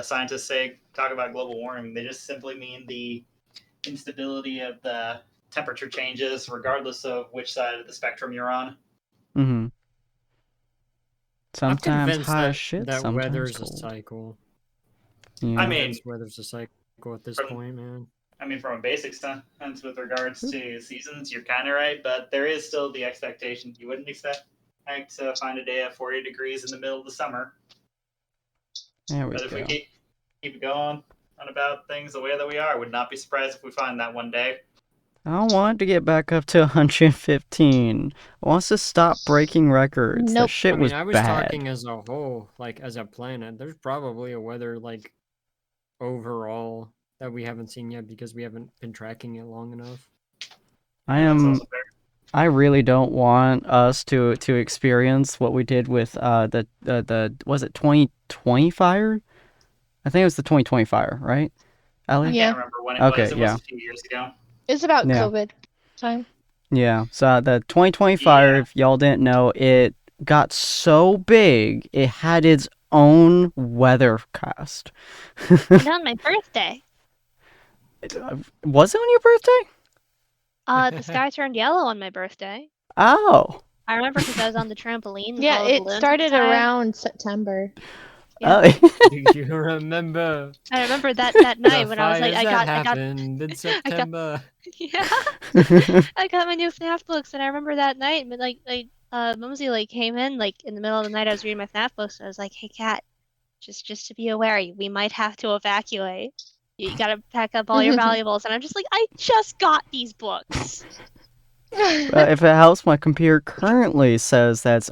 scientists say talk about global warming, they just simply mean the instability of the temperature changes, regardless of which side of the spectrum you're on. Mm-hmm. I'm Sometimes convinced hot as that shit, that sometimes weather's a cold. cycle. Yeah. I mean, Convinced weather's a cycle at this point, man. I mean, from a basic sense with regards to seasons, you're kind of right, but there is still the expectation you wouldn't expect to find a day at 40 degrees in the middle of the summer. There we But if go. we keep going on about things the way that we are, I would not be surprised if we find that one day. I want to get back up to 115. I want us to stop breaking records. That Nope. shit was I was bad. talking as a whole, like as a planet. There's probably a weather like overall that we haven't seen yet because we haven't been tracking it long enough. I really don't want us to experience what we did with the was it 2020 fire? I think it was the 2020 fire, right? Ellie? I Yeah. can't remember when it was. It was a few years ago. It's about Yeah. COVID time. Yeah. So the 2020 fire, if y'all didn't know, it got so big it had its own weathercast. And on my birthday. Was it on your birthday? The sky turned yellow on my birthday. Oh. I remember because I was on the trampoline. Yeah, with all the it balloons started inside. around September. Yeah. Oh. Do you remember? I remember that night when I was like, I got happened in September. Yeah. I got my new FNAF books, and I remember that night. But Mumsy came in in the middle of the night. I was reading my FNAF books, and I was like, "Hey, Kat, just to be aware, we might have to evacuate. You gotta pack up all your valuables." And I'm just like, I just got these books. If it helps, my computer currently says it's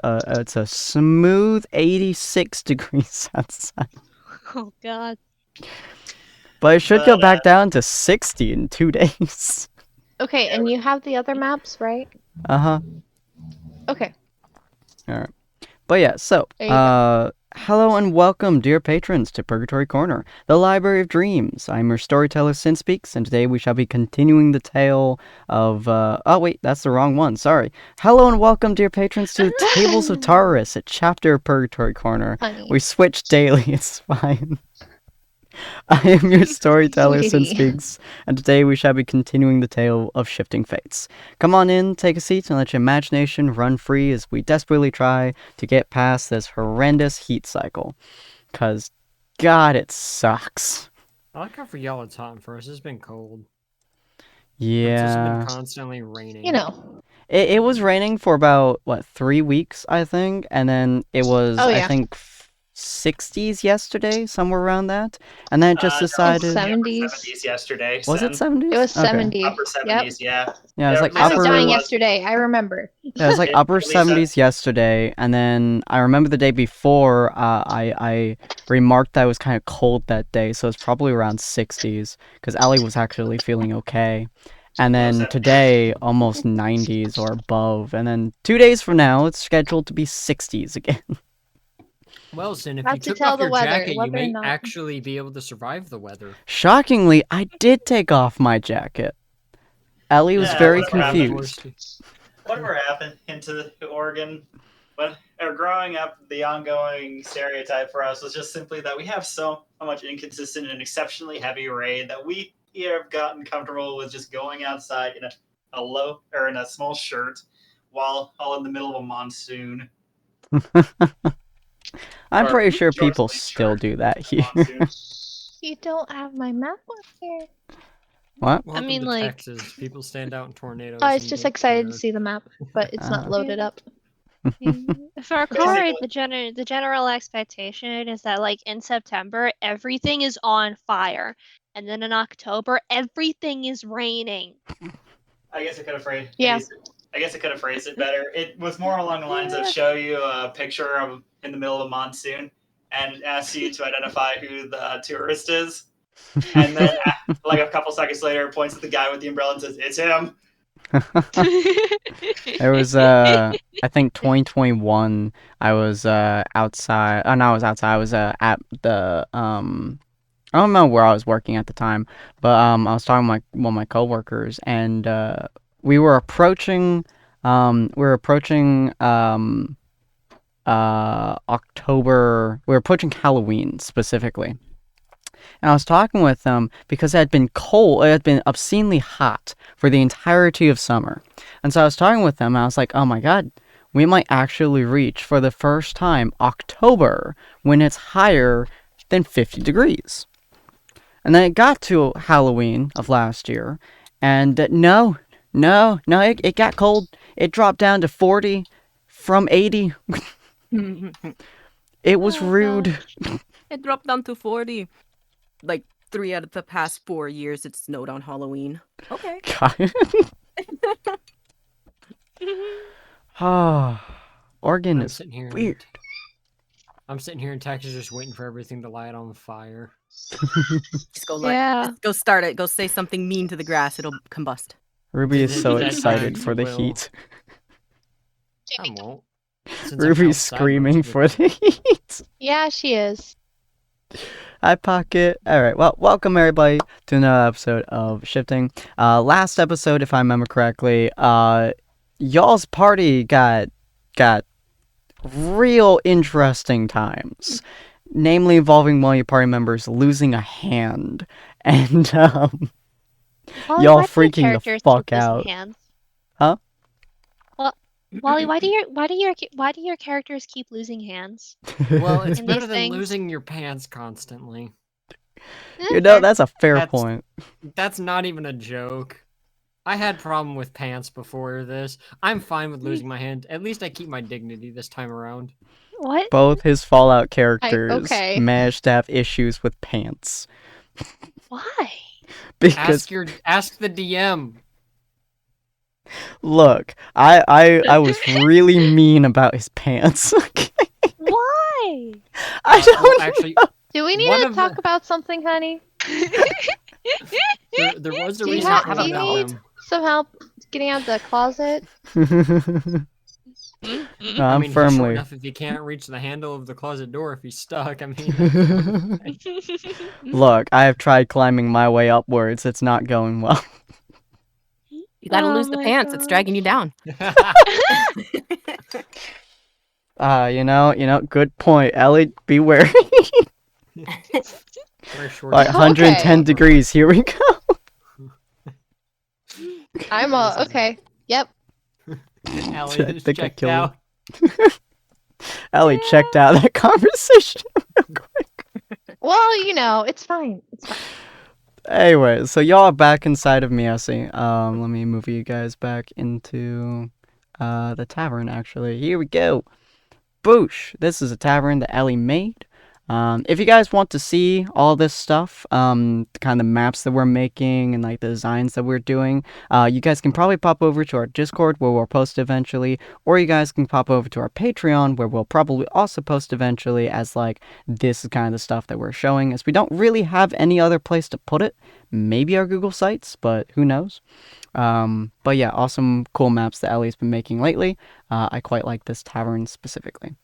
a smooth 86 degrees outside. Oh God. But it should go back down to 60 in 2 days. Okay, and you have the other maps, right? Uh-huh. Okay. Alright. But yeah, so, hello and welcome, dear patrons, to Purgatory Corner, the Library of Dreams. I'm your storyteller, Sinspeaks, and today we shall be continuing the tale of, oh wait, that's the wrong one, sorry. Hello and welcome, dear patrons, to the Tables of Taurus, a chapter of Purgatory Corner. Honey. We switch daily, it's fine. I am your storyteller, Sinspeaks, and today we shall be continuing the tale of Shifting Fates. Come on in, take a seat, and let your imagination run free as we desperately try to get past this horrendous heat cycle. 'Cause, God, it sucks. I like how for y'all it's hot, and for us it's been cold. Yeah. It's just been constantly raining. You know. It was raining for about, 3 weeks, I think, and then it was, I think, 60s yesterday, somewhere around that, and then it just decided 70s yesterday. Was it 70s? It was 70. Upper 70s, yep. Yeah, it was like I upper. was dying yesterday. I remember. Yeah, it was like upper 70s yesterday, and then I remember the day before. I remarked that it was kind of cold that day, so it's probably around 60s because Ellie was actually feeling okay. And then today, almost 90s or above, and then 2 days from now, it's scheduled to be 60s again. Well, Sin, if Have you to took tell off the your weather, jacket, you whether or may not. actually be able to survive the weather. Shockingly, I did take off my jacket. Ellie was very confused. Whatever happened into Oregon? Growing up, the ongoing stereotype for us was just simply that we have so much inconsistent and exceptionally heavy rain that we have gotten comfortable with just going outside in a small shirt while all in the middle of a monsoon. I'm pretty sure people still do that here. You don't have my map on here. What? Welcome to Texas. People stand out in tornadoes. I was just excited to see the map, but it's not loaded up. For a Corey, the general expectation is that in September everything is on fire, and then in October everything is raining. I guess I could have phrased. Yeah. I guess I could have phrased it better. It was more along the lines of show you a picture of in the middle of a monsoon and ask you to identify who the tourist is, and then a couple seconds later points at the guy with the umbrella and says, "It's him." It was I think 2021. I was outside. Oh no, I was outside. I was at the I don't know where I was working at the time, but I was talking to one of my coworkers, and we were approaching October. We were approaching Halloween specifically, And I was talking with them because it had been cold, it had been obscenely hot for the entirety of summer. And so I was talking with them, and I was like, oh my god, we might actually reach, for the first time, October, when it's higher than 50 degrees. And then it got to Halloween of last year, and no, it got cold. It dropped down to 40 from 80. It was rude. It dropped down to 40. Like 3 out of the past 4 years, it snowed on Halloween. Okay. Oregon I'm is sitting here. weird. I'm sitting here in Texas just waiting for everything to light on fire. Just go Yeah. go start it. Go say something mean to the grass. It'll combust. Ruby is so That excited time for the will. heat. I won't. Since I'm Ruby's outside screaming most of for the heat. Yeah, she is. Hi, Pocket. Alright, well, welcome everybody to another episode of Shifting. Last episode, if I remember correctly, y'all's party got real interesting times. Namely involving one of your party members losing a hand. And, Wally, y'all why do your freaking the characters fuck keep losing out. hands? Huh? Well, Wally, why do your characters keep losing hands? Well, it's In better these than things? losing your pants constantly. You know, that's a fair point. That's not even a joke. I had problem with pants before this. I'm fine with losing my hand. At least I keep my dignity this time around. What? Both his Fallout characters okay. managed to have issues with pants. Why? Because Ask the DM. look, I was really mean about his pants. Why? I don't Well, actually, Do we need One to of talk the- about something, honey? there was a Do you reason have- for do one you of need- them. Some help getting out of the closet? No, I I'm mean, he's short firmly. enough if he can't reach the handle of the closet door if he's stuck. I mean, Look, I have tried climbing my way upwards. It's not going well. You gotta Oh lose the my pants. It's gosh. dragging you down. You know, good point. Ellie, be wary. Very short. Like 110 Okay. degrees. Here we go. I'm okay. Yep. Ellie I is think I checked killed out. Ellie checked out that conversation real quick. Well, you know, it's fine. It's fine. Anyway, so y'all are back inside of Miesi. Let me move you guys back into the tavern, actually. Here we go. Boosh! This is a tavern that Ellie made. If you guys want to see all this stuff, the kind of maps that we're making and like the designs that we're doing, you guys can probably pop over to our Discord where we'll post eventually, or you guys can pop over to our Patreon where we'll probably also post eventually, as like this is kind of the stuff that we're showing, as we don't really have any other place to put it. Maybe our Google Sites, but who knows. But yeah, awesome cool maps that Ellie's been making lately. I quite like this tavern specifically.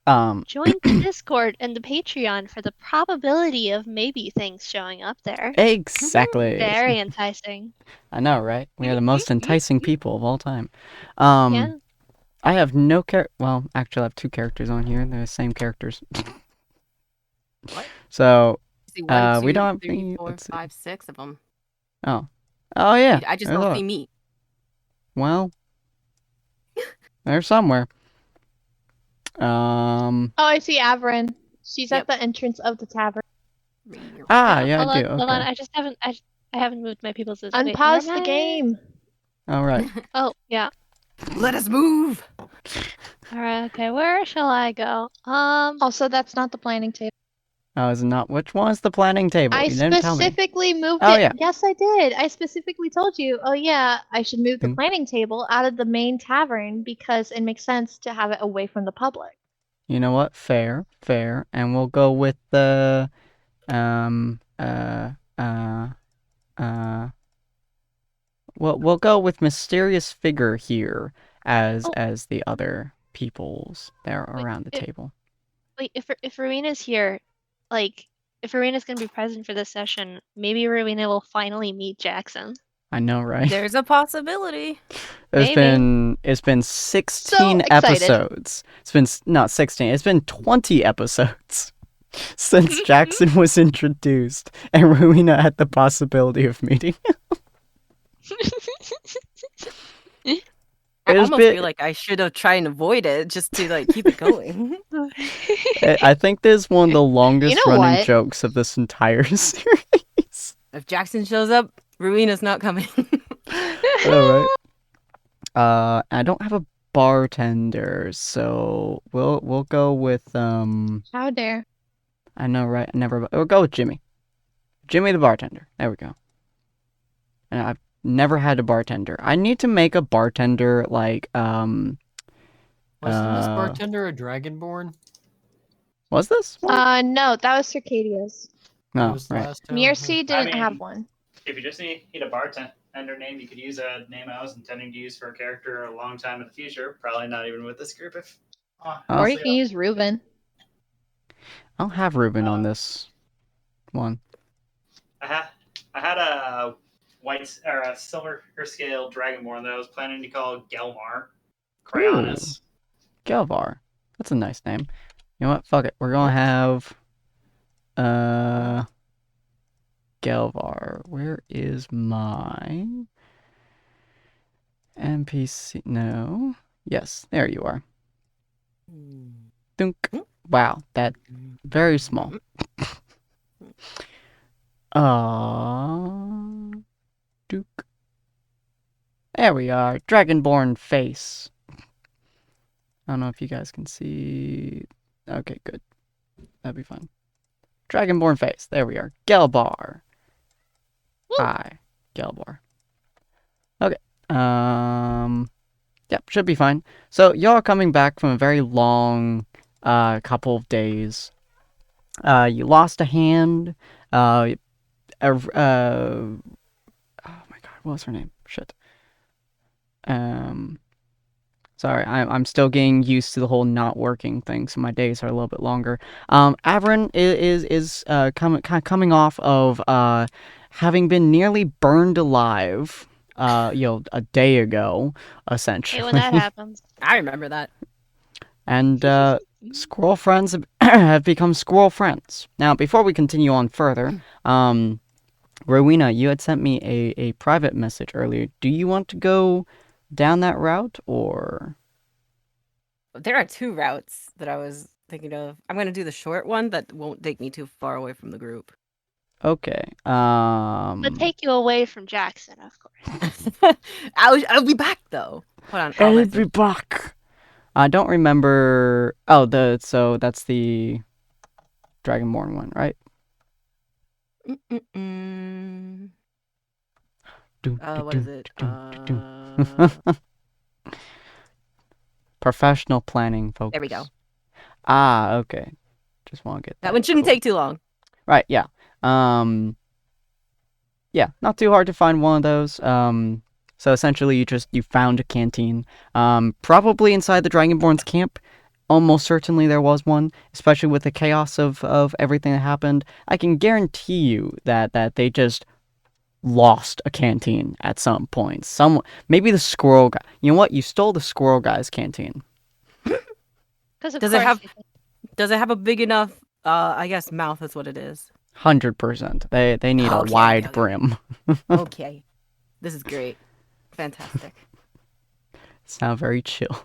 Join the Discord and the Patreon for the probability of maybe things showing up there. Exactly. Very enticing. I know, right? We are the most enticing people of all time. Yeah. I have no well, actually I have 2 characters on here. They're the same characters. What? So, See, 1, 2, we don't have 3, any- 4, let's see. 5, 6 of them. oh yeah. I just there's don't a- see meat. Well, they're somewhere. Oh, I see Averin. She's Yep. at the entrance of the tavern. Yeah, hold I do. on, hold on. Okay. I haven't moved my people's. Wait, Unpause where the am I? game. All right. Oh yeah. Let us move. All right. Okay. Where shall I go? Also, that's not the planning table. Oh, is it not? Which one's the planning table? I You didn't tell me. specifically moved Oh, it. yeah. Yes, I did. I specifically told you. Oh yeah, I should move the Mm. planning table out of the main tavern because it makes sense to have it away from the public. You know what? Fair, and we'll go with the we'll go with mysterious figure here as Oh. as the other peoples that are Wait, around the it- table. Wait. If Rowena's here, like, if Rowena's gonna be present for this session, maybe Rowena will finally meet Jackson. I know, right? There's a possibility. Maybe. It's been 16 excited. episodes. It's been not 16. It's been 20 episodes. since Jackson was introduced and Rowena had the possibility of meeting him. I It was almost bit- feel like I should have tried and avoid it just to like keep it going. I think this is one of the longest know running what? jokes of this entire series. If Jackson shows up, Ruina's not coming. All right. I don't have a bartender, so we'll go with How dare. I know, right? We'll go with Jimmy. Jimmy the bartender. There we go. And I've never had a bartender. I need to make a bartender like Wasn't this Uh, bartender a dragonborn? was this one? No, that was Circadia's. That No, was the right. last time? Mercy didn't mean- have one. If you just need a bartender name, you could use a name I was intending to use for a character a long time in the future. Probably not even with this group. If Oh. Or you can use Reuben. I don't have Ruben on this one. I had a white or a silver scale dragonborn that I was planning to call Gelmar Cryonis. Gelvar. That's a nice name. You know what? Fuck it. We're gonna have Gelvar. Where is my NPC? No. Yes, there you are. Dunk. Wow, that very small. Duke. There we are. Dragonborn face. I don't know if you guys can see. Okay, good. That'd be fine. Dragonborn face. There we are. Gelbar. Hi, Gelbar. Okay. Yep, should be fine. So y'all are coming back from a very long couple of days. You lost a hand. Oh my god, what was her name? Shit. Sorry, I'm still getting used to the whole not working thing, so my days are a little bit longer. Averin is coming off of having been nearly burned alive. A day ago, essentially. Hey, when that happens. I remember that. And squirrel friends have become squirrel friends. Now, before we continue on further, Rowena, you had sent me a private message earlier. Do you want to go down that route, or? There are two routes that I was thinking of. I'm going to do the short one that won't take me too far away from the group. Okay. But take you away from Jackson, of course. I'll be back though. Hold on. I'll be back. I don't remember. Oh, so that's the Dragonborn one, right? What is it? Professional planning, folks. There we go. Okay. Just want to get That one shouldn't take too long. Right, yeah. Yeah, not too hard to find one of those. So essentially you found a canteen. Probably inside the Dragonborn's camp. Almost certainly there was one, especially with the chaos of everything that happened. I can guarantee you that they just lost a canteen at some point. Maybe the squirrel guy. You know what? You stole the squirrel guy's canteen. Does it have a big enough I guess mouth is what it is. 100%. They need a wide brim. Okay. This is great. Fantastic. Sound very chill.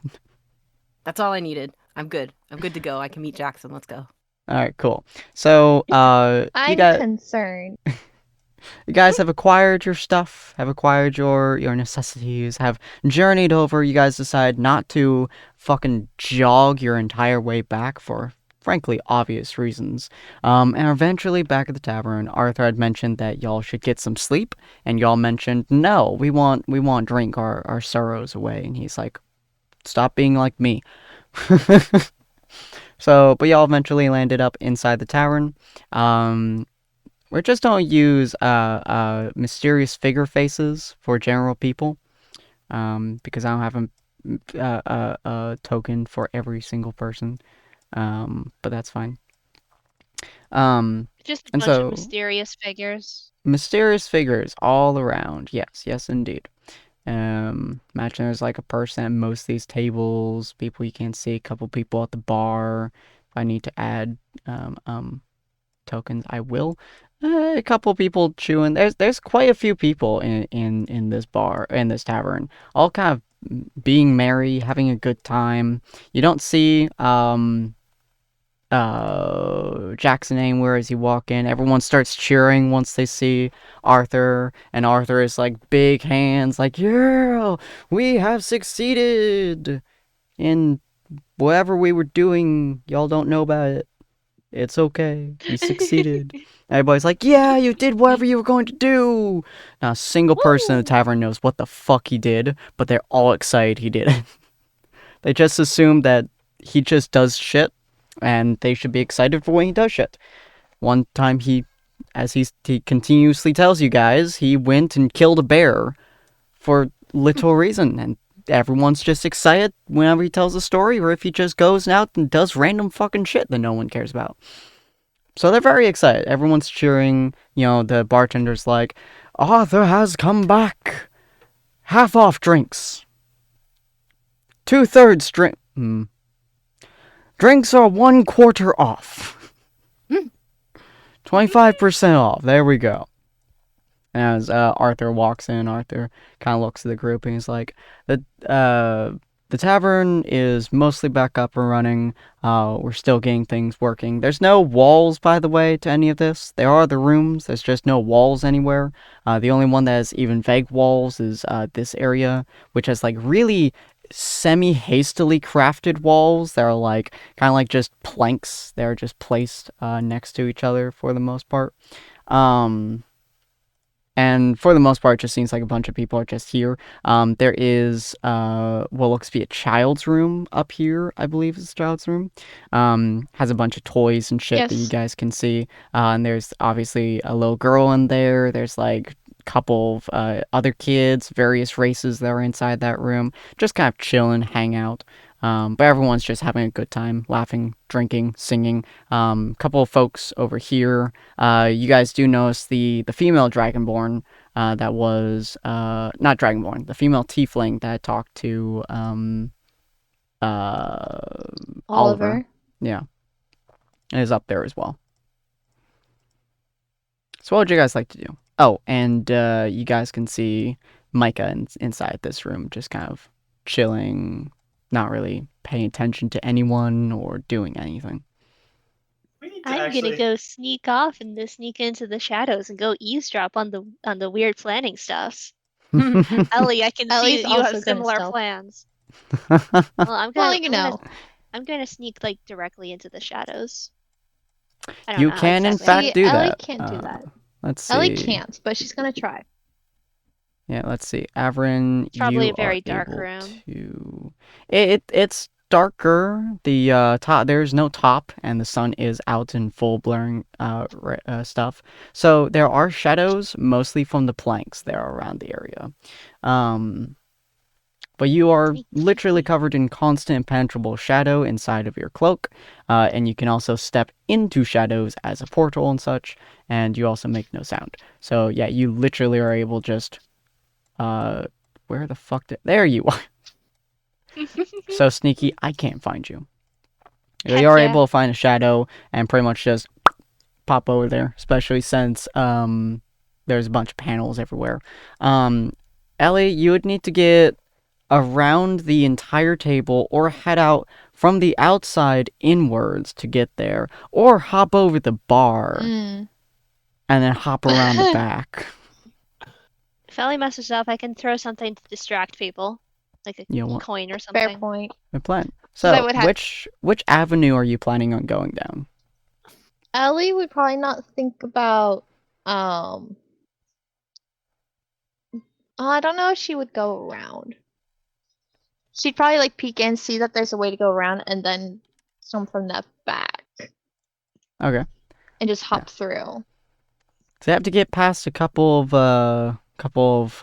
That's all I needed. I'm good. I'm good to go. I can meet Jackson. Let's go. All right, cool. So, I'm concerned. You guys have acquired your stuff, have acquired your necessities, have journeyed over. You guys decide not to fucking jog your entire way back for, frankly, obvious reasons. And eventually back at the tavern, Arthur had mentioned that y'all should get some sleep, and y'all mentioned, no, we want drink our sorrows away. And he's like, stop being like me. So, but y'all eventually landed up inside the tavern. We just don't use mysterious figure faces for general people, because I don't have a token for every single person. But that's fine. Just a bunch of mysterious figures. Mysterious figures all around. Yes, indeed. Imagine there's like a person at most of these tables, people you can't see, a couple people at the bar. I need to add tokens, I will. A couple people chewing. There's quite a few people in this bar, in this tavern, all kind of being merry, having a good time. You don't see Jackson anywhere as you walk in. Everyone starts cheering once they see Arthur, and Arthur is like big hands, like, yeah, we have succeeded in whatever we were doing. Y'all don't know about it. It's okay. We succeeded. Everybody's like, yeah, you did whatever you were going to do. Not a single person in the tavern knows what the fuck he did, but they're all excited he did it. They just assume that he just does shit, and they should be excited for when he does shit. One time he continuously tells you guys, he went and killed a bear for little reason, and everyone's just excited whenever he tells a story, or if he just goes out and does random fucking shit that no one cares about. So they're very excited. Everyone's cheering. You know, the bartender's like, Arthur has come back. Half off drinks. 2/3 drink. Drinks are 1/4 off. 25% off. There we go. As Arthur walks in, Arthur kind of looks at the group and he's like, the tavern is mostly back up and running. We're still getting things working. There's no walls, by the way, to any of this. There are the rooms. There's just no walls anywhere. The only one that has even vague walls is this area, which has like really semi-hastily crafted walls that are like kind of like just planks. They're just placed next to each other for the most part. And for the most part, it just seems like a bunch of people are just here. There is what looks to be a child's room up here, I believe is a child's room. Has a bunch of toys and shit that you guys can see. And there's obviously a little girl in there. There's like a couple of other kids, various races that are inside that room. Just kind of chilling, hang out. But everyone's just having a good time, laughing, drinking, singing. Couple of folks over here. You guys do notice the female dragonborn that was not dragonborn, the female tiefling that talked to Oliver. Yeah, is up there as well. So what would you guys like to do? Oh, and you guys can see Micah inside this room, just kind of chilling. Not really paying attention to anyone or doing anything. I'm gonna go sneak off and sneak into the shadows and go eavesdrop on the weird planning stuffs. Ellie, I can see that you have similar plans. Well, I'm gonna sneak like directly into the shadows. I don't you know can exactly. in fact do that. Ellie can't do that. Let's see. Ellie can't, but she's gonna try. Yeah, let's see. Avrin, it's probably you a very are dark able room. To... It's darker. The top, there's no top, and the sun is out in full blurring stuff. So there are shadows, mostly from the planks that are around the area. But you are literally covered in constant impenetrable shadow inside of your cloak, and you can also step into shadows as a portal and such, and you also make no sound. So yeah, you literally are able just where the fuck there you are. So sneaky, I can't find you. You are able to find a shadow and pretty much just pop over there, especially since there's a bunch of panels everywhere. Ellie, you would need to get around the entire table or head out from the outside inwards to get there, or hop over the bar and then hop around the back. If Ellie messes up, I can throw something to distract people, like a coin or something. Fair point. Good plan. So, which avenue are you planning on going down? Ellie would probably not think about. I don't know if she would go around. She'd probably like peek in, see that there's a way to go around, and then come from the back. Okay. And just hop through. So you have to get past a couple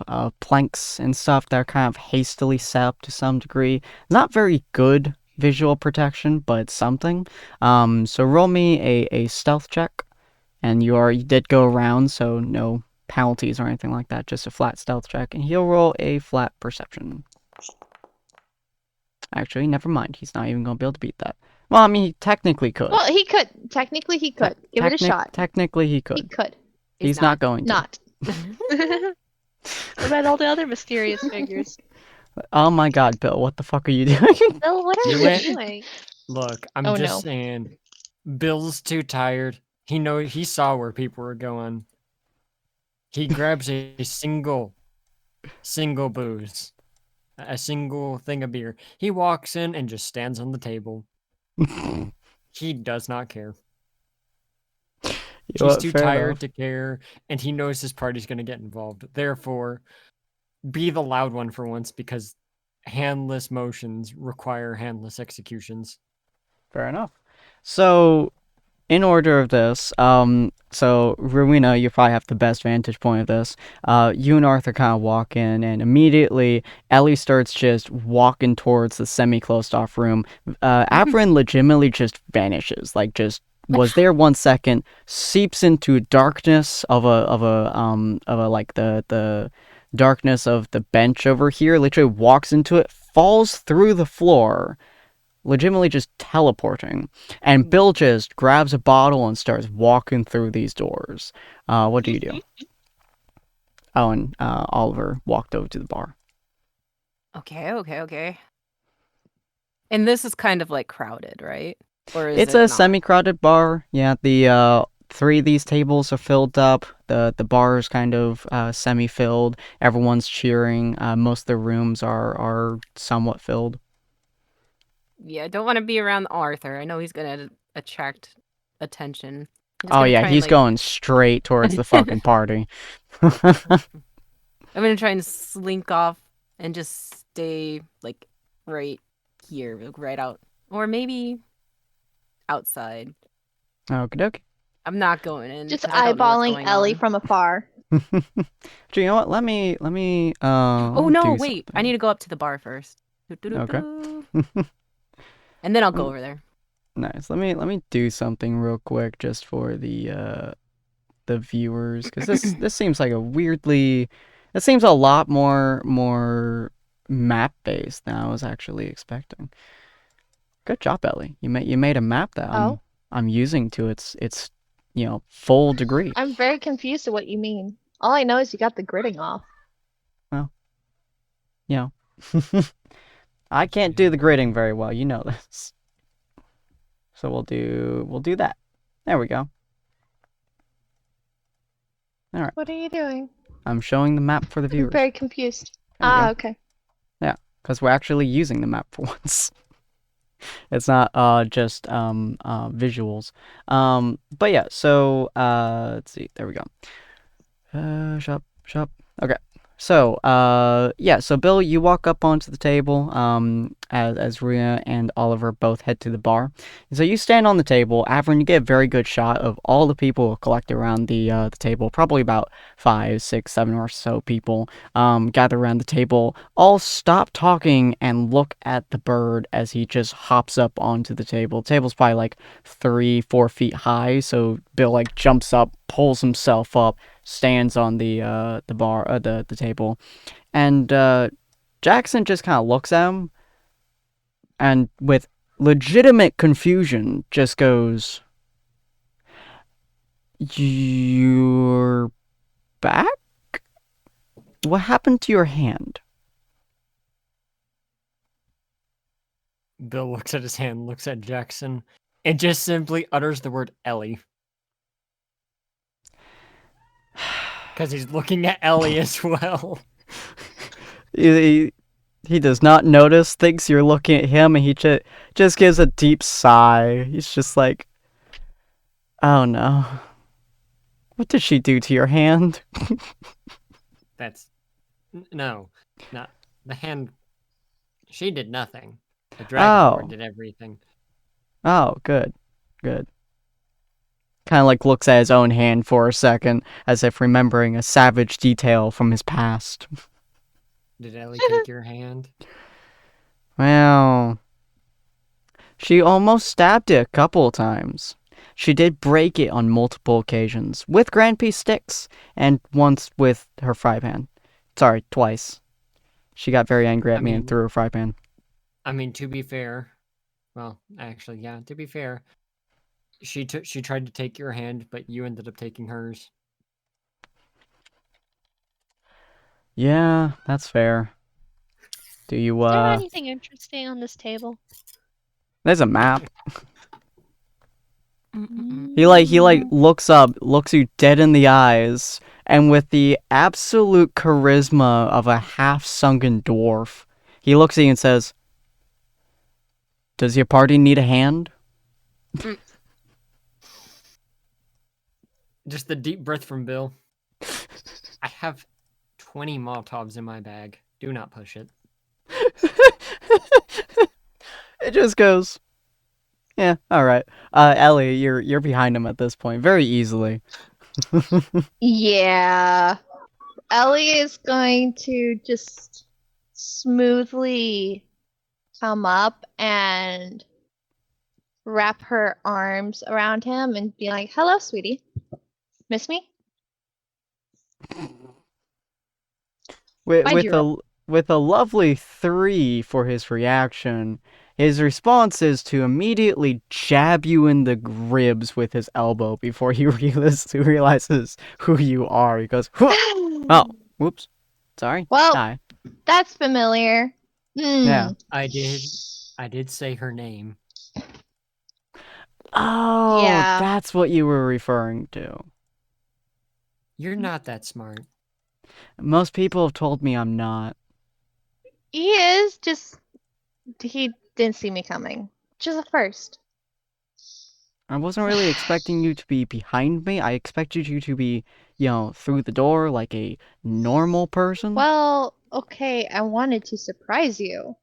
of planks and stuff that are kind of hastily set up to some degree. Not very good visual protection, but something. So roll me a stealth check, and you did go around, so no penalties or anything like that. Just a flat stealth check, and he'll roll a flat perception. Actually, never mind. He's not even gonna be able to beat that. Well, I mean, he technically could. Well, he could. Technically, he could. Give it a shot. Technically, he He could. could. He's not going to. Not. What about all the other mysterious figures? Oh my god, Bill, what the fuck are you doing? Bill, what are You you went- doing? Look, I'm Oh, just no. saying. Bill's too tired. He saw where people were going. He grabs a single booze, a single thing of beer. He walks in and just stands on the table. He does not care. You know He's what, too fair tired enough. to care, and he knows his party's going to get involved. Therefore, be the loud one for once, because handless motions require handless executions. Fair enough. So, in order of this, so Rowena, you probably have the best vantage point of this. You and Arthur kind of walk in, and immediately Ellie starts just walking towards the semi-closed off room. Avrin legitimately just vanishes, like just was there 1 second, seeps into darkness of a like the darkness of the bench over here. Literally walks into it, falls through the floor. Legitimately just teleporting. And Bill just grabs a bottle and starts walking through these doors. What do you do? Oh, and Oliver walked over to the bar. Okay. And this is kind of like crowded, right? Or is It's it a not? semi-crowded bar. Yeah, the 3 of these tables are filled up. The bar is kind of semi-filled. Everyone's cheering. Most of the rooms are somewhat filled. Yeah, I don't want to be around Arthur. I know he's gonna attract attention. I'm just Oh gonna yeah, try and, he's like- going straight towards the fucking party. I'm gonna try and slink off and just stay like right here, like, right out, or maybe outside. Okie dokie. I'm not going in. Just 'cause I don't know what's eyeballing going Ellie on. from afar. Do you know what? Let me Oh no! do Wait, I something. need to go up to the bar first. Okay. And then I'll go Mm. over there. Nice. Let me do something real quick just for the viewers, because this seems like it seems a lot more map based than I was actually expecting. Good job, Ellie. You made a map that Oh. I'm using to its full degree. I'm very confused at what you mean. All I know is you got the gridding off. I can't do the gridding very well, you know this. So we'll do that. There we go. What are you doing? I'm showing the map for the I'm viewers. very confused. There we go. Okay. Because we're actually using the map for once. It's not just visuals. But yeah, so let's see. There we go. Shop. Okay. So yeah, so Bill, you walk up onto the table as Rhea and Oliver both head to the bar. And so you stand on the table. Avrin, you get a very good shot of all the people collected around the table. Probably about 5, 6, 7 or so people gather around the table. All stop talking and look at the bird as he just hops up onto the table. The table's probably like 3, 4 feet high. So Bill like jumps up, pulls himself up, stands on the table, and Jackson just kind of looks at him, and with legitimate confusion, just goes, "You're back? What happened to your hand?" Bill looks at his hand, looks at Jackson, and just simply utters the word Ellie. Because he's looking at Ellie as well. He does not notice, thinks you're looking at him, and he just gives a deep sigh. He's just like, "Oh no. What did she do to your hand?" That's... No. Not... The hand... She did nothing. The Dragonborn Oh. did everything. Oh, good. Kind of like looks at his own hand for a second, as if remembering a savage detail from his past. Did Ellie take your hand? Well, she almost stabbed it a couple of times. She did break it on multiple occasions, with Grand P sticks, and once with her fry pan. Sorry, twice. She got very angry at me and threw her fry pan. I mean, to be fair, Well, actually, yeah. To be fair, she tried to take your hand, but you ended up taking hers. Yeah, that's fair. Do you, Is there anything interesting on this table? There's a map. Mm-mm-mm. He looks up, looks you dead in the eyes, and with the absolute charisma of a half-sunken dwarf, he looks at you and says, "Does your party need a hand?" Just the deep breath from Bill. I have 20 Molotovs in my bag. Do not push it. It just goes, yeah, alright. Ellie, you're behind him at this point, very easily. Yeah. Ellie is going to just smoothly come up and wrap her arms around him and be like, "Hello, sweetie. Miss me?" Mind you, With a lovely 3 for his reaction, his response is to immediately jab you in the ribs with his elbow before he realizes who you are. He goes, "Huh. Oh, whoops. Sorry. Well, Hi." that's familiar. Yeah. I did say her name. Oh, Yeah. that's what you were referring to. You're not that smart. Most people have told me I'm not. He is, just he didn't see me coming. Which is a first. I wasn't really expecting you to be behind me. I expected you to be, through the door like a normal person. Well, okay, I wanted to surprise you.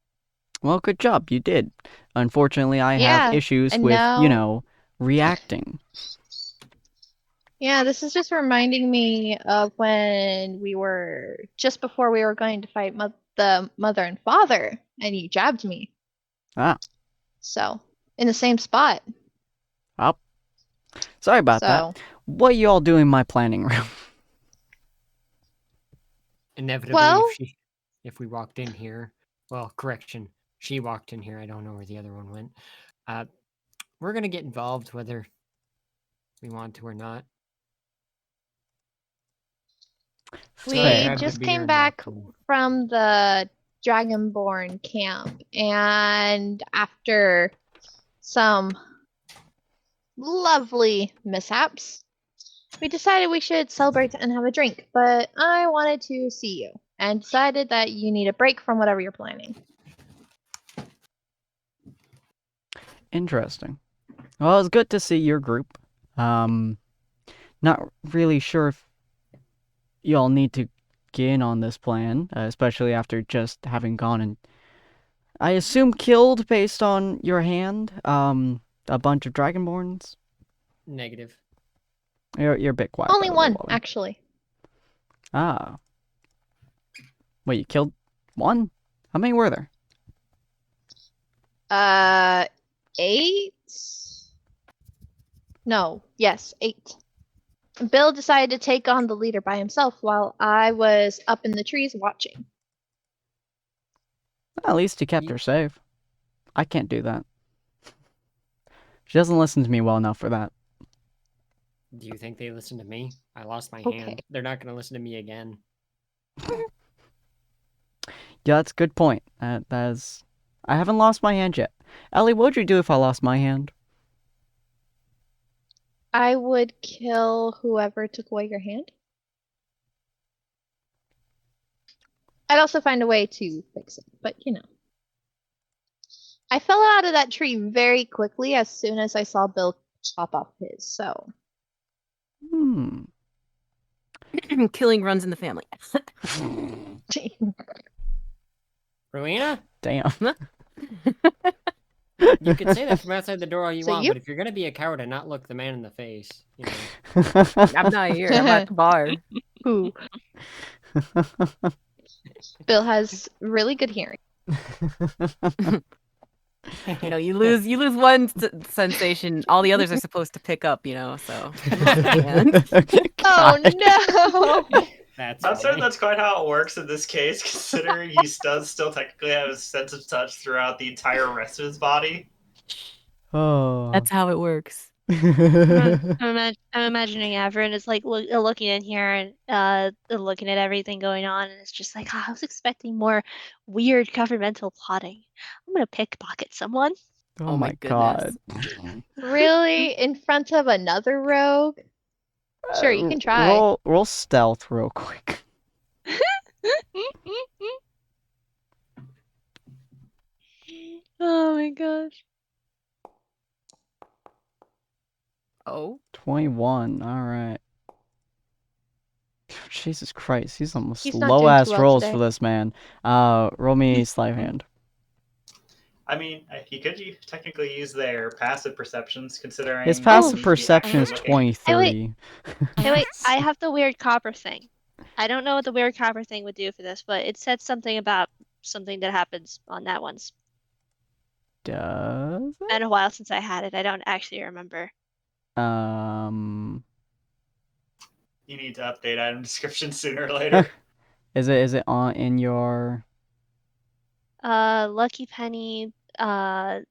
Well, good job. You did. Unfortunately, I have Yeah, issues and with, now reacting. yeah, this is just reminding me of when we were just before we were going to fight the mother and father, and you jabbed me. Ah. So, in the same spot. Up. Sorry about that. What you all do in my planning room? Inevitably, Well, if we walked in here, well, correction, she walked in here. I don't know where the other one went. We're gonna get involved whether we want to or not. we Fair. just came back from the Dragonborn camp, and after some lovely mishaps, we decided we should celebrate and have a drink. But I wanted to see you and decided that you need a break from whatever you're planning. Interesting. Well, it's good to see your group. Not really sure if y'all need to get in on this plan, especially after just having gone and, I assume, killed based on your hand, a bunch of Dragonborns. Negative. You're a bit quiet. Only by the way, one, Wally. actually. Ah. Wait, you killed one? How many were there? 8? No, yes, 8. Bill decided to take on the leader by himself while I was up in the trees watching. At least he kept her safe. I can't do that. She doesn't listen to me well enough for that. Do you think they listen to me? I lost my Okay. hand. They're not gonna listen to me again. Yeah, that's a good point. That is... I haven't lost my hand yet. Ellie, what would you do if I lost my hand? I would kill whoever took away your hand. I'd also find a way to fix it, but I fell out of that tree very quickly as soon as I saw Bill chop off his, so. Killing runs in the family. Rowena? Damn. You can say that from outside the door all you So want, you- but if you're gonna be a coward and not look the man in the face, I'm not here. I'm at the bar. Who? Bill has really good hearing. You lose one sensation, all the others are supposed to pick up. So. Oh no! That's Not certain funny. that's quite how it works in this case, considering he does still technically have his sense of touch throughout the entire rest of his body. Oh. That's how it works. I'm imagining Averin is like looking in here and looking at everything going on, and it's just like, I was expecting more weird governmental plotting. I'm gonna pickpocket someone. Oh Oh my my god. Really? In front of another rogue? Sure, you can try. Roll stealth real quick. Oh my gosh. Oh. 21. All right. Jesus Christ, he's almost He's not low doing too ass well rolls today. for this man. Roll me sleight of hand. I mean, he could technically use their passive perceptions, considering His passive he perception is actually looking. 23. Hey, wait, I have the weird copper thing. I don't know what the weird copper thing would do for this, but it said something about something that happens on that once. Does It's been a while since I had it. I don't actually remember. it? You need to update item description sooner or later. Is it on in your? Lucky Penny, the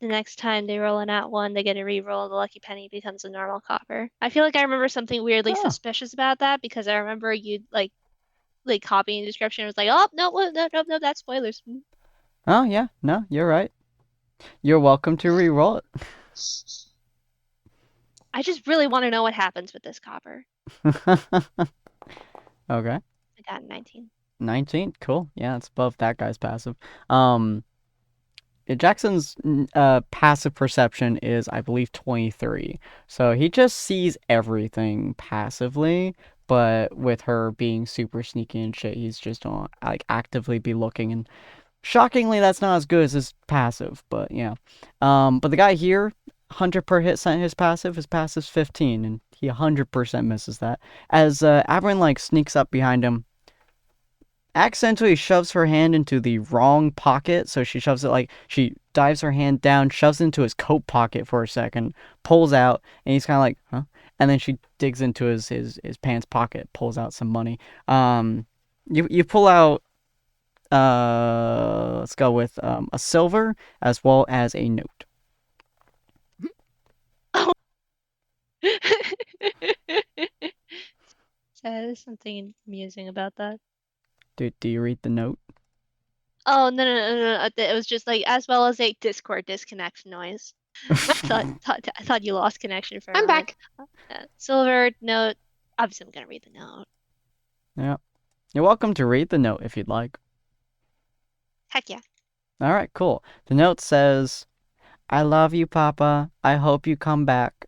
next time they roll an at one, they get a reroll. The Lucky Penny becomes a normal copper. I feel like I remember something weirdly Oh. suspicious about that because I remember you like copying the description. It was like, oh no, that's spoilers. Oh yeah, no, you're right. You're welcome to re-roll it. I just really want to know what happens with this copper. Okay. I got 19. 19, cool. Yeah, it's above that guy's passive. Jackson's passive perception is, I believe, 23. So he just sees everything passively, but with her being super sneaky and shit, he's just gonna like actively be looking. And shockingly, that's not as good as his passive. But yeah. But the guy here, 100 per hit sent his passive's 15, and he 100% misses that. As Averin like sneaks up behind him, accidentally shoves her hand into the wrong pocket. So she shoves it like she dives her hand down, shoves it into his coat pocket for a second, pulls out, and he's kind of like, huh? And then she digs into his pants pocket, pulls out some money. You pull out, let's go with a silver as well as a note. So there's something amusing about that. Do you read the note? Oh no. It was just like as well as a Discord disconnect noise. I thought you lost connection for a I'm moment. back. Silver note. Obviously, I'm gonna read the note. Yeah. You're welcome to read the note if you'd like. Heck yeah. All right, cool. The note says, "I love you, Papa. I hope you come back."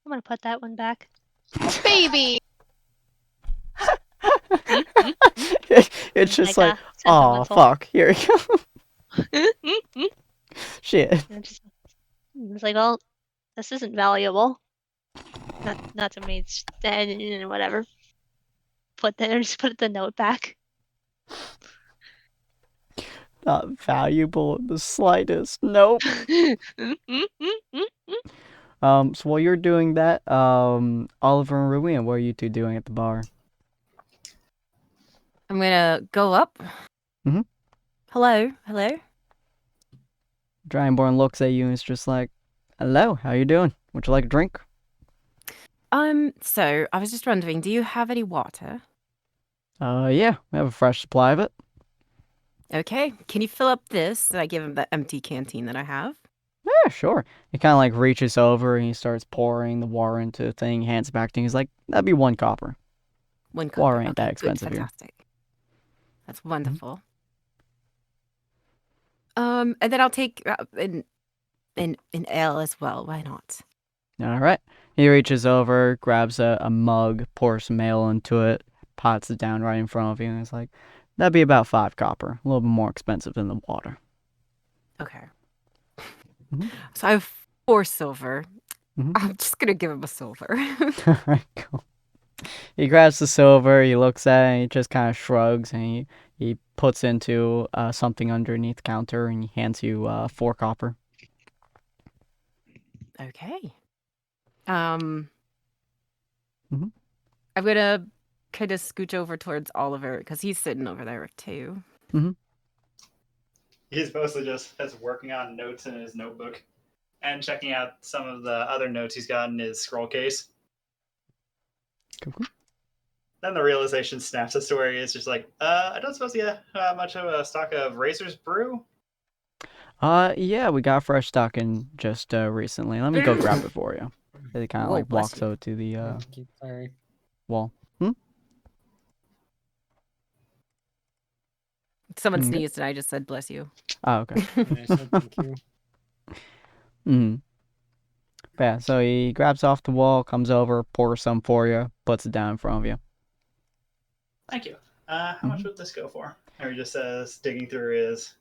I'm gonna put that one back. Baby! It's just Like, like, oh sentimental. fuck, here we go. Shit. It's like, well, this isn't valuable. Not to me. Whatever. Just put the note back. Not valuable in the slightest. Nope. So while you're doing that, Oliver and Ruian, what are you two doing at the bar? I'm gonna go up. Mhm. Hello. Dragonborn looks at you and is just like, "Hello, how you doing? Would you like a drink?" So I was just wondering, do you have any water? Yeah, we have a fresh supply of it. Okay. Can you fill up this? And I give him the empty canteen that I have. Yeah, sure. He kind of like reaches over and he starts pouring the water into the thing, hands it back to you. He's like, "That'd be 1 copper." One copper. Water ain't that Okay, expensive good, here. fantastic. That's wonderful. And then I'll take an ale as well. Why not? All right. He reaches over, grabs a mug, pours some ale into it, pots it down right in front of you, and he's like, "That'd be about 5 copper. A little bit more expensive than the water." Okay. Mhm. So I have 4 silver. Mhm. I'm just gonna give him a silver. All right, cool. He grabs the silver, he looks at it, he just kind of shrugs, and he puts into something underneath the counter, and he hands you 4 copper. Okay. Mhm. I'm gonna kind of scooch over towards Oliver because he's sitting over there too. Mhm. He's mostly just working on notes in his notebook and checking out some of the other notes he's got in his scroll case. Cool. Then the realization snaps us to where he is just like, I don't suppose you have much of a stock of Razor's Brew? Yeah, we got fresh stock in just recently. Let me go grab it for you. He kind of Whoa, like bless walks you. over to the Sorry. wall. Someone Mm. sneezed and I just said bless you. Oh, okay. I said thank you. Yeah, so he grabs off the wall, comes over, pours some for you, puts it down in front of you. Thank you. How much would this go for? Or he just says, digging through his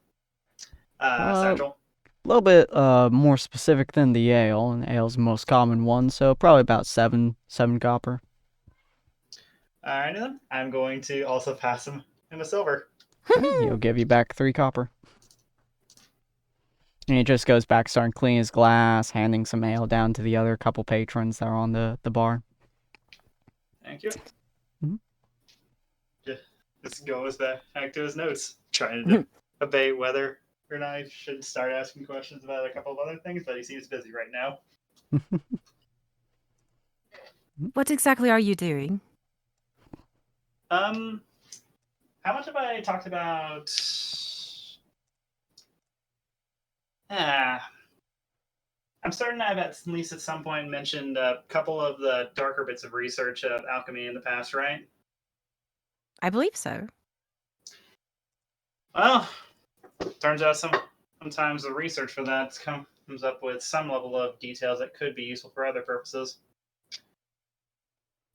satchel. A little bit more specific than the ale, and ale's the most common one, so probably about seven copper. Alright then. I'm going to also pass him a silver. He'll give you back 3 copper. And he just goes back, starting cleaning his glass, handing some ale down to the other couple patrons that are on the bar. Thank you. Mhm. Just goes back to his notes, trying to debate whether or not I should start asking questions about a couple of other things, but he seems busy right now. What exactly are you doing? How much have I talked about? I'm certain I've at least at some point mentioned a couple of the darker bits of research of alchemy in the past, right? I believe so. Well, turns out sometimes the research for that comes up with some level of details that could be useful for other purposes.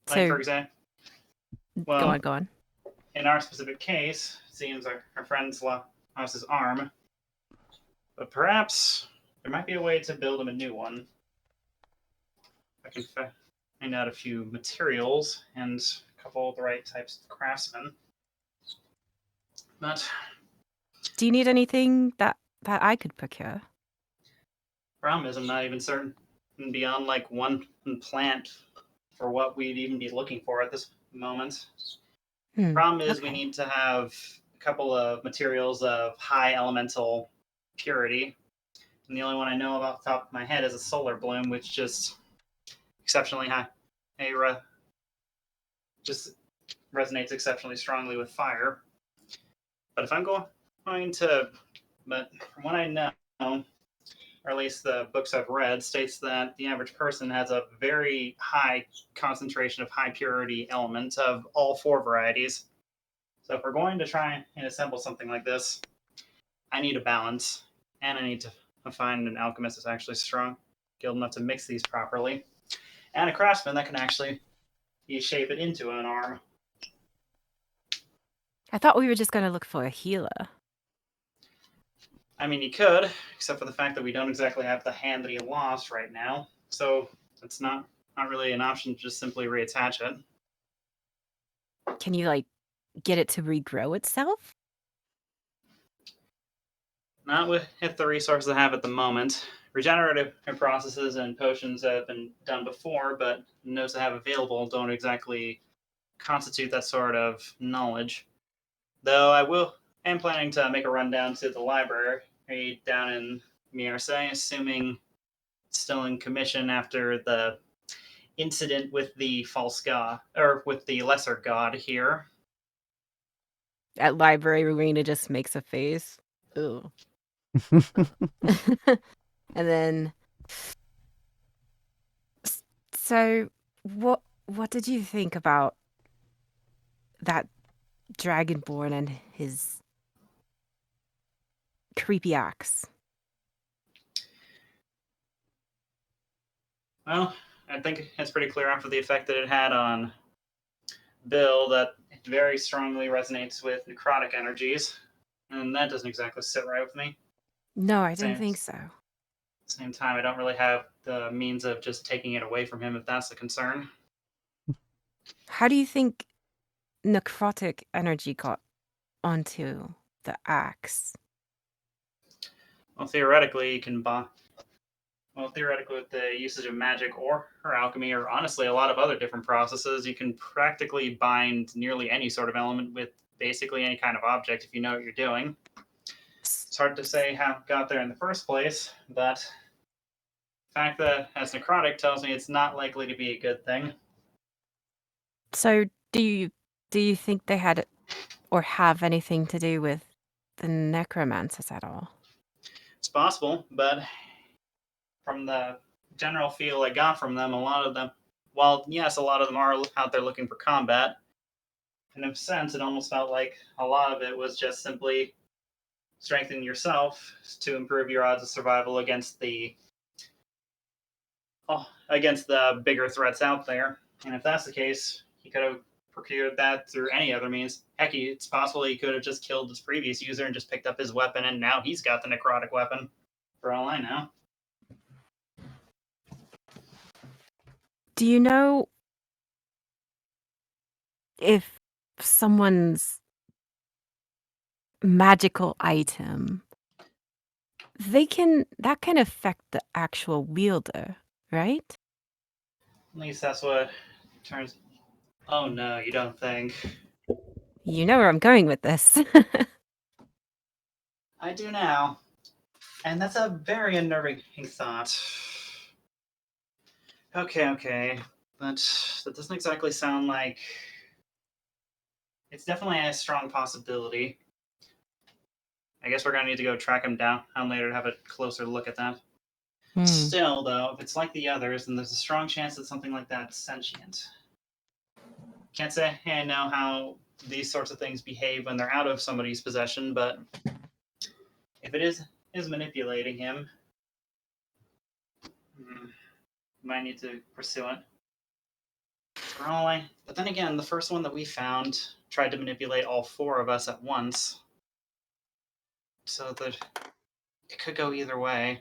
Like, So, for example, well, go on. in our specific case, it seems our friend's lost his arm, but perhaps there might be a way to build him a new one. I can find out a few materials and a couple of the right types of craftsmen. But Do you need anything that I could procure? problem is, I'm not even certain beyond like one plant for what we'd even be looking for at this moment. Problem is, we need to have a couple of materials of high elemental purity, and the only one I know about off the top of my head is a solar bloom, which just exceptionally high. Just resonates exceptionally strongly with fire. But if I'm going to, but from what I know, or at least the books I've read, states that the average person has a very high concentration of high purity elements of all 4 varieties. So if we're going to try and assemble something like this, I need a balance, and I need to find an alchemist that's actually strong, skilled enough to mix these properly, and a craftsman that can actually shape it into an arm. I thought we were just going to look for a healer. I mean, you could, except for the fact that we don't exactly have the hand that he lost right now. So it's not really an option to just simply reattach it. Can you, like, get it to regrow itself? Not with the resources I have at the moment. Regenerative processes and potions have been done before, but those that I have available don't exactly constitute that sort of knowledge. Though am planning to make a run down to the library down in Miersay, assuming it's still in commission after the incident with the false god, or with the lesser god here. At library, Rowena just makes a face. Ooh. And then, so what did you think about that Dragonborn and his creepy axe? Well, I think it's pretty clear after the effect that it had on Bill that it very strongly resonates with necrotic energies, and that doesn't exactly sit right with me. No, I didn't think so. At the same time, I don't really have the means of just taking it away from him if that's the concern. How do you think necrotic energy got onto the axe? Well, theoretically, you can theoretically, with the usage of magic or alchemy, or honestly a lot of other different processes, you can practically bind nearly any sort of element with basically any kind of object if you know what you're doing. It's hard to say how it got there in the first place, but the fact that as necrotic tells me it's not likely to be a good thing. So, do you think they had or have anything to do with the necromancers at all? It's possible, but from the general feel I got from them, a lot of them, while yes, a lot of them are out there looking for combat, in a sense, it almost felt like a lot of it was just simply strengthening yourself to improve your odds of survival against the bigger threats out there. And if that's the case, he could have procured that through any other means. Heck, it's possible he could have just killed his previous user and just picked up his weapon, and now he's got the necrotic weapon, for all I know. Do you know if someone's magical item that can affect the actual wielder, right? At least that's what it turns. Oh no, you don't think? You know where I'm going with this. I do now. And that's a very unnerving thought. Okay. But that doesn't exactly sound like... It's definitely a strong possibility. I guess we're going to need to go track him down later to have a closer look at that. Still, though, if it's like the others, then there's a strong chance that something like that's sentient. Can't say I know how these sorts of things behave when they're out of somebody's possession, but if it is manipulating him, might need to pursue it. But then again, the first one that we found tried to manipulate all four of us at once. So that it could go either way.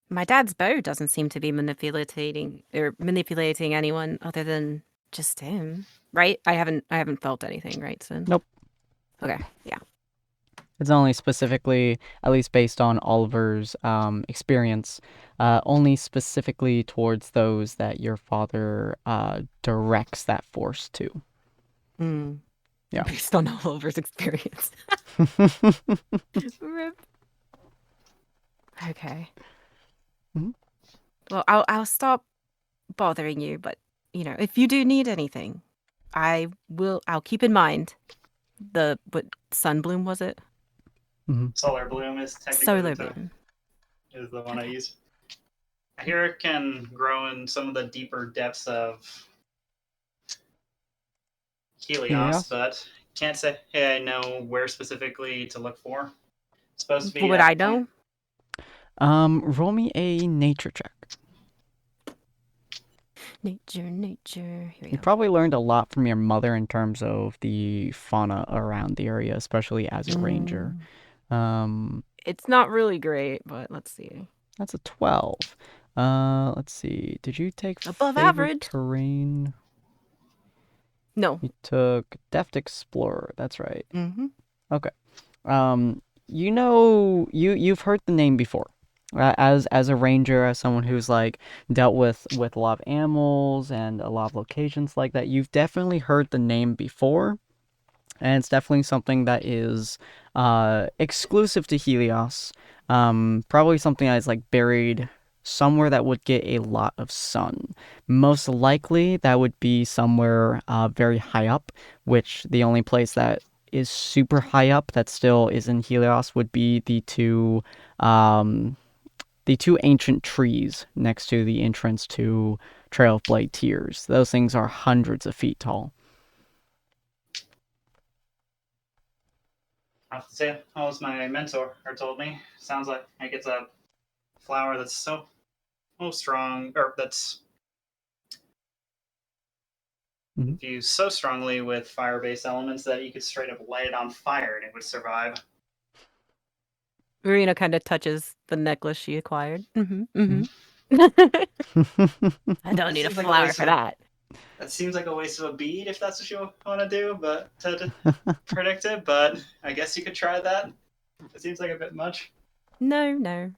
My dad's bow doesn't seem to be manipulating anyone other than just him, right? I haven't felt anything, right, Sin? Nope. Okay, yeah. It's only specifically, at least based on Oliver's experience, only specifically towards those that your father directs that force to. Yeah. Based on Oliver's experience. Rip. Okay. Mm-hmm. Well, I'll stop bothering you, but if you do need anything, I'll keep in mind what Sunbloom was it? Mm-hmm. Solar Bloom is technically Solar Bloom is the one I use. I hear it can grow in some of the deeper depths of Helios, but can't say I know where specifically to look for. It's supposed to be. What would I know? Roll me a nature check. Nature. Here we You go. probably learned a lot from your mother in terms of the fauna around the area, especially as a ranger. It's not really great, but let's see. That's a 12. Let's see. Did you take Above favored average. terrain? No. You took Deft Explorer. That's right. Mm-hmm. Okay. You've heard the name before. As a ranger, as someone who's like dealt with a lot of animals and a lot of locations like that, you've definitely heard the name before, and it's definitely something that is exclusive to Helios. Probably something that is like buried somewhere that would get a lot of sun. Most likely, that would be somewhere very high up, which the only place that is super high up that still is in Helios would be the two ancient trees next to the entrance to Trail of Blade Tears. Those things are hundreds of feet tall. I have to say, as my mentor told me, sounds like it's a flower that's so strong, or that's infused so strongly with fire-based elements that you could straight up light it on fire and it would survive. Marina kind of touches the necklace she acquired. I don't need a flower for that. That seems like a waste of a bead if that's what you want to do, but to predict it. But I guess you could try that. It seems like a bit much. No.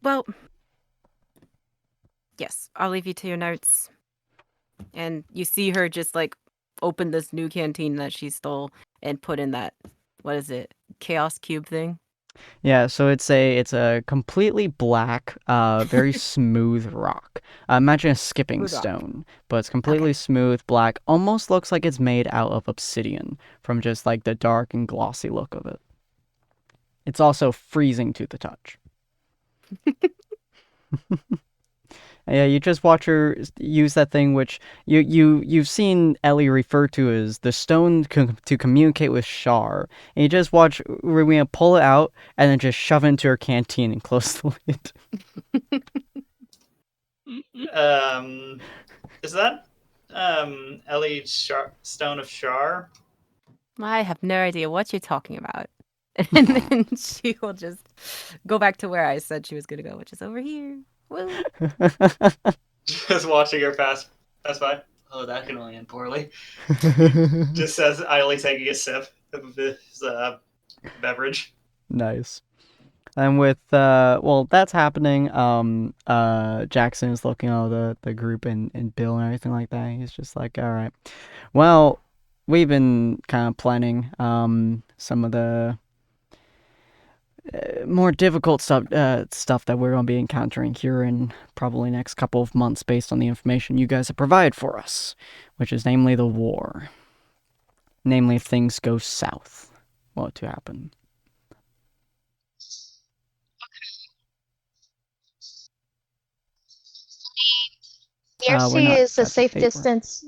Well, yes, I'll leave you to your notes. And you see her just like open this new canteen that she stole and put in that what is it? Chaos cube thing? Yeah, so it's a completely black, very smooth rock. Imagine a skipping Good rock. stone, but it's completely smooth, black. Almost looks like it's made out of obsidian from just like the dark and glossy look of it. It's also freezing to the touch. Yeah, you just watch her use that thing which you've seen Ellie refer to as the stone to communicate with Shar. And you just watch Rowena pull it out and then just shove it into her canteen and close the lid. Is that Ellie's Stone of Shar? I have no idea what you're talking about. And then she will just go back to where I said she was going to go, which is over here. Woo. Just watching her pass by. Oh, that can only end poorly. Just as idly taking a sip of his beverage. Nice. And with that's happening. Jackson is looking at the group and Bill and everything like that. He's just like, all right, well, we've been kind of planning some of the more difficult stuff that we're going to be encountering here in probably next couple of months based on the information you guys have provided for us, which is namely the war. Namely, if things go south, what to happen. Nearsea is a safe distance.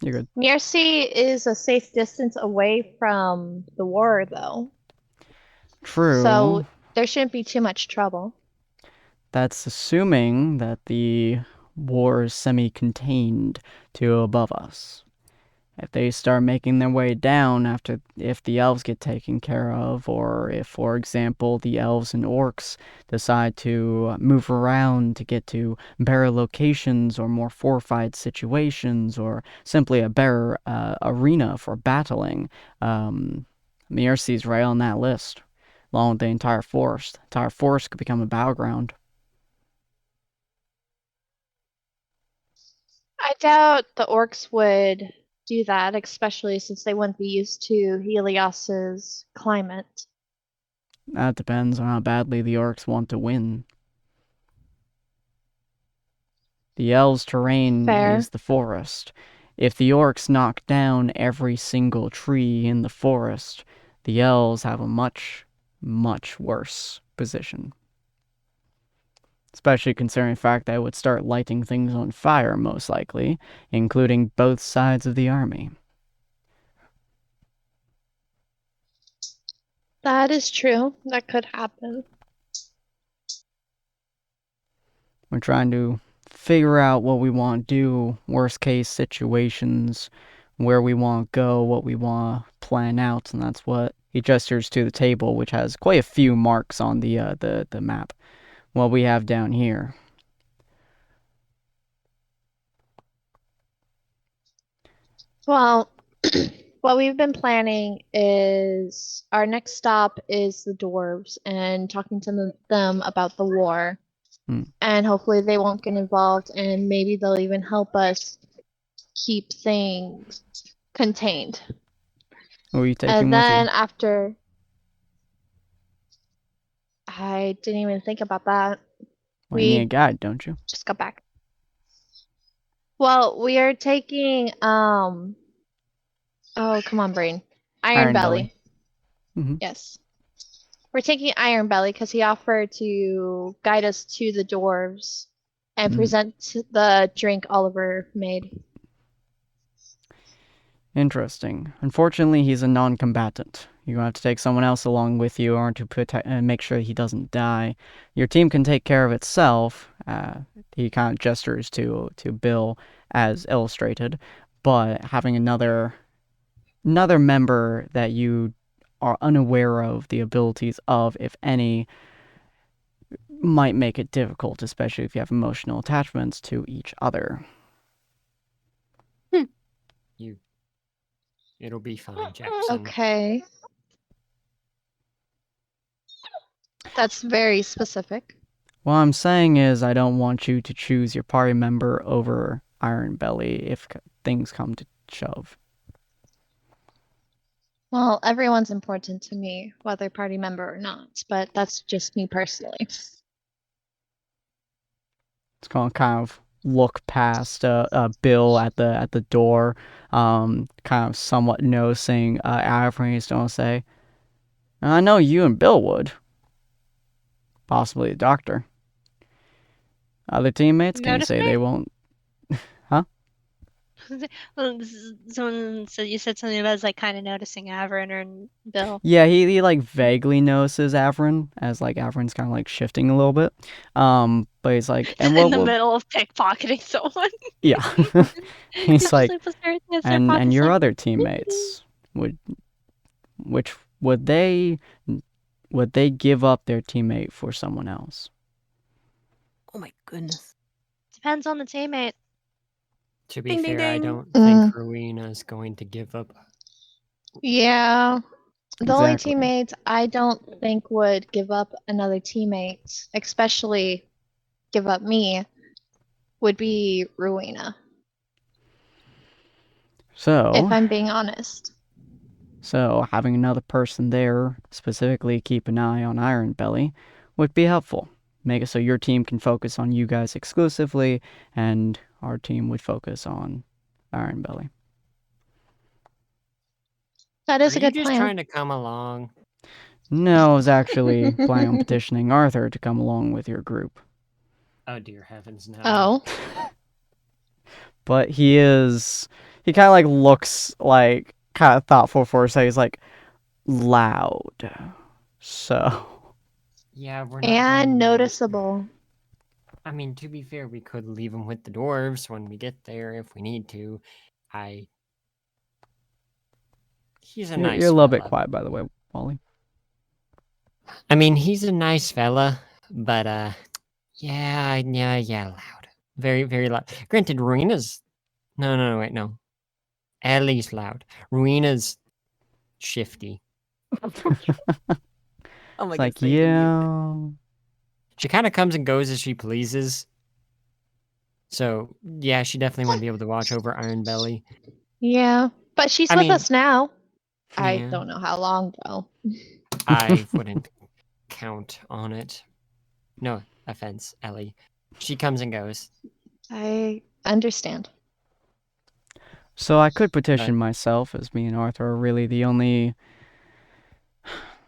You're good. Nearsea is a safe distance away from the war, though. True. So there shouldn't be too much trouble. That's assuming that the war is semi-contained to above us. If they start making their way down if the elves get taken care of, or if, for example, the elves and orcs decide to move around to get to better locations or more fortified situations, or simply a better arena for battling, Miercy's right on that list, along with the entire forest. The entire forest could become a battleground. I doubt the orcs would do that, especially since they wouldn't be used to Helios's climate. That depends on how badly the orcs want to win. The elves' terrain is the forest. If the orcs knock down every single tree in the forest, the elves have a much, much worse position. Especially considering the fact that it would start lighting things on fire, most likely, including both sides of the army. That is true. That could happen. We're trying to figure out what we want to do, worst case situations, where we want to go, what we want to plan out, and that's what he gestures to the table, which has quite a few marks on the map. What we have down here. Well, what we've been planning is our next stop is the dwarves and talking to them about the war. And hopefully they won't get involved, and maybe they'll even help us keep things contained. Who are you taking and with then you? after, I didn't even think about that. Well, you need a guide, don't you? Just got back. Well, we are taking oh, come on, brain. Iron Belly. Mm-hmm. Yes. We're taking Iron Belly because he offered to guide us to the dwarves and present the drink Oliver made. Interesting. Unfortunately, he's a non-combatant. You're going to have to take someone else along with you in order to protect and make sure he doesn't die. Your team can take care of itself. He kind of gestures to Bill as illustrated, but having another member that you are unaware of the abilities of, if any, might make it difficult, especially if you have emotional attachments to each other. It'll be fine, Jackson. Okay. That's very specific. What I'm saying is I don't want you to choose your party member over Iron Belly if things come to shove. Well, everyone's important to me, whether party member or not, but that's just me personally. It's gonna kind of look past Bill at the door, kind of somewhat noticing Avery. He's gonna say, "I know you and Bill would, possibly the doctor. Other teammates can Notice say me? they won't." Huh? Someone said you said something about like kind of noticing Averin and Bill. Yeah, he like vaguely notices Averin as like Averin's kind of like shifting a little bit. But he's like, and In what the will middle of pickpocketing someone. yeah. He's Just like, like, start and your like, other teammates which would they give up their teammate for someone else? Oh my goodness. depends on the teammate. To be Ding, ding, fair, I ding. don't Mm. think Rowena's going to give up. Yeah. The only Exactly. teammate I don't think would give up another teammate, especially give up me, would be Rowena, if So I'm being honest. having another person there, specifically keep an eye on Iron Belly, would be helpful. Make it so your team can focus on you guys exclusively, and our team would focus on Iron Belly. That Are is a you good just plan. trying to come along? No, I was actually planning on petitioning Arthur to come along with your group. Oh dear heavens, no. Oh. But he kind of like looks like kind of thoughtful for a second. He's like, loud. So, Yeah, we're not And going to- noticeable. I mean, to be fair, we could leave him with the dwarves when we get there if we need to. He's a nice you're a little bit fella. quiet, by the way, Wally. I mean, he's a nice fella, but yeah, loud. Very, very loud. Granted, Rowena's wait, no. Ellie's loud. Rowena's shifty. Oh my It's like, goodness. Saving you. yeah. She kind of comes and goes as she pleases. So, yeah, she definitely wouldn't be able to watch over Iron Belly. Yeah. But she's I with mean, us now. I yeah. don't know how long, though. I wouldn't count on it. No offense, Ellie. She comes and goes. I understand. So I could petition But- myself, as me and Arthur are really the only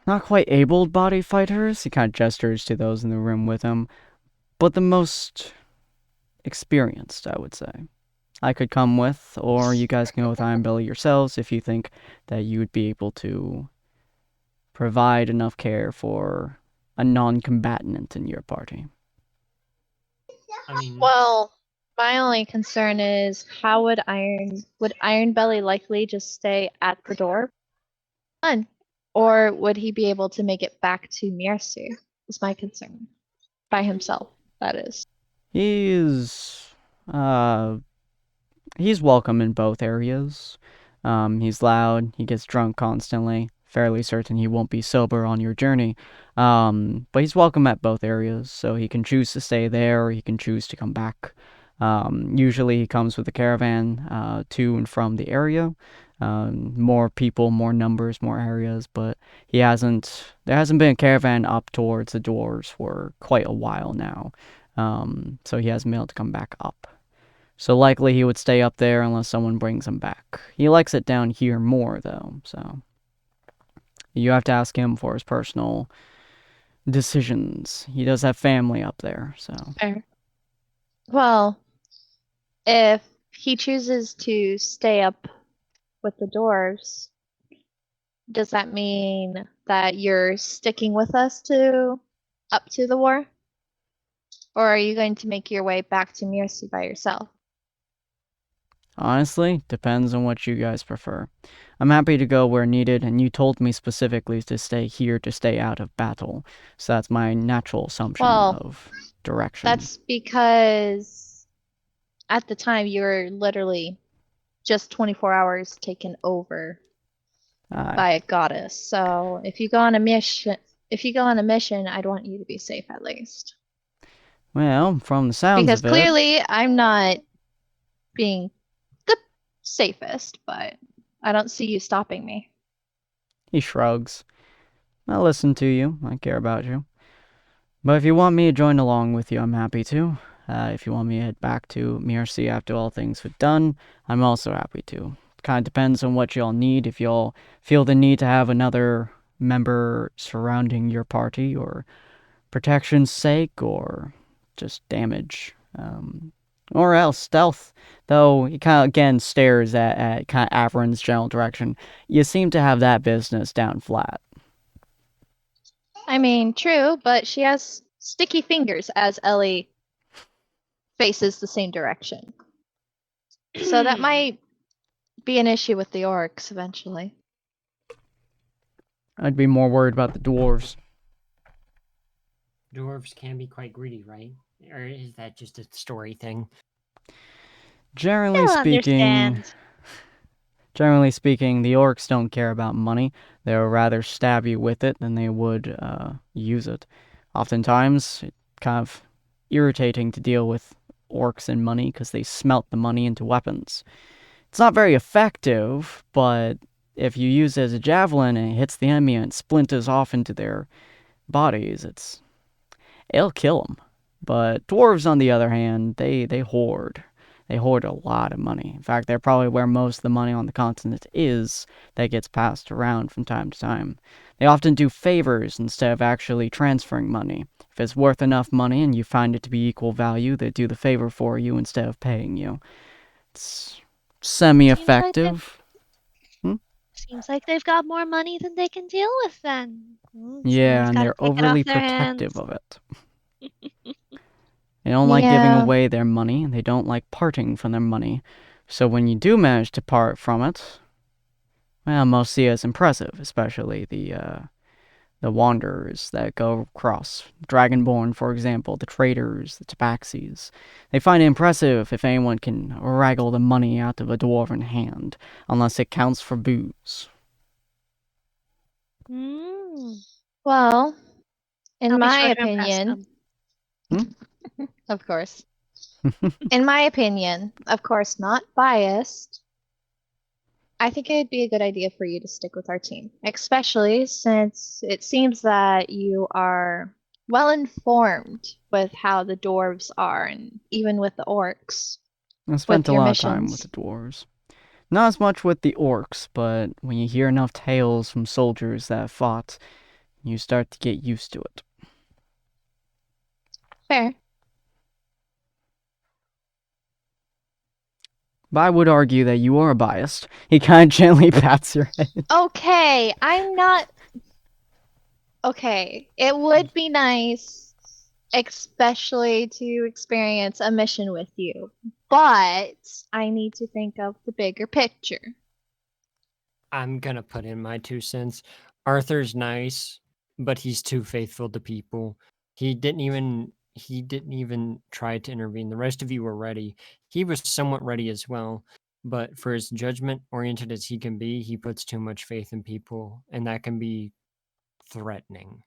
not quite able-bodied fighters. He kind of gestures to those in the room with him, but the most experienced, I would say. I could come with, or you guys can go with Iron Belly yourselves if you think that you would be able to provide enough care for a non-combatant in your party. I mean, Well, my only concern is how would Iron Belly likely just stay at the door? None. Or would he be able to make it back to Miersu? Is my concern. By himself, that is. He's welcome in both areas. He's loud, he gets drunk constantly. Fairly certain he won't be sober on your journey. But he's welcome at both areas, so he can choose to stay there or he can choose to come back. Usually he comes with a caravan to and from the area. More people, more numbers, more areas, but there hasn't been a caravan up towards the doors for quite a while now. So he hasn't been able to come back up. So likely he would stay up there unless someone brings him back. He likes it down here more, though, so you have to ask him for his personal decisions. He does have family up there, so. Fair. Well, if he chooses to stay up with the dwarves, does that mean that you're sticking with us up to the war? Or are you going to make your way back to Miersu by yourself? Honestly, depends on what you guys prefer. I'm happy to go where needed, and you told me specifically to stay here to stay out of battle. So that's my natural assumption of direction. That's because at the time you were literally just 24 hours taken over by a goddess. So if you go on a mission, I'd want you to be safe at least. Well, from the sounds Because of it, clearly I'm not being the safest, but I don't see you stopping me. He shrugs. I'll listen to you. I care about you. But if you want me to join along with you, I'm happy to. If you want me to head back to Mercy after all things are done, I'm also happy to. Kind of depends on what y'all need. If y'all feel the need to have another member surrounding your party, or protection's sake, or just damage. Or else stealth. Though he kind of again stares at kind of Averin's general direction. You seem to have that business down flat. I mean, true, but she has sticky fingers as Ellie faces the same direction. So that might be an issue with the orcs eventually. I'd be more worried about the dwarves. Dwarves can be quite greedy, right? Or is that just a story thing? Generally They'll speaking, understand. the orcs don't care about money. They'll rather stab you with it than they would use it. Oftentimes, it's kind of irritating to deal with orcs and money because they smelt the money into weapons. It's not very effective, but if you use it as a javelin and it hits the enemy and splinters off into their bodies, it'll kill them. But dwarves, on the other hand, they hoard. They hoard a lot of money. In fact, they're probably where most of the money on the continent is that gets passed around from time to time. They often do favors instead of actually transferring money. If it's worth enough money and you find it to be equal value, they do the favor for you instead of paying you. It's semi-effective. Seems like they've got more money than they can deal with then. Yeah, Somebody's and gotta they're take it off overly their protective hands. of it. They don't like giving Yeah. away their money, and they don't like parting from their money. So when you do manage to part from it, well, most see it as impressive, especially the wanderers that go across. Dragonborn, for example, the traders, the tabaxis. They find it impressive if anyone can wraggle the money out of a dwarven hand, unless it counts for booze. Well, in I'll be my sure to impress opinion, them. of course. In my opinion, of course, not biased, I think it would be a good idea for you to stick with our team, especially since it seems that you are well informed with how the dwarves are, and even with the orcs. I spent a your lot of time with missions. the dwarves. Not as much with the orcs, but when you hear enough tales from soldiers that have fought, you start to get used to it. Fair. But I would argue that you are biased. He kind of gently pats your head. Okay, I'm not. Okay, it would be nice, especially to experience a mission with you, but I need to think of the bigger picture. I'm gonna put in my 2 cents. Arthur's nice, but he's too faithful to people. He didn't even try to intervene. The rest of you were ready. He was somewhat ready as well, but for as judgment oriented as he can be, he puts too much faith in people, and that can be threatening.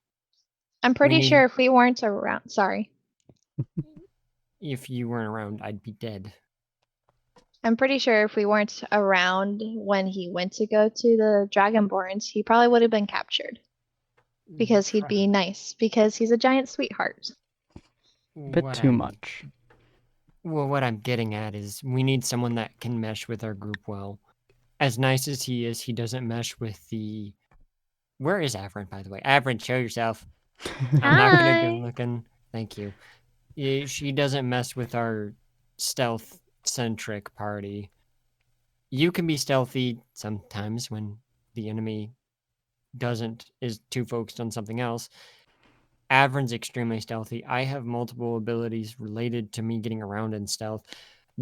I'm pretty need- sure if we weren't around, sorry. If you weren't around, I'd be dead. I'm pretty sure if we weren't around when he went to go to the Dragonborns, he probably would have been captured because he'd be nice, because he's a giant sweetheart. Bit too much. Well, what I'm getting at is we need someone that can mesh with our group well. As nice as he is, he doesn't mesh with the... Where is Averin, by the way? Averin, show yourself. I'm not going to go Hi. looking. Thank you. She doesn't mess with our stealth-centric party. You can be stealthy sometimes when the enemy is too focused on something else. Averin's extremely stealthy. I have multiple abilities related to me getting around in stealth.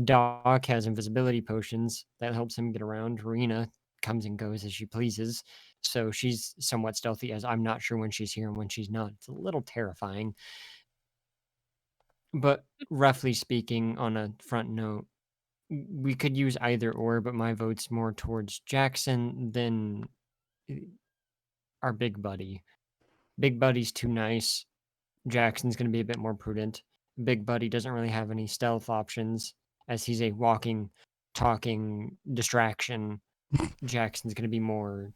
Doc has invisibility potions that helps him get around. Rena comes and goes as she pleases, so she's somewhat stealthy, as I'm not sure when she's here and when she's not. It's a little terrifying. But roughly speaking, on a front note, we could use either or, but my vote's more towards Jackson than our Big Buddy. Big Buddy's too nice. Jackson's going to be a bit more prudent. Big Buddy doesn't really have any stealth options, as he's a walking, talking distraction. Jackson's going to be more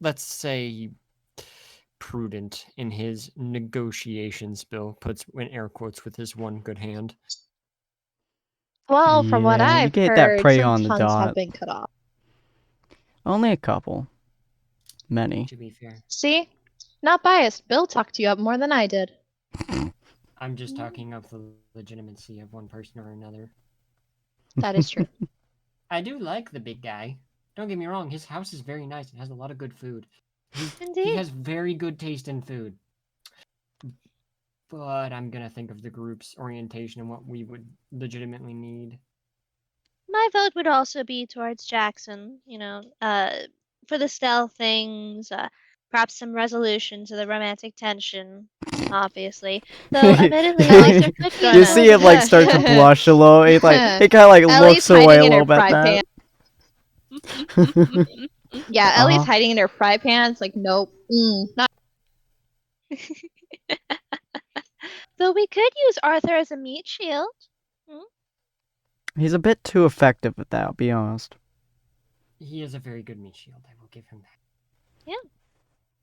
let's say, prudent in his negotiations. Bill puts in air quotes with his one good hand. Well, from what Yeah, you I've get that heard, prey some on the tongues have dot. been cut off. Only a couple. Many. To be fair, See? Not biased. Bill talked you up more than I did. I'm just talking of the legitimacy of one person or another. That is true. I do like the big guy. Don't get me wrong, his house is very nice. It has a lot of good food. He Indeed. has very good taste in food. But I'm gonna think of the group's orientation and what we would legitimately need. My vote would also be towards Jackson, for the stealth things, perhaps some resolution to the romantic tension, obviously. Though, admittedly, Elise, there could be You some... see him like start to blush a little. He kind of like looks Ellie's away a hiding in little her bit. fry That. pan. Yeah, Ellie's hiding in her fry pan. It's like, nope. Not. Though we could use Arthur as a meat shield. He's a bit too effective at that, I'll be honest. He is a very good meat shield. I will give him that. Yeah.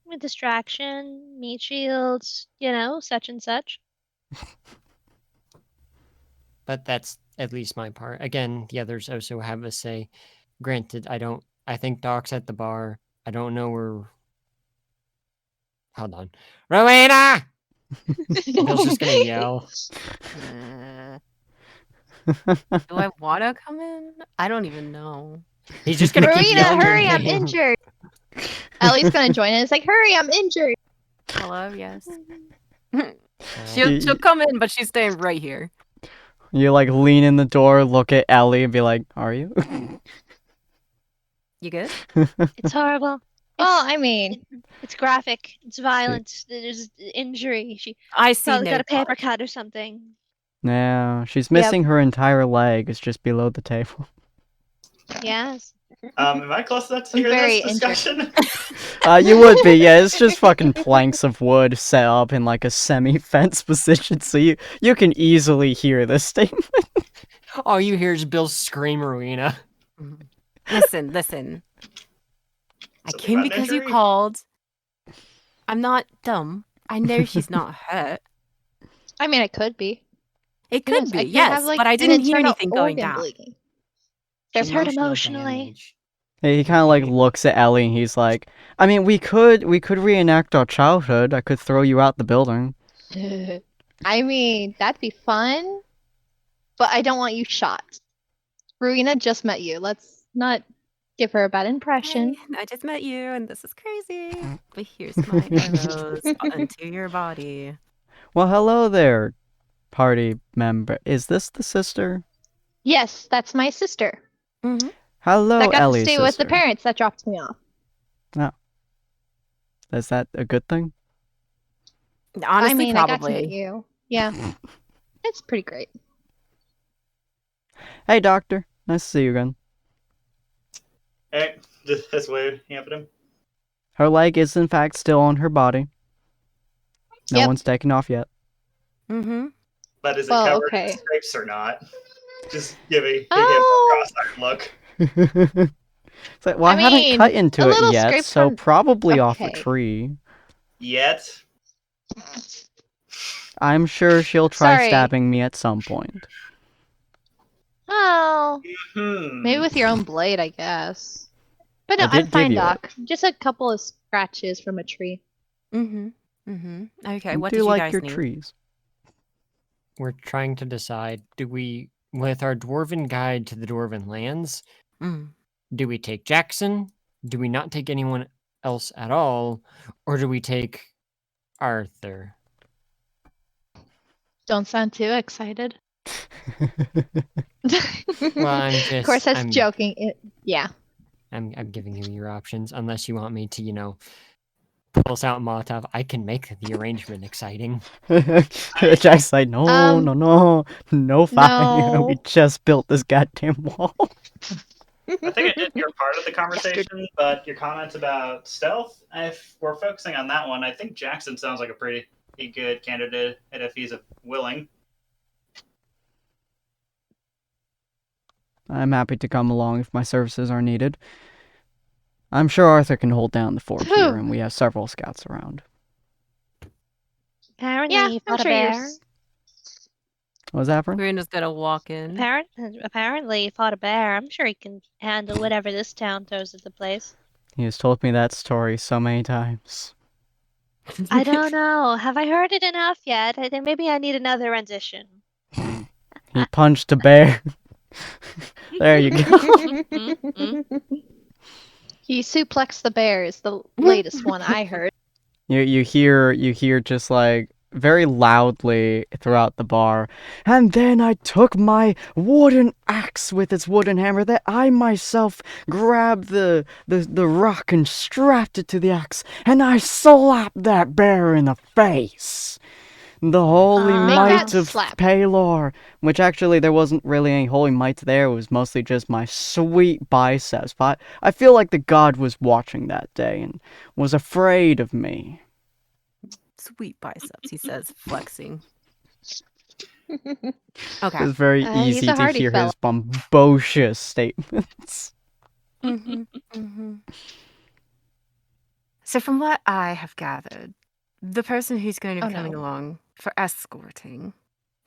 With distraction, meat shields, such and such. But that's at least my part. Again, the others also have a say. Granted, I think Doc's at the bar. I don't know where... Hold on. Rowena! Bill's just gonna yell. Do I want to come in? I don't even know. He's just gonna keep Rowena, yelling your hurry, I'm name. injured. Ellie's gonna join in. It's like, hurry, I'm injured. Hello, yes. Oh. She'll come in, but she's staying right here. You like lean in the door, look at Ellie, and be like, "Are you?" You good? It's horrible. Well, I mean, It's graphic. It's violent. There's injury. She I see probably no got a paper doubt. cut or something. No, she's missing her entire leg. It's just below the table. Yes. Am I close enough to I'm hear very this discussion? You would be, yeah. It's just fucking planks of wood set up in like a semi-fence position, so you can easily hear this statement. All you hear is Bill scream Rowena. Listen. I Something came about because you injury? called. I'm not dumb. I know she's not hurt. I mean, it could be. It Who knows? could be, I could yes, have, like, but I an didn't hear internal anything going organ down. bleeding. There's hurt Emotional emotionally. damage. He kind of like looks at Ellie, and he's like, "I mean, we could reenact our childhood. I could throw you out the building." I mean, that'd be fun, but I don't want you shot. Rowena just met you. Let's not give her a bad impression. Hey, I just met you, and this is crazy. But here's my arrows onto your body. Well, hello there, party member. Is this the sister? Yes, that's my sister. Mm-hmm. Hello, That got to Ellie's stay sister. with the parents that dropped me off. Is that a good thing? Honestly, I mean, I got to probably. meet you. Yeah, it's pretty great. Hey, doctor. Nice to see you again. Hey, just this way, at him. Her leg is in fact still on her body. No Yep. one's taken off yet. Mm-hmm. But is it Well, covered okay. in scrapes or not? Just giving him a Oh. cross-eyed look. It's like, well, I I haven't mean, cut into a it little yet, scrapes so from- probably off a okay. tree. Yet? I'm sure she'll try Sorry. stabbing me at some point. Oh, Hmm. maybe with your own blade, I guess. But I no, did I'm give fine, you it. Doc. Just a couple of scratches from a tree. Mm-hmm. Mm-hmm. Okay, I what do did you like guys your need? trees. We're trying to decide, do we, with our dwarven guide to the dwarven lands, Mm. do we take Jackson? Do we not take anyone else at all? Or do we take Arthur? Don't sound too excited. Well, I'm Of course, I was I'm- joking. Yeah. I'm giving you your options, unless you want me to, pulse out Molotov. I can make the arrangement exciting. Jack's like, no, no fire. No. We just built this goddamn wall. I think I did hear part of the conversation, but your comments about stealth, if we're focusing on that one, I think Jackson sounds like a pretty good candidate if he's willing. I'm happy to come along if my services are needed. I'm sure Arthur can hold down the fort here, Phew. and we have several scouts around. Apparently, Yeah, you I'm fought a sure you're. bear. What's happening? Grinda's gonna walk in. Apparently, you fought a bear. I'm sure he can handle whatever this town throws at the place. He has told me that story so many times. I don't know. Have I heard it enough yet? I think maybe I need another rendition. He punched a bear. There you go. He suplexed the bear is the latest one I heard. You hear just like very loudly throughout the bar, and then I took my wooden axe with its wooden hammer that I myself grabbed the rock and strapped it to the axe, and I slapped that bear in the face. The holy Make might that of slap. Palor, which actually there wasn't really any holy might there, it was mostly just my sweet biceps, but I feel like the god was watching that day and was afraid of me. Sweet biceps, he says, flexing. It Okay. was very He's easy a to hardy hear fella. his bombocious statements. So from what I have gathered, the person who's going to be Oh, coming no. along for escorting,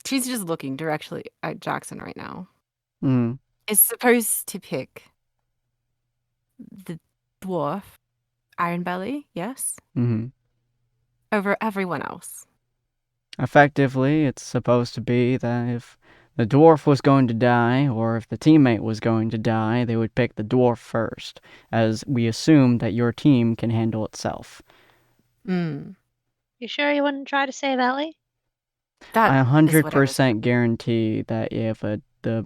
she's just looking directly at Jackson right now, Mm. is supposed to pick the dwarf, Ironbelly, yes, Hmm. over everyone else. Effectively, it's supposed to be that if the dwarf was going to die, or if the teammate was going to die, they would pick the dwarf first, as we assume that your team can handle itself. Mm. You sure you wouldn't try to save Ellie? That I is what I was 100% guarantee that if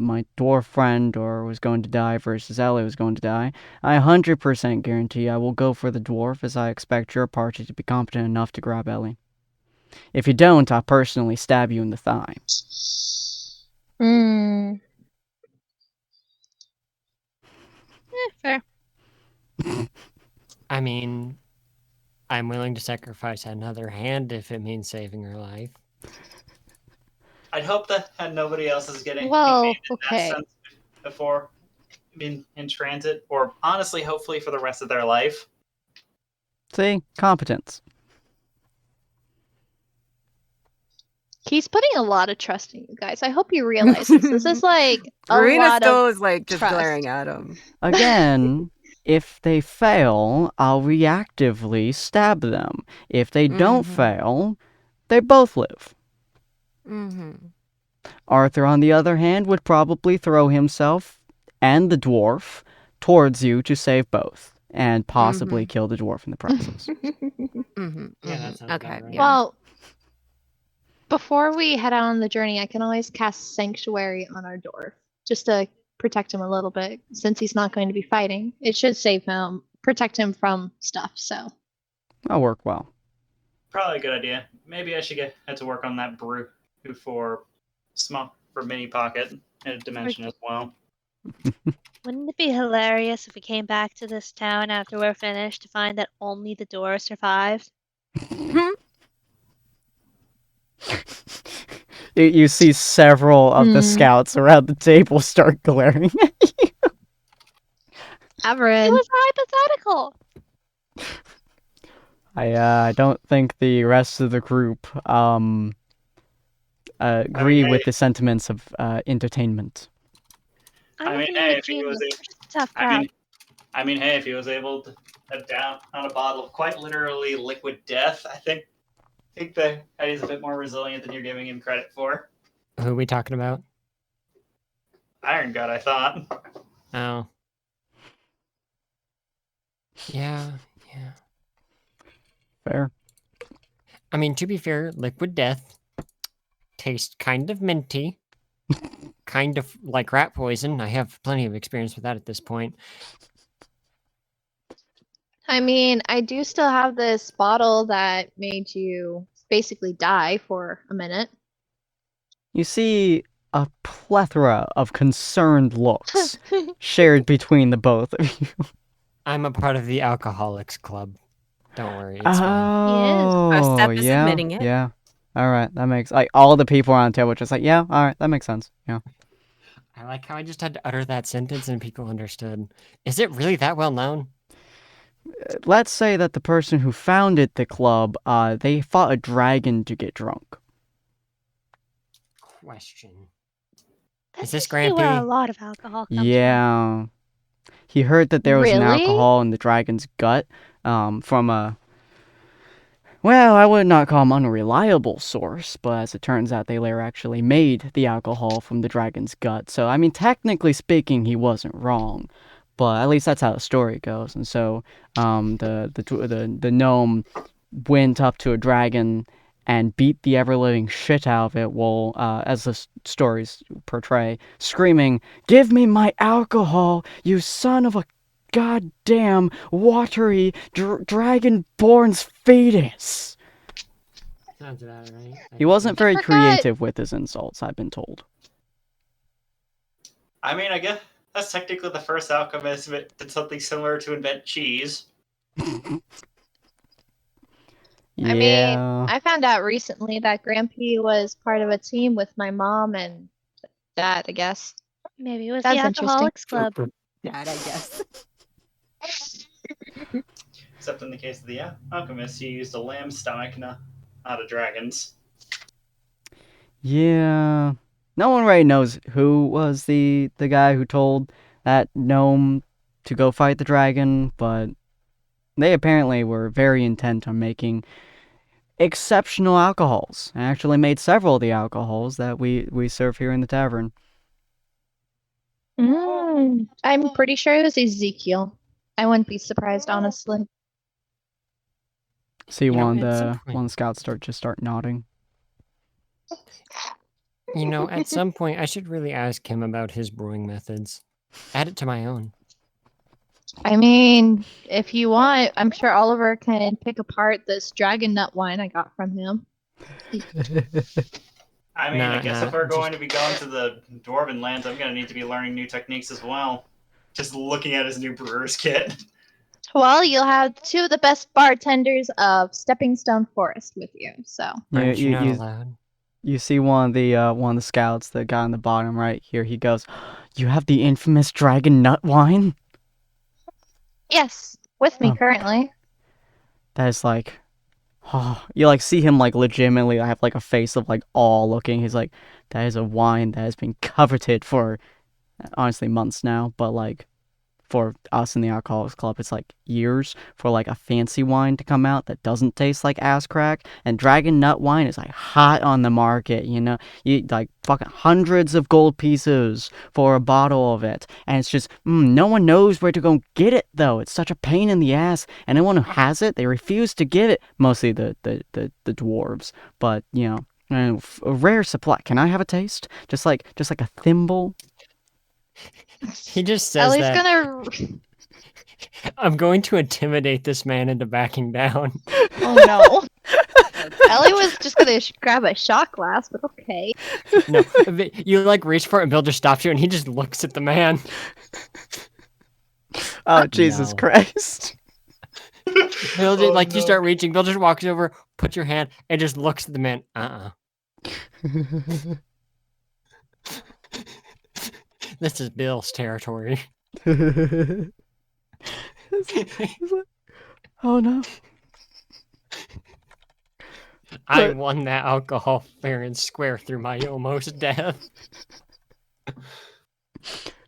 my dwarf friend or was going to die versus Ellie was going to die, I 100% guarantee I will go for the dwarf, as I expect your party to be competent enough to grab Ellie. If you don't, I'll personally stab you in the thigh. Fair. I mean, I'm willing to sacrifice another hand if it means saving her life. I'd hope that nobody else is getting Well, maimed in that okay. sense before being in transit, or honestly, hopefully for the rest of their life. See? Competence. He's putting a lot of trust in you guys. I hope you realize this. This is like a Marina lot still of is like just trust. glaring at him. Again, if they fail, I'll reactively stab them. If they don't Mhm. fail, they both live. Arthur, on the other hand, would probably throw himself and the dwarf towards you to save both, and possibly kill the dwarf in the process. Yeah, that sounds Okay, about right. yeah. Well, before we head out on the journey, I can always cast Sanctuary on our dwarf, just to protect him a little bit, since he's not going to be fighting. It should save him, protect him from stuff, so. That'll work well. Probably a good idea. Maybe I should head to work on that brew for mini pocket in a dimension as well. Wouldn't it be hilarious if we came back to this town after we're finished to find that only the door survived? You see several of the scouts around the table start glaring at you. It Averin. was hypothetical. I don't think the rest of the group agree with the sentiments of entertainment. I'm I mean, looking hey, at if he Gene. was We're just a tough I crowd. mean, hey, if he was able to down on a bottle of quite literally liquid death, I think that he's a bit more resilient than you're giving him credit for. Who are we talking about? Iron God, I thought. Oh. Yeah. Fair. I mean, to be fair, liquid death tastes kind of minty. Kind of like rat poison. I have plenty of experience with that at this point. I mean, I do still have this bottle that made you basically die for a minute. You see a plethora of concerned looks shared between the both of you. I'm a part of the Alcoholics Club. Don't worry, it's fine. Oh, First step is yeah, admitting it. yeah. All right, that makes like all the people around the table were just like, yeah, all right, that makes sense. Yeah. I like how I just had to utter that sentence and people understood. Is it really that well known? let's say that the person who founded the club, they fought a dragon to get drunk. Question. That's this usually where a Grampy? lot of alcohol comes Yeah. He heard that there was an Really? alcohol in the dragon's gut, from a, well, I would not call him unreliable source, but as it turns out, they later actually made the alcohol from the dragon's gut. So, I mean, technically speaking, he wasn't wrong, but at least that's how the story goes. And so, the gnome went up to a dragon and beat the ever living shit out of it, while, as the stories portray, screaming, "Give me my alcohol, you son of a goddamn watery dragonborn's fetus!" Sounds about right. He wasn't very forgot- creative with his insults, I've been told. I mean, I guess that's technically the first alchemist that did something similar to invent cheese. I mean, I found out recently that Grampy was part of a team with my mom and dad, I guess. Maybe it was That's the interesting. Alcoholics Club. Dad, I guess. Except in the case of the alchemist, he used a lamb's stomach, not a dragon's. Yeah. No one really knows who was the guy who told that gnome to go fight the dragon, but they apparently were very intent on making exceptional alcohols, and actually made several of the alcohols that we serve here in the tavern. I'm pretty sure it was Ezekiel. I wouldn't be surprised, honestly. See You know, one at some of the point- one of the scouts start nodding. You know, at some point, I should really ask him about his brewing methods. Add it to my own. I mean, if you want, I'm sure Oliver can pick apart this dragon nut wine I got from him. I mean, I guess if we're just- going to be going to the Dwarven lands, I'm going to need to be learning new techniques as well. Just looking at his new brewer's kit. Well, you'll have two of the best bartenders of Stepping Stone Forest with you, so. Aren't you not you allowed? you see one of the scouts, the guy on the bottom right here. He goes, "You have the infamous dragon nut wine?" Yes, with me Oh. currently. That is like, oh, you like see him like legitimately have like a face of like awe looking. He's like, that is a wine that has been coveted for honestly months now, but like for us in the Alcoholics Club, it's like years for like a fancy wine to come out that doesn't taste like ass crack. And dragon nut wine is like hot on the market, you know? You like fucking hundreds of gold pieces for a bottle of it. And it's just, no one knows where to go get it though. It's such a pain in the ass. And anyone who has it, they refuse to give it. Mostly the dwarves. But, you know, a rare supply. Can I have a taste? Just like a thimble? He just says Ellie's that. gonna. I'm going to intimidate this man into backing down. Oh no. Ellie was just gonna grab a shot glass, but okay. No, you like reach for it and Bill just stops you and he just looks at the man. Oh, Jesus No. Christ. Bill just, Oh, like you no. start reaching, Bill just walks over, puts your hand, and just looks at the man. This is Bill's territory. It's like, oh no. I won that alcohol fair and square through my almost death.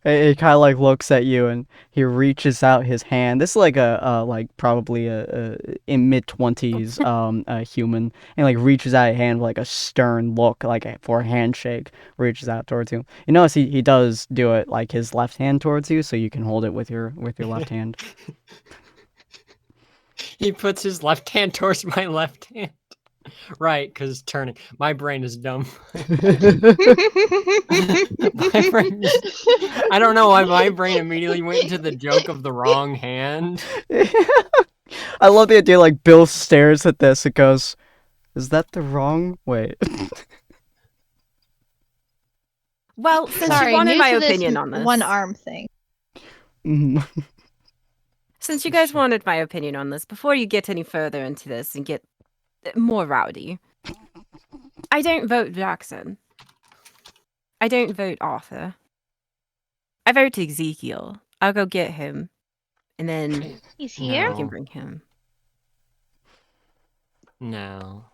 He kind of like looks at you and he reaches out his hand. This is like a like probably a in mid-20s a human, and like reaches out a hand with like a stern look, like for a handshake. Reaches out towards you. You notice he does do it like his left hand towards you, so you can hold it with your left hand. He puts his left hand towards my left hand. Right, because turning. My brain is dumb. My brain is... I don't know why my brain immediately went into the joke of the wrong hand. I love the idea like Bill stares at this and goes, "Is that the wrong way?" Well, since Sorry, you wanted new my to this opinion on this. one arm thing. Mhm. Since you guys wanted my opinion on this, before you get any further into this and get more rowdy, I don't vote Jackson. I don't vote Arthur. I vote Ezekiel. I'll go get him and then He's here? we can No. bring him. No.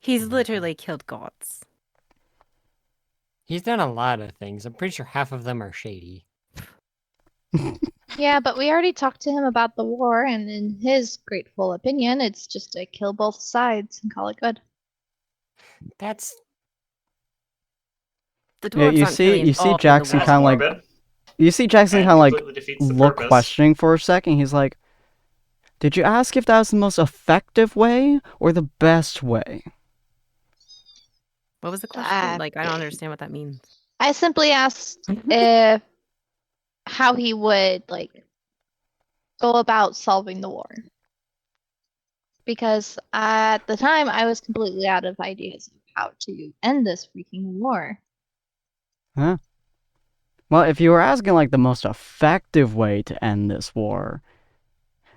He's literally killed gods. He's done a lot of things. I'm pretty sure half of them are shady. Yeah, but we already talked to him about the war, and in his grateful opinion, it's just to kill both sides and call it good. That's The Yeah, dwarves aren't really you see involved in the Jackson That's kind of war. like morbid. you see Jackson And kind of like completely defeats the look purpose. questioning for a second. He's like, "Did you ask if that was the most effective way or the best way?" What was the question? Uh, Like, I don't understand what that means. I simply asked if how he would go about solving the war. Because at the time I was completely out of ideas of how to end this freaking war. Huh? Well, if you were asking like the most effective way to end this war,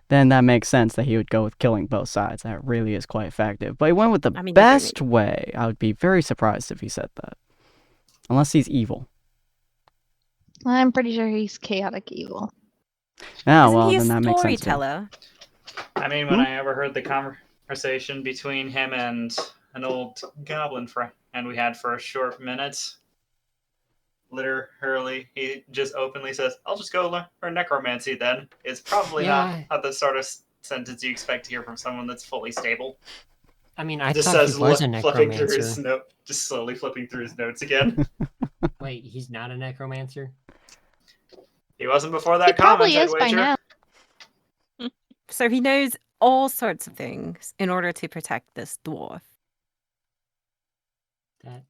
then that makes sense that he would go with killing both sides. That really is quite effective. But he went with the I mean, best way. I would be very surprised if he said that. Unless he's evil. I'm pretty sure he's chaotic evil. Oh, Isn't well, he a then that makes sense too. storyteller? I mean, when I overheard the conversation between him and an old goblin friend we had for a short minute, literally, he just openly says, "I'll just go learn necromancy then." It's probably Yeah. not the sort of sentence you expect to hear from someone that's fully stable. I mean, I Just thought he says, was a flipping through his necromancer. note, just slowly flipping through his notes again. Wait, he's not a necromancer? He wasn't before He that comment, probably I'd is by wager. now. So he knows all sorts of things in order to protect this dwarf. That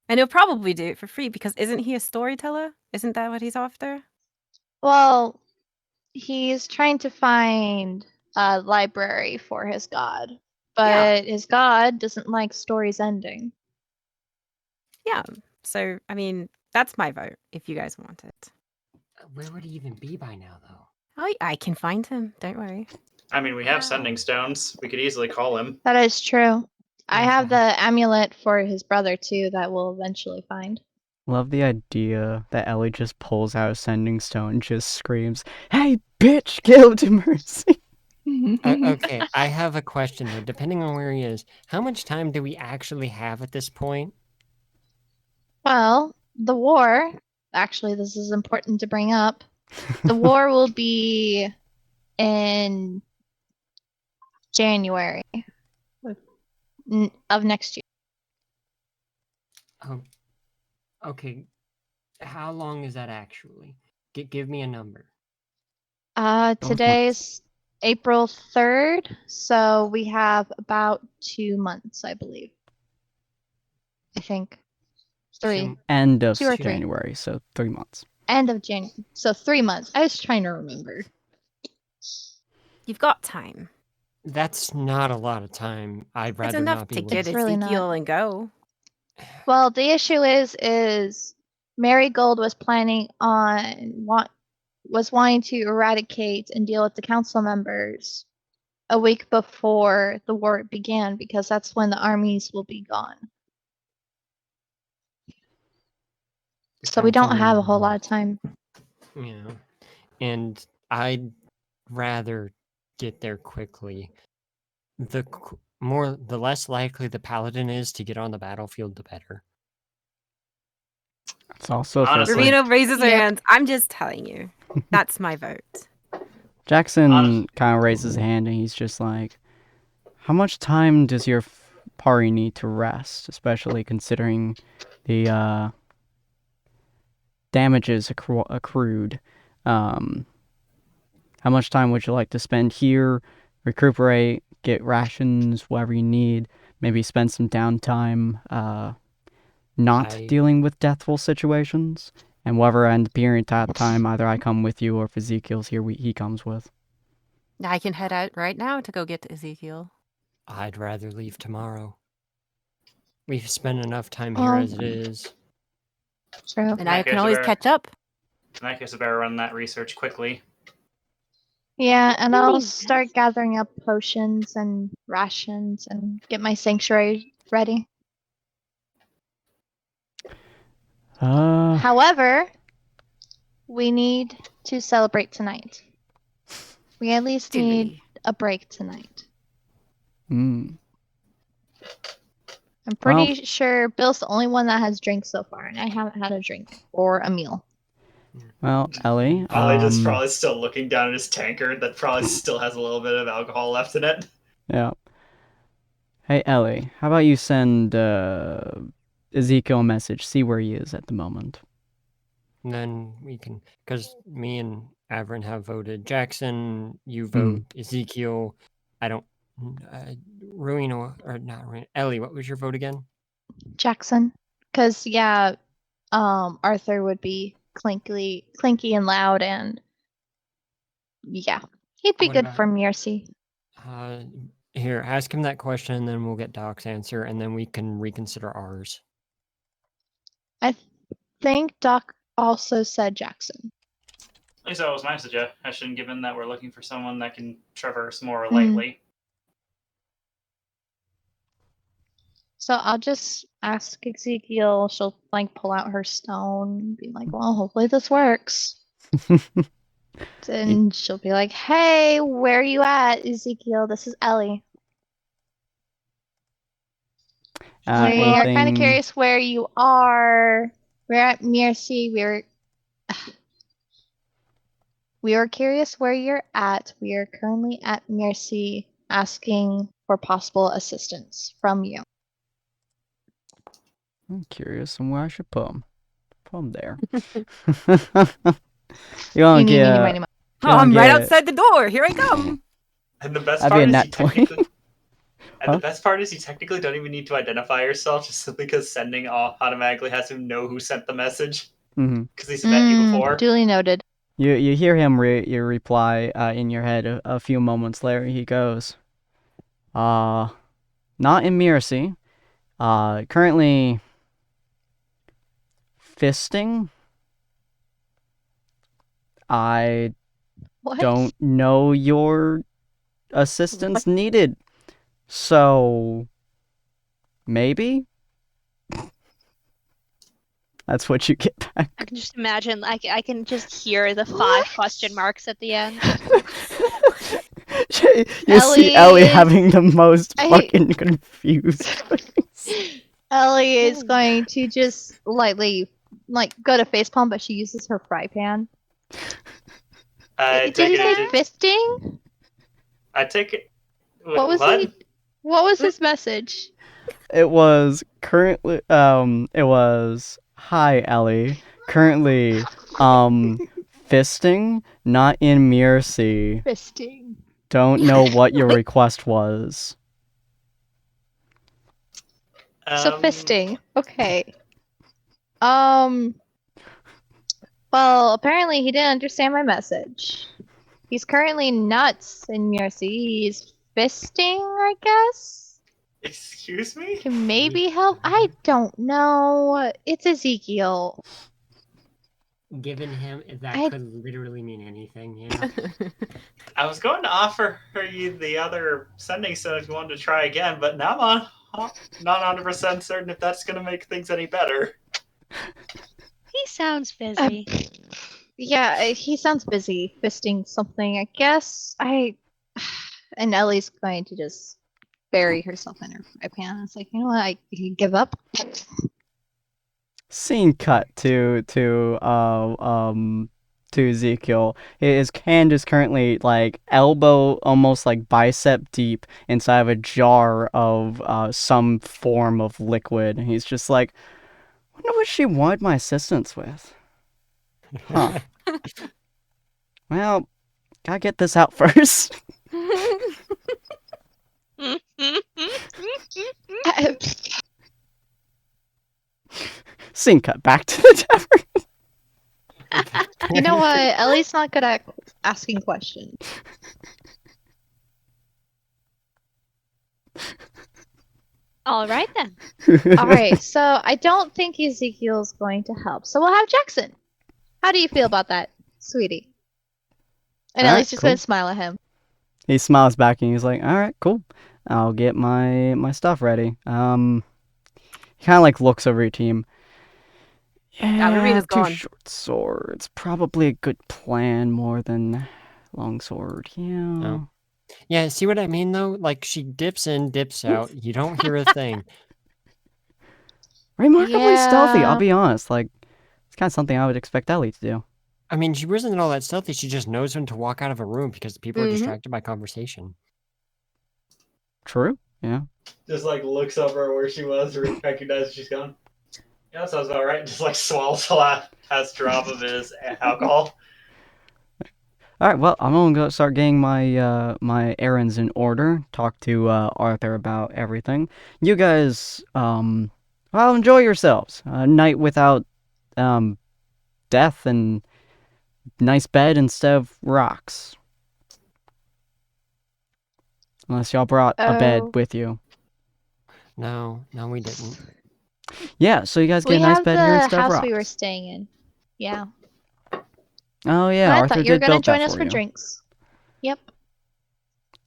And he'll probably do it for free because isn't he a storyteller? Isn't that what he's after? Well, he's trying to find a library for his god. But his god doesn't like stories ending. Yeah. So, I mean, that's my vote if you guys want it. where would he even be by now, though? I can find him. Don't worry. I mean, we have Wow. sending stones. We could easily call him. That is true. I Yes, have the amulet for his brother too that we'll eventually find. Love the idea that Ellie just pulls out a sending stone and just screams, "Hey, bitch, give to mercy!" Okay, I have a question though. Depending on where he is, how much time do we actually have at this point? Well, the war, actually, this is important to bring up. The war will be in January of next year. Oh, okay. How long is that actually? Give me a number. Both Today's April 3rd, so we have about 2 months, I believe. I think. 3. So, End of 2 or 3. January, so 3 months. End of January. So 3 months. I was trying to remember. You've got time. that's not a lot of time. I'd It's rather enough not be to with- get It's really not. Ezekiel and go. Well, the issue is Marigold was planning on wanting to eradicate and deal with the council members a week before the war began because that's when the armies will be gone. So we don't have a whole lot of time. Yeah, and I'd rather get there quickly. The less likely the paladin is to get on the battlefield, the better. It's also Honestly. officially... Ravino raises her Yep. hands. I'm just telling you. That's my vote. Jackson Honest- kind of raises his hand and he's just like, "How much time does your party need to rest, especially considering the damages accrued? How much time would you like to spend here, recuperate, get rations, whatever you need, maybe spend some downtime not I- dealing with deathful situations? And whatever end period of time, either I come with you or if Ezekiel's here, he comes with." I can head out right now to go get Ezekiel. I'd rather leave tomorrow. We've spent enough time here as it is. True. And I Okay, can so always we're- catch up. In that case, I better run that research quickly. Yeah, and Really I'll nice. start gathering up potions and rations and get my sanctuary ready. However, we need to celebrate tonight. We at least need a break tonight. Mm. I'm pretty sure Bill's the only one that has drinks so far, and I haven't had a drink or a meal. Well, Ellie. Ollie just probably still looking down at his tankard that probably still has a little bit of alcohol left in it. Yeah. Hey, Ellie, how about you send Ezekiel a message, see where he is at the moment. And then we can, because me and Avrin have voted. Jackson, you vote. Ezekiel, I don't. Ruino, or not Ruino. Ellie, what was your vote again? Jackson. Because, yeah, Arthur would be clinky and loud, and yeah, he'd be What good about- for Mercy. Here, ask him that question, and then we'll get Doc's answer, and then we can reconsider ours. I think Doc also said Jackson. At least that was my suggestion, given that we're looking for someone that can traverse more lightly. So I'll just ask Ezekiel. She'll like pull out her stone and be like, well, hopefully this works. And she'll be like, hey, where are you at, Ezekiel? This is Ellie. We are kind of curious where you are. We're at Mercy. We are curious where you're at. We are currently at Mercy asking for possible assistance from you. I'm curious on where I should put him. Put him there. You won't get... I'm right outside the door. Here I come. And the best That'd part be a is nat 20. the best part is you technically don't even need to identify yourself, just simply because sending automatically has him know who sent the message. Because he's met you before. Duly noted. You hear him your reply in your head a few moments later. He goes, not in Mercy. Currently fisting. I don't know your assistance needed. So maybe? That's what you get back. I can just imagine, I can just hear the 5 question marks at the end. You see Ellie having the most fucking confused face. Ellie is going to just lightly, go to facepalm, but she uses her fry pan. Did you say fisting? I take it. What was his message? It was currently, it was, hi, Ellie. Currently, fisting, not in Mercy. Fisting. Don't know what your request was. So fisting. Okay. Well, apparently he didn't understand my message. He's currently nuts in Mercy. He's fisting, I guess? Excuse me? Can maybe help? I don't know. It's Ezekiel. Given him, that could literally mean anything, yeah. I was going to offer you the other sending stone if you wanted to try again, but now I'm not 100% certain if that's going to make things any better. He sounds busy. Yeah, he sounds busy fisting something, I guess. And Ellie's going to just bury herself in her fry pan. It's like, you know what, I give up. Scene cut to Ezekiel. His hand is currently like elbow, almost like bicep deep inside of a jar of some form of liquid. And he's just like, I wonder what she wanted my assistance with. Huh. Well, gotta get this out first. Scene cut back to the tavern. You know what? Ellie's not good at asking questions. All right then. All right, so I don't think Ezekiel's going to help. So we'll have Jackson. How do you feel about that, sweetie? And Ellie's just going to smile at him. He smiles back and he's like, all right, cool. I'll get my stuff ready. He kind of like looks over your team. Marina's two gone. short swords. Probably a good plan more than longsword. Yeah. Oh. Yeah, see what I mean though? Like she dips in, dips out. You don't hear a thing. Remarkably stealthy, I'll Yeah. be honest. Like, it's kind of something I would expect Ellie to do. I mean, she wasn't all that stealthy. She just knows when to walk out of a room because people are Mhm. distracted by conversation. True. Yeah. Just like looks over where she was, recognizes she's gone. Yeah, that sounds about right. Just like swallows a last drop of his alcohol. All right. Well, I'm gonna go start getting my my errands in order. Talk to Arthur about everything. You guys, well, enjoy yourselves. A night without death and nice bed instead of rocks. Unless y'all brought a bed Oh, with you. No, we didn't. Yeah. So you guys get we a nice have bed here the instead of house rocks. we were staying in. Yeah. Oh yeah, I Arthur thought you were did gonna build that join us for you. drinks. Yep.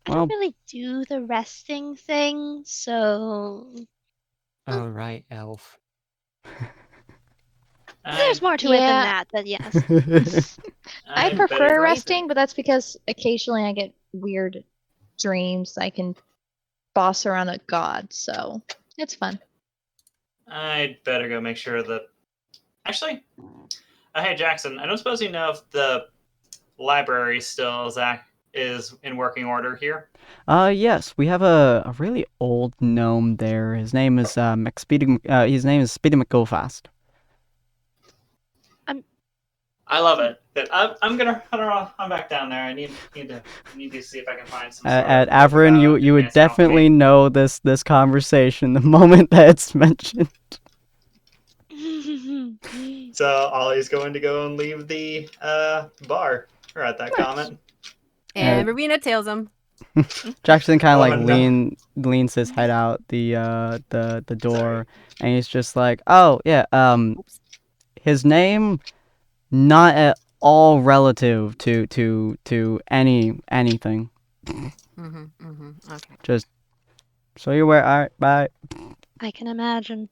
I Well, don't really do the resting thing, so Oh, right, elf. there's more to it than Yeah. that. But yes, I I'd prefer better, resting, but that's because occasionally I get weird dreams. I can boss around a god, so it's fun. I'd better go make sure that. Actually, hey Jackson, I don't suppose you know if the library still is in working order here. Yes, we have a really old gnome there. His name is his name is Speedy McGoldfast. I love it. That I'm gonna I'm back down there. I need to see if I can find some. Sort At of book Averin, about you would advanced alchemy. definitely know this conversation the moment that it's mentioned. So Ollie's going to go and leave the bar at that comment. And Marina tails him. Jackson kind of Oh, like no. leans his head out the door, and he's just like, "Oh yeah, his name not at all relative to anything. Okay. Just so you're aware. All right, bye." I can imagine.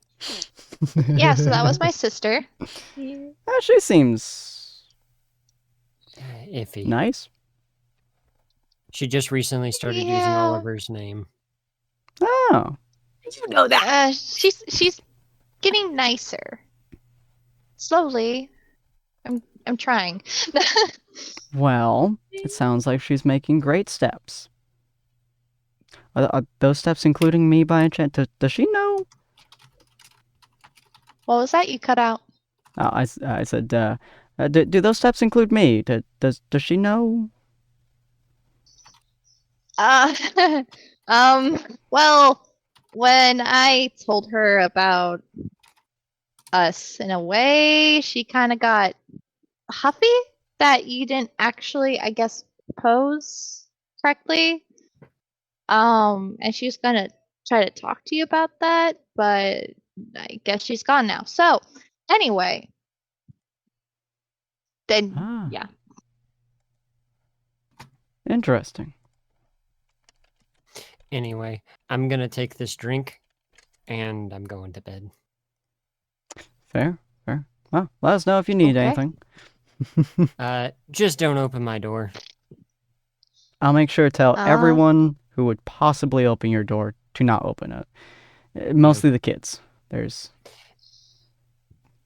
Yeah, so that was my sister. She seems Iffy. nice. She just recently started using Yeah. Oliver's name. Oh, You know that. She's getting nicer. Slowly. I'm trying. well, it sounds like she's making great steps. Are those steps including me by chance? Does she know? What was that? You cut out. Oh, I said, do those steps include me? Does she know? Well, when I told her about us in a way, she kind of got huffy that you didn't actually, I guess, pose correctly. And she was gonna try to talk to you about that, but I guess she's gone now. So, anyway, then Ah, yeah. interesting. Anyway, I'm gonna take this drink, and I'm going to bed. Fair. Well, let us know if you need Okay. anything. Just don't open my door. I'll make sure to tell Uh. everyone who would possibly open your door to not open it. Mostly the kids. There's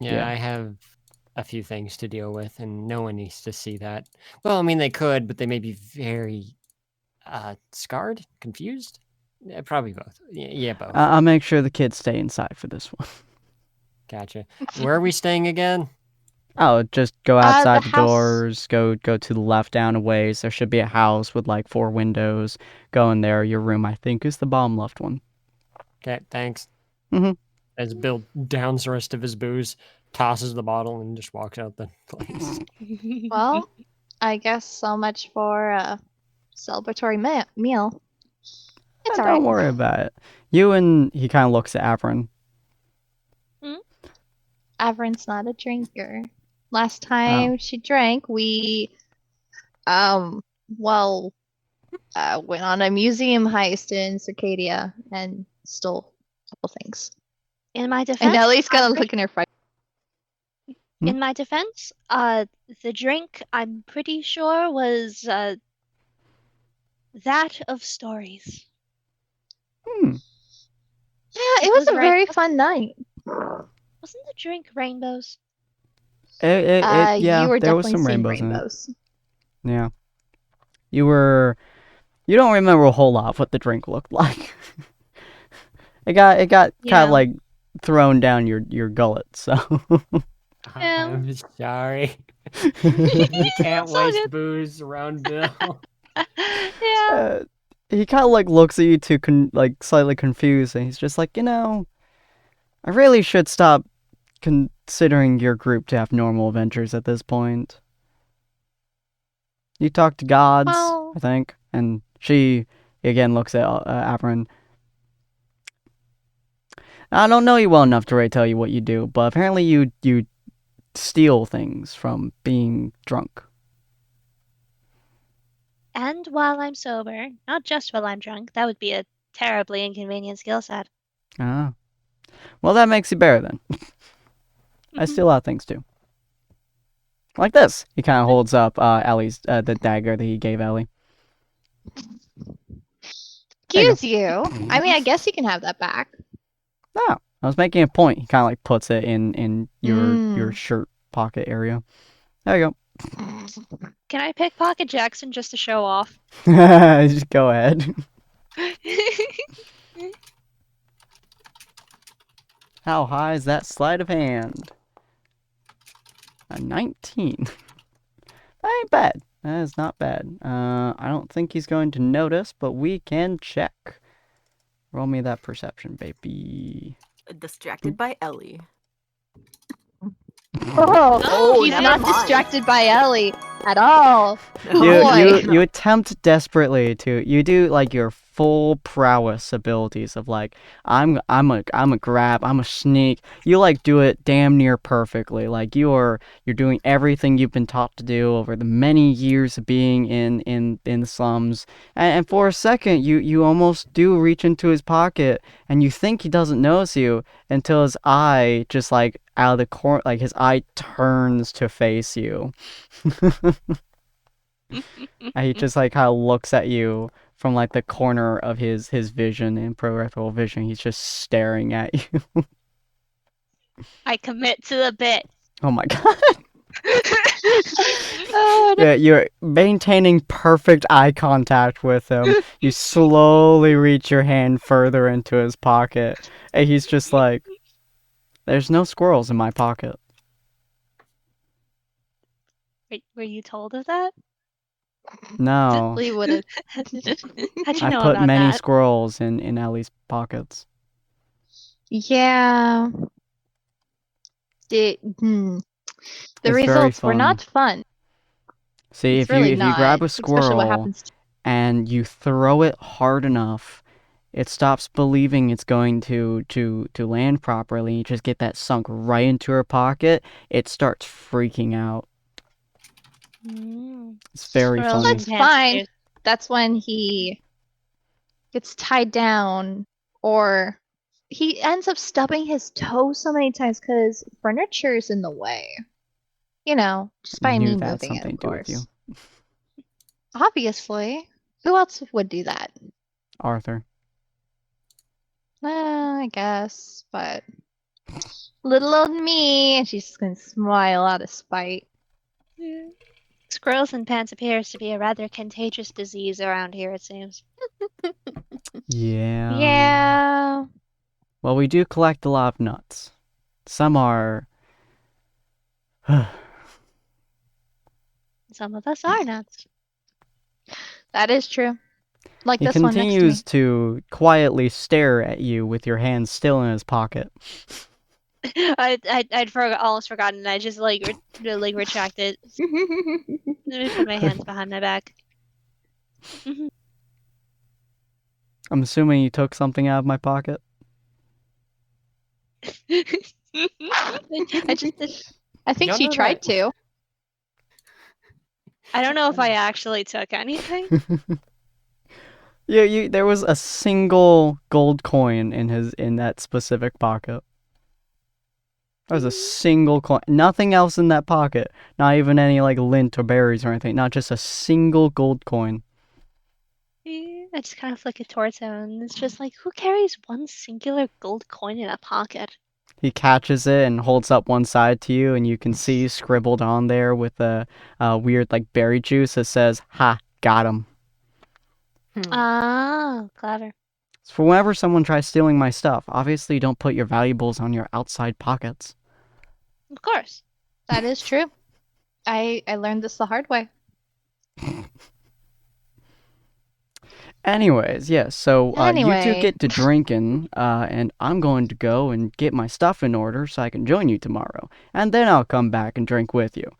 Yeah, Yeah. I have a few things to deal with, and no one needs to see that. Well, I mean, they could, but they may be very scarred, confused. Probably both. Yeah, both. I'll make sure the kids stay inside for this one. Gotcha. Where are we staying again? Oh, just go outside the house- doors, go to the left down a ways. There should be a house with like 4 windows. Go in there. Your room, I think, is the bottom left one. Okay, thanks. Mhm. As Bill downs the rest of his booze, tosses the bottle, and just walks out the place. Well, I guess so much for a celebratory meal. It's alright. Don't worry about it. You and he kind of looks at Averin. Averin's not a drinker. Last time she drank, we went on a museum heist in Circadia and stole a couple things. In my defense, And Ellie's gonna look in her fright. In my defense, the drink I'm pretty sure was that of stories. Hmm. Yeah, it It was was a right. very fun night. Wasn't the drink rainbows? Yeah, You were there was definitely some seeing rainbows in it. rainbows. Yeah. You don't remember a whole lot of what the drink looked like. It got kind Yeah. of like thrown down your gullet, so. I'm sorry. Yeah. You can't It's all waste good. booze around Bill. Yeah. He kind of like looks at you two like slightly confused, and he's just like, I really should stop considering your group to have normal adventures at this point. You talk to gods, Well- I think, and she again looks at Averin. I don't know you well enough to really tell you what you do, but apparently you steal things from being drunk. And while I'm sober, not just while I'm drunk. That would be a terribly inconvenient skill set. Ah. Well, that makes you better then. I steal a lot of things too. Like this. He kind of holds up Ellie's the dagger that he gave Ellie. There you Excuse you. I mean, I guess you can have that back. No, I was making a point. He kind of like puts it in your Mm. shirt pocket area. There you Can I pickpocket Jackson just to show off? go. Just go ahead. How high is that sleight of hand? A 19. That ain't bad. That is not bad. I don't think he's going to notice, but we can check. Roll me that perception, baby. Distracted by Ellie. Oh, he's never not mind. distracted by Ellie at all. You Boy. you attempt desperately to do like your full prowess abilities of like I'm a grab, I'm a sneak. You like do it damn near perfectly. Like you're doing everything you've been taught to do over the many years of being in the slums. And for a second you almost do reach into his pocket and you think he doesn't notice you until his eye just like out of the corner, like his eye turns to face you. And he just like kind of looks at you from like the corner of his vision in peripheral vision. He's just staring at you. I commit to the bit. Oh my god. Yeah, you're maintaining perfect eye contact with him. You slowly reach your hand further into his pocket, and he's just like, "There's no squirrels in my pocket." Were you told of that? No, We would have. How'd you I know put about many that? squirrels in Ellie's pockets. Yeah. The It's very results were fun. not fun. See, It's if you really if you not. grab a Especially what squirrel happens to and you throw it hard enough, it stops believing it's going to land properly. You just get that sunk right into her pocket. It starts freaking out. It's very Squirrels funny. and That's fine. pansies. That's when he gets tied down, or he ends up stubbing his toe so many times because furniture is in the way. Just by Knew me that had moving it, something of to do with course. you. Obviously. Who else would do that? Arthur. I guess, but little old me, and she's just gonna smile out of spite. Squirrels and pants appears to be a rather contagious disease around here, it seems. Yeah. Yeah. Well, we do collect a lot of nuts. Some are. Some of us are nuts. That is true. Like He this one next to me. continues to quietly stare at you with your hands still in his pocket. I'd almost forgotten. I just retracted. Let me put my hands behind my back. I'm assuming you took something out of my pocket. I think Y'all she know tried that- to. I don't know if I actually took anything. Yeah, there was a single gold coin in that specific pocket. There's a single coin. Nothing else in that pocket. Not even any like lint or berries or anything. Not just a single gold coin. I just kind of flick it towards him, and it's just like, who carries one singular gold coin in a pocket? He catches it and holds up one side to you, and you can see scribbled on there with a weird like berry juice that says, "Ha, got him." Ah, clever. So for whenever someone tries stealing my stuff, obviously don't put your valuables on your outside pockets. Of course. That is true. I learned this the hard way. Anyways, yes, so you two Anyway. get to drinking, and I'm going to go and get my stuff in order so I can join you tomorrow. And then I'll come back and drink with you.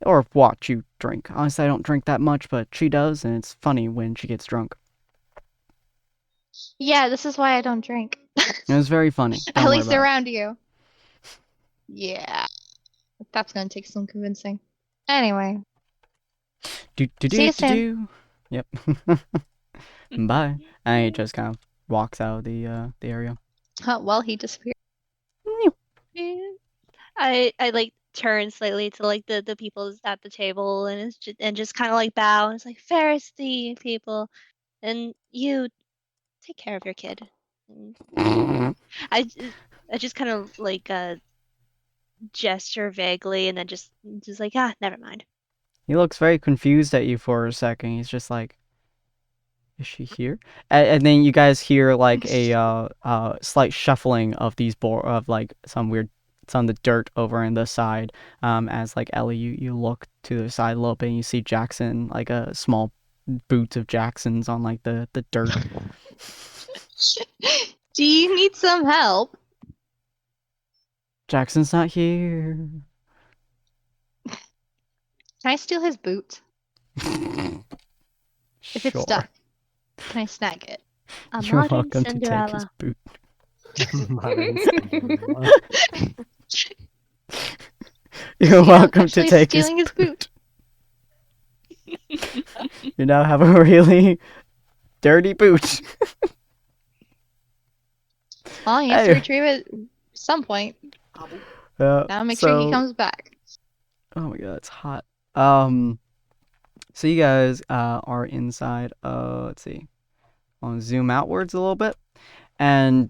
Or watch you drink. Honestly, I don't drink that much, but she does, and it's funny when she gets drunk. Yeah, this is why I don't drink. It was very funny. Don't At worry least about it. around you. Yeah. That's gonna take some convincing. Anyway. See you soon. Yep. Bye. And he just kind of walks out of the area. Well, he disappeared. I like turn slightly to like the people at the table and just kind of like bow and it's like Pharisee people, and you take care of your kid. And I just kind of like gesture vaguely and then just like never mind. He looks very confused at you for a second. He's just like, "Is she here?" And then you guys hear like a slight shuffling of these of like some of the dirt over in the side. As like Ellie, you look to the side a little bit and you see Jackson, like a small boot of Jackson's on like the dirt. Do you need some help? Jackson's not here. Can I steal his boot? If it's stuck, can I snag it? A You're modern welcome to take his Cinderella. boot. Modern Cinderella. You're welcome to actually take his stealing his boot. You now have a really dirty boot. Well, he has to Anyway. retrieve it at some point. Now Now make sure he comes back. Oh my god, it's hot. So you guys are inside. Let's see. I'll zoom outwards a little bit, and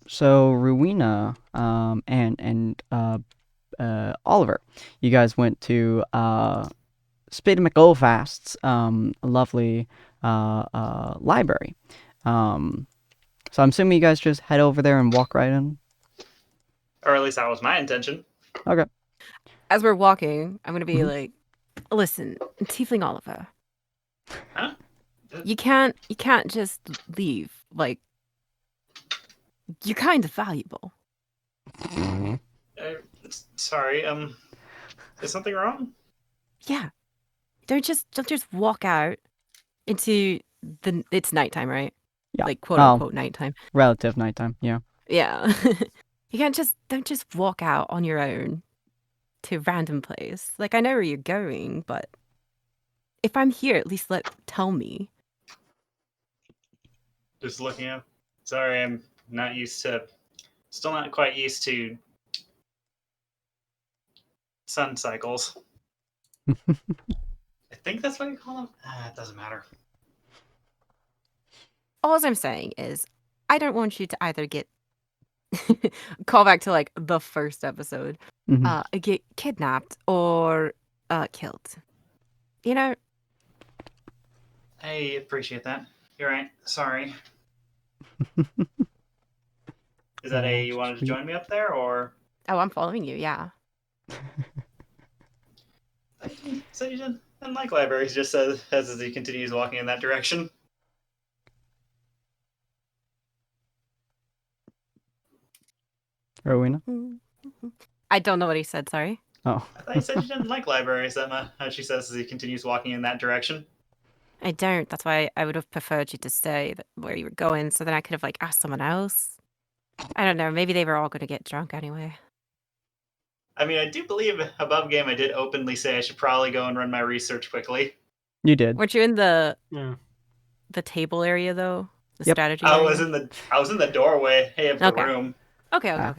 so Rowena and Oliver, you guys went to Spade and McGoldfast's lovely library. So I'm assuming you guys just head over there and walk right in. Or at least that was my intention. Okay. As we're walking, I'm gonna be Mhm. like, "Listen, Tiefling Oliver, Huh? you can't just leave. Like, you're kind of valuable." Sorry, is something wrong? Yeah, don't just walk out into it's nighttime, right? Yeah. Like quote unquote nighttime. Relative nighttime, yeah. Yeah. You don't just walk out on your own to a random place. Like, I know where you're going, but if I'm here, at least tell me. Just looking up. Sorry, I'm still not quite used to sun cycles. I think that's what you call them. It doesn't matter. All I'm saying is, I don't want you to either get call back to like the first episode, get kidnapped or killed. You know? I appreciate that. You're right. Sorry. Is that you wanted to join me up there, or? Oh, I'm following you. Yeah. So you didn't like libraries, just says as he continues walking in that direction. Rowena? I don't know what he said, sorry. Oh. I thought you said you didn't like libraries that much, she says as he continues walking in that direction. I don't. That's why I would have preferred you to stay where you were going, so then I could have like asked someone else. I don't know. Maybe they were all going to get drunk anyway. I mean, I do believe above game I did openly say I should probably go and run my research quickly. You did. Weren't you in the Yeah. table area though? The Yep. strategy I area? was in the doorway of the Okay. room. Okay.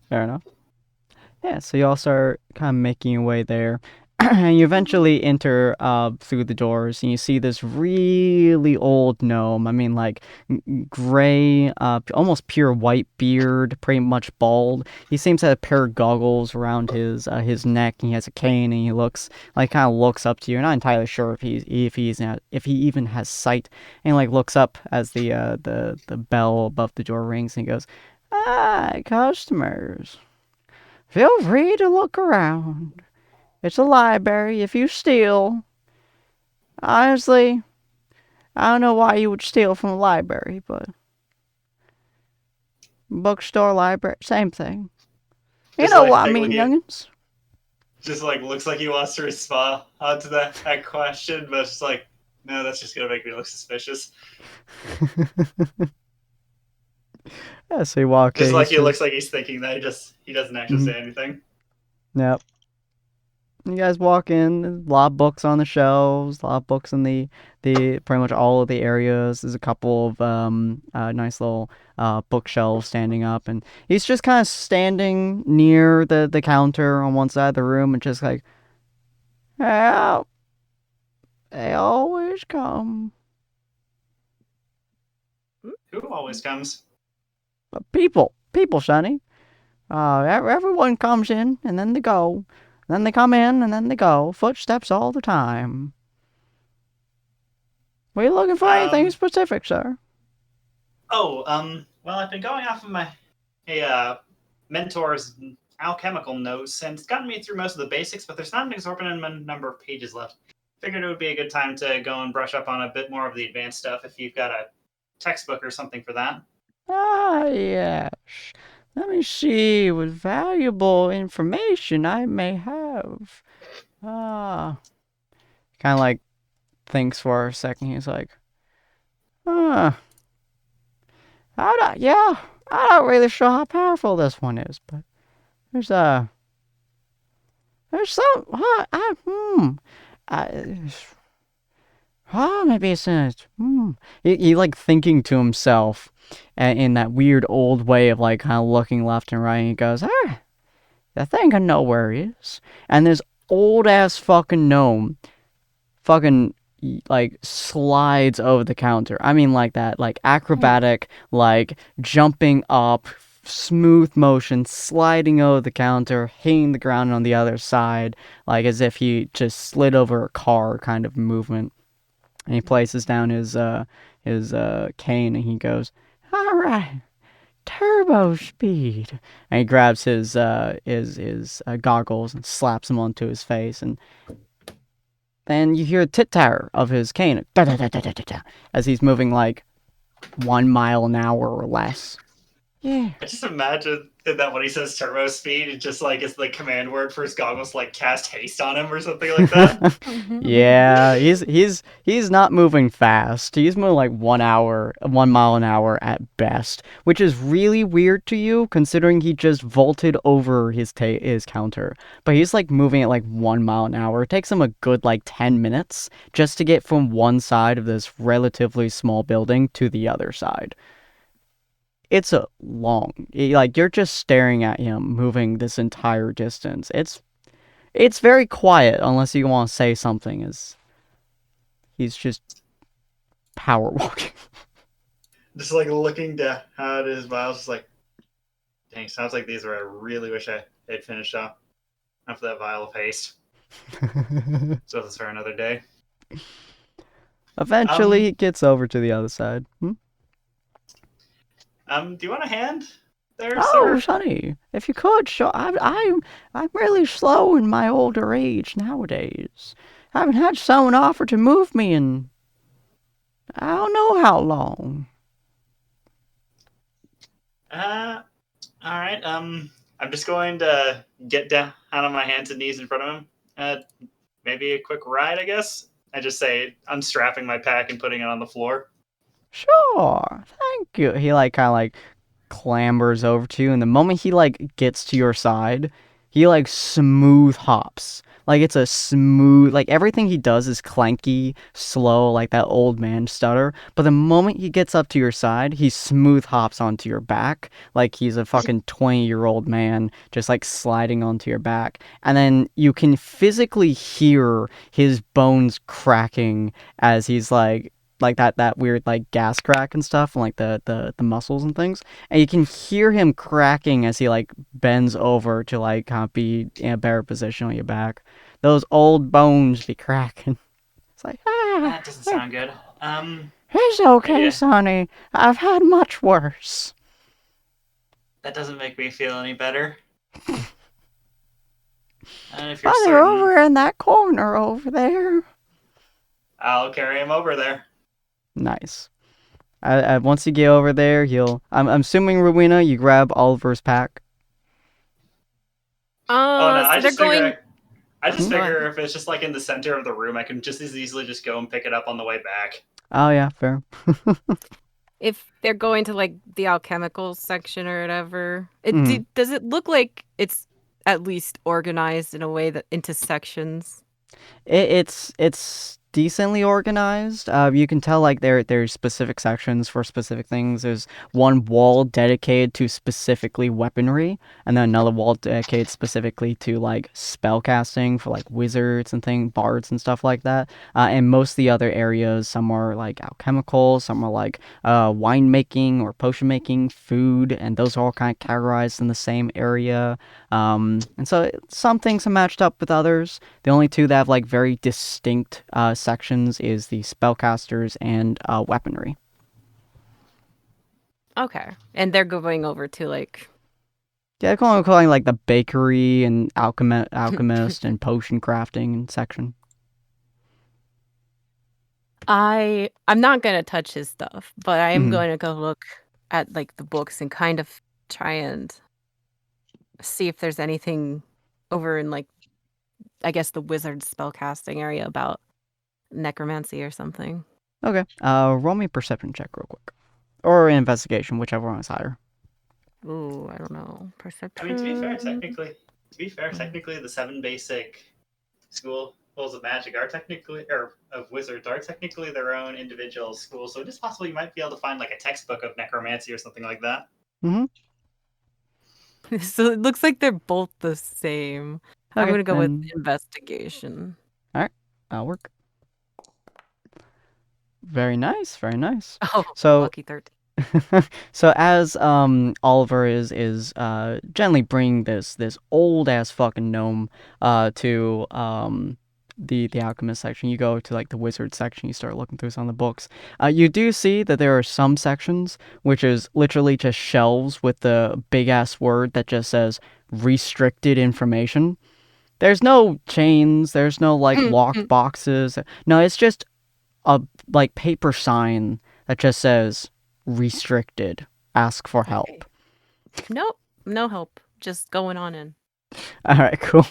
Fair enough. Yeah, so you all start kind of making your way there. And you eventually enter through the doors, and you see this really old gnome. I mean, like, gray, almost pure white beard, pretty much bald. He seems to have a pair of goggles around his neck, and he has a cane, and he looks, like, kind of looks up to you. Not entirely sure if he even has sight. And he, like, looks up as the bell above the door rings, and he goes, "Ah, customers. Feel free to look around. It's a library. If you steal, honestly, I don't know why you would steal from a library, but bookstore, library, same thing. You Just know like what I think mean, youngins." Just like looks like he wants to respond to that question, but it's just like, no, that's just gonna make me look suspicious. Yeah, so you walk Just in. like he looks like he's thinking that he doesn't actually Mhm. say anything. Yep. You guys walk in. There's a lot of books on the shelves. A lot of books in the pretty much all of the areas. There's a couple of nice little bookshelves standing up, and he's just kind of standing near the counter on one side of the room, and just like, "Help! They always come. Who always comes? People, Sonny. Everyone comes in, and then they go. Then they come in, and then they go. Footsteps all the time. Were you looking for anything specific, sir?" Oh, well, I've been going off of my mentor's alchemical notes, and it's gotten me through most of the basics, but there's not an exorbitant number of pages left. Figured it would be a good time to go and brush up on a bit more of the advanced stuff if you've got a textbook or something for that. Ah, yes. Let me see what valuable information I may have. Ah. Kind of like thinks for a second. He's like, huh. I'm not really sure how powerful this one is, but there's some, maybe it's in it. He like thinking to himself in that weird old way of like kind of looking left and right, and he goes, I think I know where he is. And this old ass fucking gnome fucking like slides over the counter. I mean, like that, like acrobatic, like jumping up, smooth motion, sliding over the counter, hitting the ground on the other side, like as if he just slid over a car kind of movement. And he places down his cane, and he goes, "All right, turbo speed." And he grabs his goggles and slaps them onto his face, and then you hear a tit-tatter of his cane as he's moving like 1 mile an hour or less. Yeah. I just imagine that when he says turbo speed, it just like is the command word for his goggles, like cast haste on him or something like that. Yeah, he's not moving fast. He's moving like 1 mile an hour at best, which is really weird to you considering he just vaulted over his counter. But he's like moving at like 1 mile an hour. It takes him a good like 10 minutes just to get from one side of this relatively small building to the other side. It's a long, like you're just staring at him moving this entire distance. It's very quiet unless you want to say something, as he's just power walking. Just like looking down at his vials, just like, dang, sounds like these are. I really wish I had finished off after that vial of haste. So that's for another day. Eventually, he gets over to the other side. Do you want a hand there, Oh, sir? Sonny, if you could, sure. I'm really slow in my older age nowadays. I haven't had someone offer to move me in I don't know how long. All right. I'm just going to get down on my hands and knees in front of him. Maybe a quick ride, I guess. I just say, unstrapping my pack and putting it on the floor. Sure, thank you. He like kind of like clambers over to you, and the moment he like gets to your side, he like smooth hops Like it's a smooth, like everything he does is clanky, slow, like that old man stutter. But the moment he gets up to your side, he smooth hops onto your back, like he's a fucking 20-year-old man just like sliding onto your back. And then you can physically hear his bones cracking as he's like that weird like gas crack and stuff, and like the muscles and things, and you can hear him cracking as he like bends over to like kind of be in a better position on your back. Those old bones be cracking. It's like That doesn't sound good. it's okay, Yeah. Sonny. I've had much worse. That doesn't make me feel any better. And if you're But they're over in that corner over there. I'll carry him over there. Nice. Once you get over there, I'm assuming, Rowena, you grab Oliver's pack. Oh no, so I they're just going. figure. I just Go ahead. figure if it's just like in the center of the room, I can just as easily just go and pick it up on the way back. Oh yeah, fair. If they're going to like the alchemical section or whatever, Mhm. does it look like it's at least organized in a way that into sections? It's decently organized. You can tell like there's specific sections for specific things. There's one wall dedicated to specifically weaponry, and then another wall dedicated specifically to like spell casting for like wizards and bards and stuff like that. And most of the other areas, some are like alchemical, some are like winemaking or potion making, food, and those are all kind of categorized in the same area. And so some things are matched up with others. The only two that have like very distinct sections is the spellcasters and weaponry. Okay, and they're going over to like. Yeah, calling like the bakery and alchemist and potion crafting section. I'm not gonna touch his stuff, but I am Mhm. going to go look at like the books and kind of try and see if there's anything over in like, I guess, the wizard spellcasting area about necromancy or something. Okay. Roll me a perception check real quick, or an investigation, whichever one is higher. Ooh, I don't know. Perception. I mean, to be fair, technically, the 7 basic schools of magic are technically, or of wizards are technically their own individual schools. So it is possible you might be able to find like a textbook of necromancy or something like that. Mm-hmm. So it looks like they're both the same. Okay, I'm gonna go with then... investigation. All right, that'll work. Very nice, very nice. Oh, So lucky 13. so as Oliver is gently bringing this old ass fucking gnome to the alchemist section, you go to like the wizard section, you start looking through some of the books. You do see that there are some sections which is literally just shelves with the big ass word that just says restricted information. There's no chains, there's no like locked boxes. No, it's just a like paper sign that just says restricted, ask for help. Okay. Nope, no help. Just going on in. All right, cool.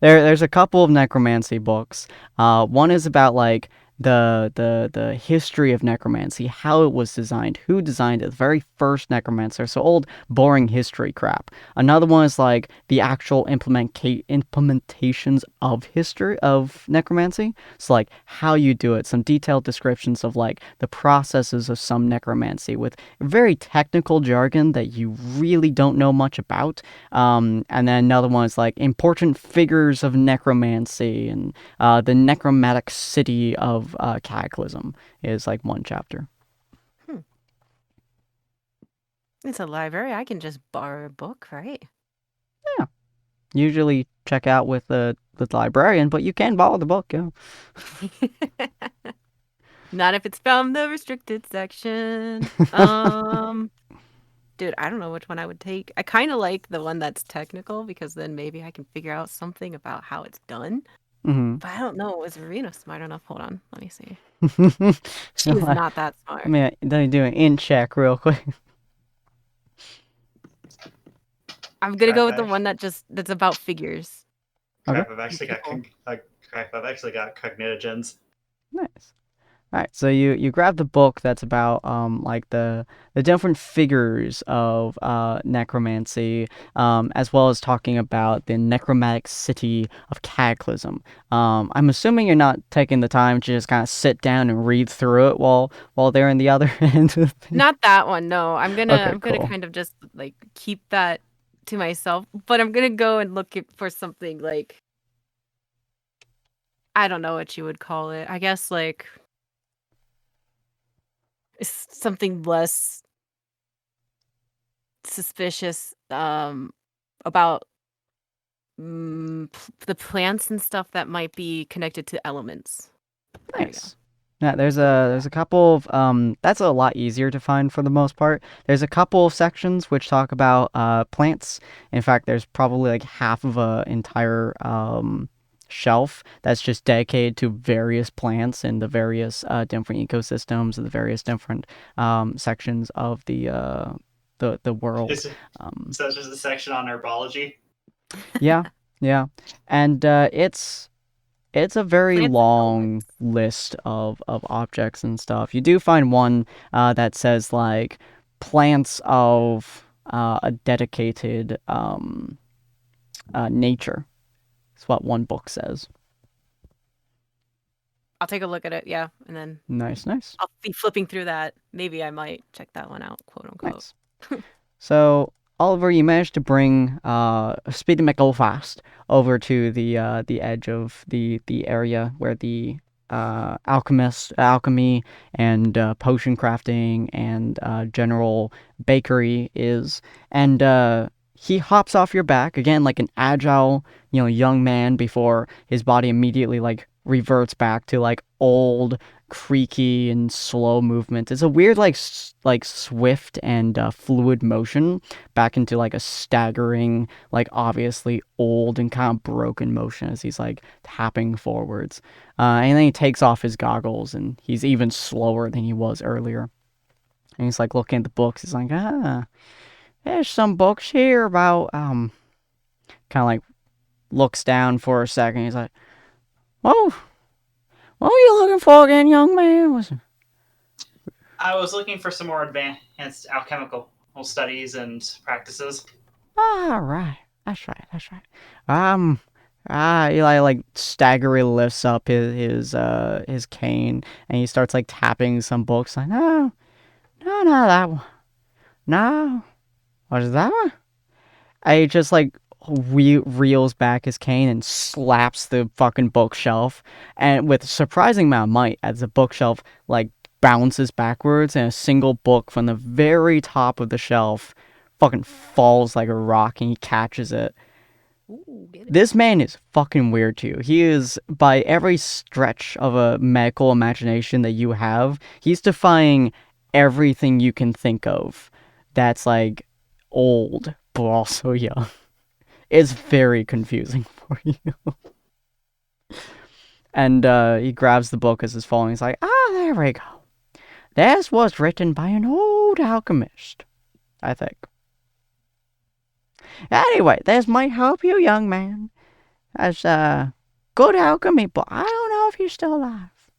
There's a couple of necromancy books. One is about like the history of necromancy, how it was designed, who designed it, the very first necromancer. So old boring history crap. Another one is like the actual implementations of history of necromancy. So like how you do it, some detailed descriptions of like the processes of some necromancy with very technical jargon that you really don't know much about. And then another one is like important figures of necromancy, and the necromantic city of Cataclysm is like one chapter. It's a library. I can just borrow a book, right? Yeah. Usually check out with the librarian, but you can borrow the book, yeah. Not if it's from the restricted section. Dude, I don't know which one I would take. I kind of like the one that's technical because then maybe I can figure out something about how it's done. Mm-hmm. But I don't know. Was Rena smart enough? Hold on. Let me see. She's She's not that smart. I mean, let me do an in check real quick. I'm gonna go with the one that's about figures. Okay. Crap, I've actually got cognitogens. Nice. All right, so you grab the book that's about like the different figures of necromancy, as well as talking about the necromantic city of Cataclysm. I'm assuming you're not taking the time to just kind of sit down and read through it while they're in the other end of things. Not that one, no. I'm gonna cool. kind of just like keep that to myself, but I'm gonna go and look for something like, I don't know what you would call it. I guess like something less suspicious about the plants and stuff that might be connected to elements. Nice. Yeah, there's a couple of that's a lot easier to find for the most part. There's a couple of sections which talk about plants. In fact, there's probably like half of a entire shelf that's just dedicated to various plants and the various different ecosystems and the various different sections of the world. So it's just a section on herbology. Yeah, and it's a very Plants and long elements. list of objects and stuff. You do find one that says like plants of a dedicated nature. That's what one book says. I'll take a look at it, yeah, and then Nice. I'll be flipping through that. Maybe I might check that one out, quote unquote. Nice. So, Oliver, you managed to bring Speedy McGoldfast over to the edge of the area where the alchemy and potion crafting and general bakery is, and he hops off your back again like an agile, young man before his body immediately like reverts back to like old, creaky and slow movement. It's a weird like swift and fluid motion back into like a staggering, like obviously old and kind of broken motion as he's like tapping forwards. And then he takes off his goggles and he's even slower than he was earlier. And he's like looking at the books. He's like, there's some books here about kind of like looks down for a second. He's like, whoa. What were you looking for again, young man? I was looking for some more advanced alchemical studies and practices. Right. That's right. Eli like staggeringly lifts up his cane and he starts like tapping some books. Like, no, that one. No, what is that one? And he just like reels back his cane and slaps the fucking bookshelf, and with surprising amount of might, as the bookshelf like bounces backwards and a single book from the very top of the shelf fucking falls like a rock and he catches it. Ooh, get it. This man is fucking weird to you. He is, by every stretch of a medical imagination that you have, he's defying everything you can think of that's like old but also young. It's very confusing for you. And he grabs the book as it's falling. He's like, there we go. This was written by an old alchemist, I think. Anyway, this might help you, young man. As good alchemy, but I don't know if he's still alive.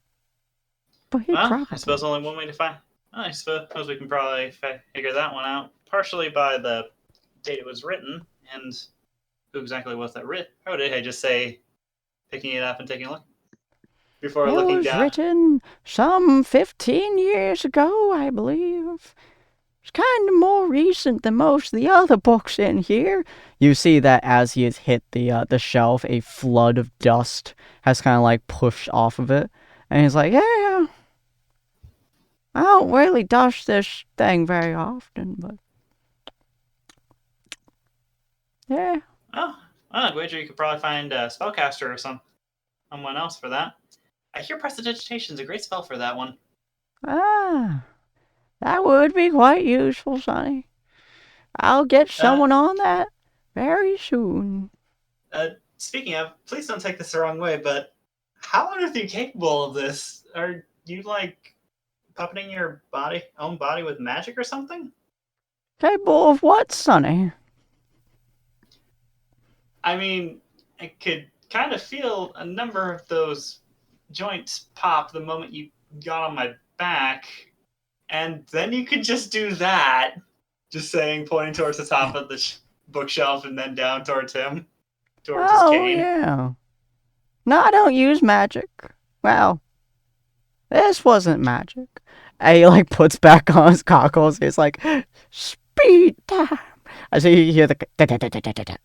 But he probably. I suppose only one way to find. I suppose we can probably figure that one out. Partially by the date it was written and who exactly was that wrote it. I just say picking it up and taking a look before looking down. It was written some 15 years ago, I believe. It's kind of more recent than most of the other books in here. You see that as he has hit the shelf, a flood of dust has kind of like pushed off of it. And he's like, yeah, I don't really dust this thing very often, but yeah. Oh, I'd wager you could probably find a spellcaster or someone else for that. I hear Prestidigitation's a great spell for that one. That would be quite useful, Sonny. I'll get someone on that very soon. Speaking of, please don't take this the wrong way, but how on earth are you capable of this? Are you like puppeting your own body with magic or something? Capable of what, Sonny? I mean, I could kind of feel a number of those joints pop the moment you got on my back, and then you could just do that. Just saying, pointing towards the top of the bookshelf and then down towards him, towards his cane. Yeah. No, I don't use magic. Well, this wasn't magic. And he like puts back on his goggles. He's like, speed time. As you hear the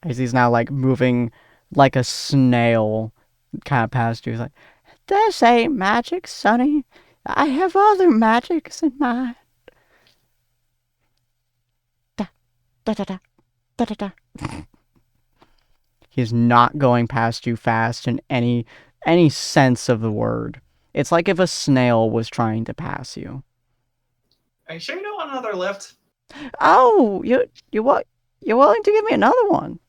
as he's now like moving like a snail kind of past you. He's like, this ain't magic, Sonny. I have other magics in mind. Da, da, da, da, da, da, da. He's not going past you fast in any sense of the word. It's like if a snail was trying to pass you. Are you sure you don't want another lift? Oh, you're willing to give me another one?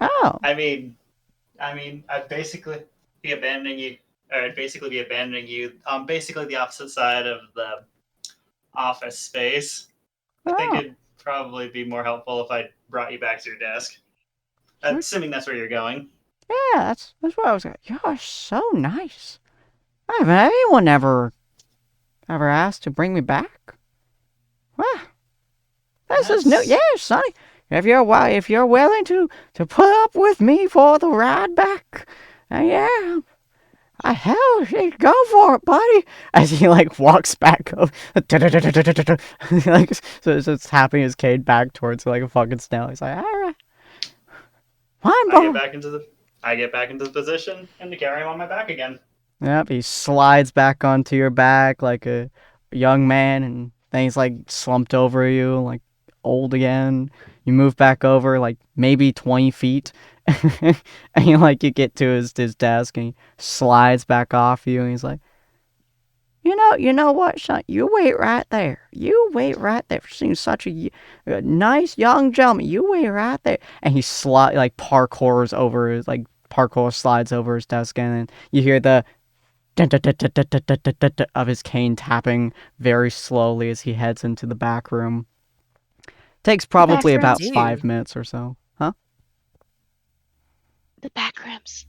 Oh. I mean, I'd basically be abandoning you, or I'd basically be abandoning you on basically the opposite side of the office space. I think it'd probably be more helpful if I brought you back to your desk. Assuming that's where you're going. Yeah, that's what I was going. You're so nice. I haven't anyone ever asked to bring me back. Well, this is new. Yeah, Sonny. If you're willing to put up with me for the ride back, yeah, hell, go for it, buddy. As he like walks back up, like so it's tapping his cane back towards like a fucking snail. He's like, all right, fine, boy. I get back into the position and to carry him on my back again. Yep, he slides back onto your back like a young man, and then he's like slumped over you, like old again. You move back over like maybe 20 feet, and you get to his desk, and he slides back off you, and he's like, you know what, son? You wait right there. You wait right there. Seems such a nice young gentleman. You wait right there. And he parkours over his parkour slides over his desk, and then you hear the of his cane tapping very slowly as he heads into the back room. Takes probably about 5 minutes or so. Huh? The back rooms.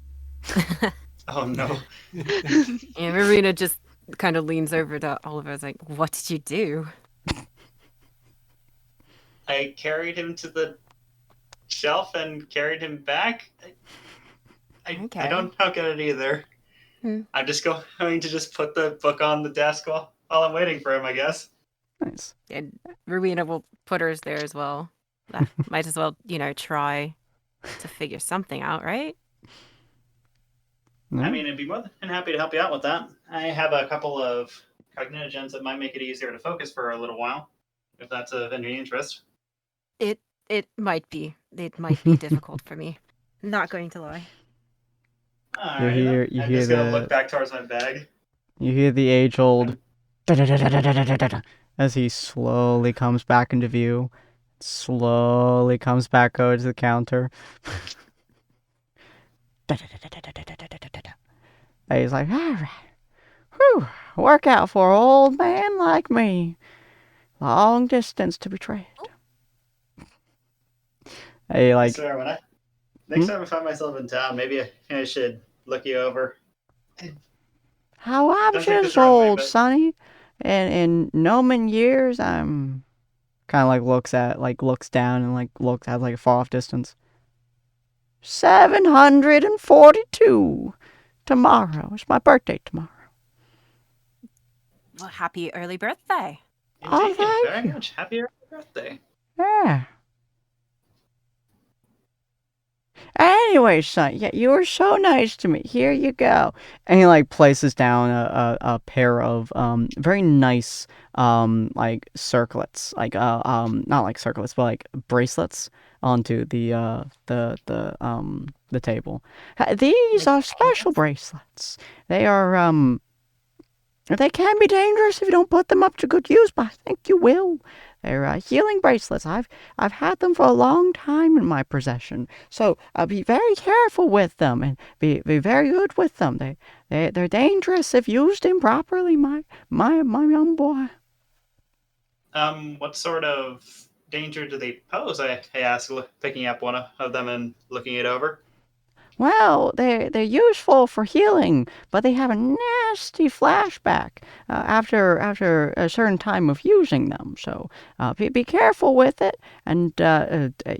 Oh no. And Marina just kind of leans over to Oliver. Is like, what did you do? I carried him to the shelf and carried him back. I don't get it either. I'm just going to just put the book on the desk while I'm waiting for him, I guess. Nice. And Rowena will put hers there as well. Might as well, try to figure something out, right? No. I mean, I'd be more than happy to help you out with that. I have a couple of cognitions that might make it easier to focus for a little while, if that's of any interest. It might be. It might be difficult for me. Not going to lie. I'm just going to look back towards my bag. You hear the age-old as he slowly comes back into view. Slowly comes back over to the counter. And he's like, all right. Whew, workout for an old man like me. Long distance to be tread. Hey, like... Sir, next time I find myself in town, maybe I should look you over. How I'm just old, Sonny. And in Noman years, I'm... Kind of looks down and looks at a far off distance. 742. Tomorrow. It's my birthday tomorrow. Well, happy early birthday. Indeed, thank you very much. Happy early birthday. Yeah. Anyway, son, yeah, you were so nice to me. Here you go. And he places down a pair of very nice circlets, not circlets, but bracelets onto the table. These are special bracelets. They are they can be dangerous if you don't put them up to good use, but I think you will. They're healing bracelets. I've had them for a long time in my possession, so be very careful with them and be very good with them. They're dangerous if used improperly, my young boy. What sort of danger do they pose? I asked, picking up one of them and looking it over. well, they're useful for healing, but they have a nasty flashback after a certain time of using them. So be careful with it. And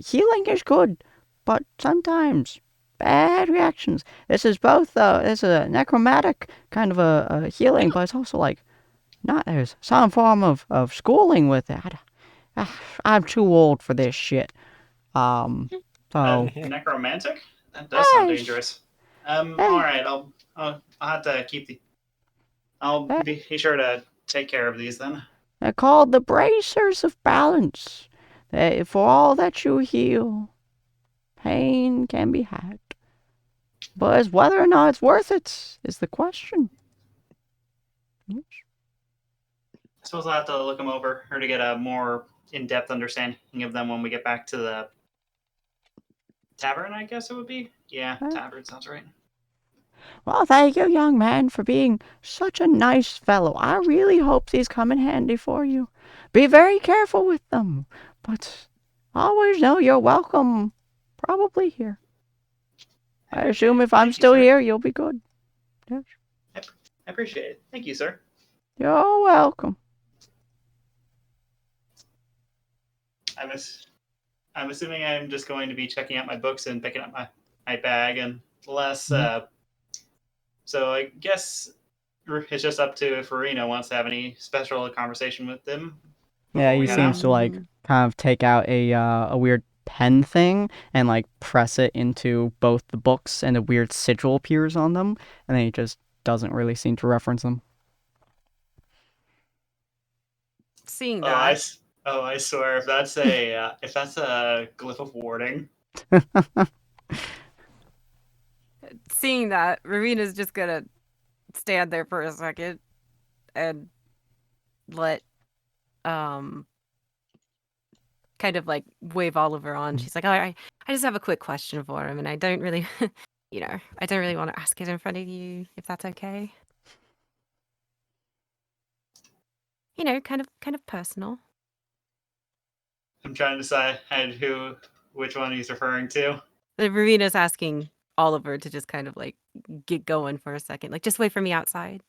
healing is good, but sometimes bad reactions. This is both it's a necromantic kind of a healing, but it's also like not there's some form of schooling with it. I'm too old for this shit. So Necromantic? That does sound Yes. dangerous. Hey. All right. I'll have to keep the. I'll be sure to take care of these then. They're called the bracers of balance. For all that you heal, pain can be had. But it's whether or not it's worth it is the question. Yes. I suppose I'll have to look them over or to get a more in-depth understanding of them when we get back to the tavern, I guess it would be. Yeah, tavern sounds right. Well, thank you, young man, for being such a nice fellow. I really hope these come in handy for you. Be very careful with them, but always know you're welcome, probably here. I assume if I'm still here, you'll be good. Yes. I appreciate it. Thank you, sir. You're welcome. I'm assuming I'm just going to be checking out my books and picking up my bag and less. So I guess it's just up to if Farina wants to have any special conversation with them. Yeah, he seems to like kind of take out a weird pen thing and like press it into both the books, and a weird sigil appears on them, and then he just doesn't really seem to reference them. Seeing that. I swear, if that's a glyph of warding. Seeing that, Rowina's just gonna stand there for a second and let kind of like wave Oliver on. She's like, I just have a quick question for him, and I don't really I don't really want to ask it in front of you, if that's okay. Kind of personal. I'm trying to decide which one he's referring to. Rowina's asking Oliver to just kind of like get going for a second. Like, just wait for me outside.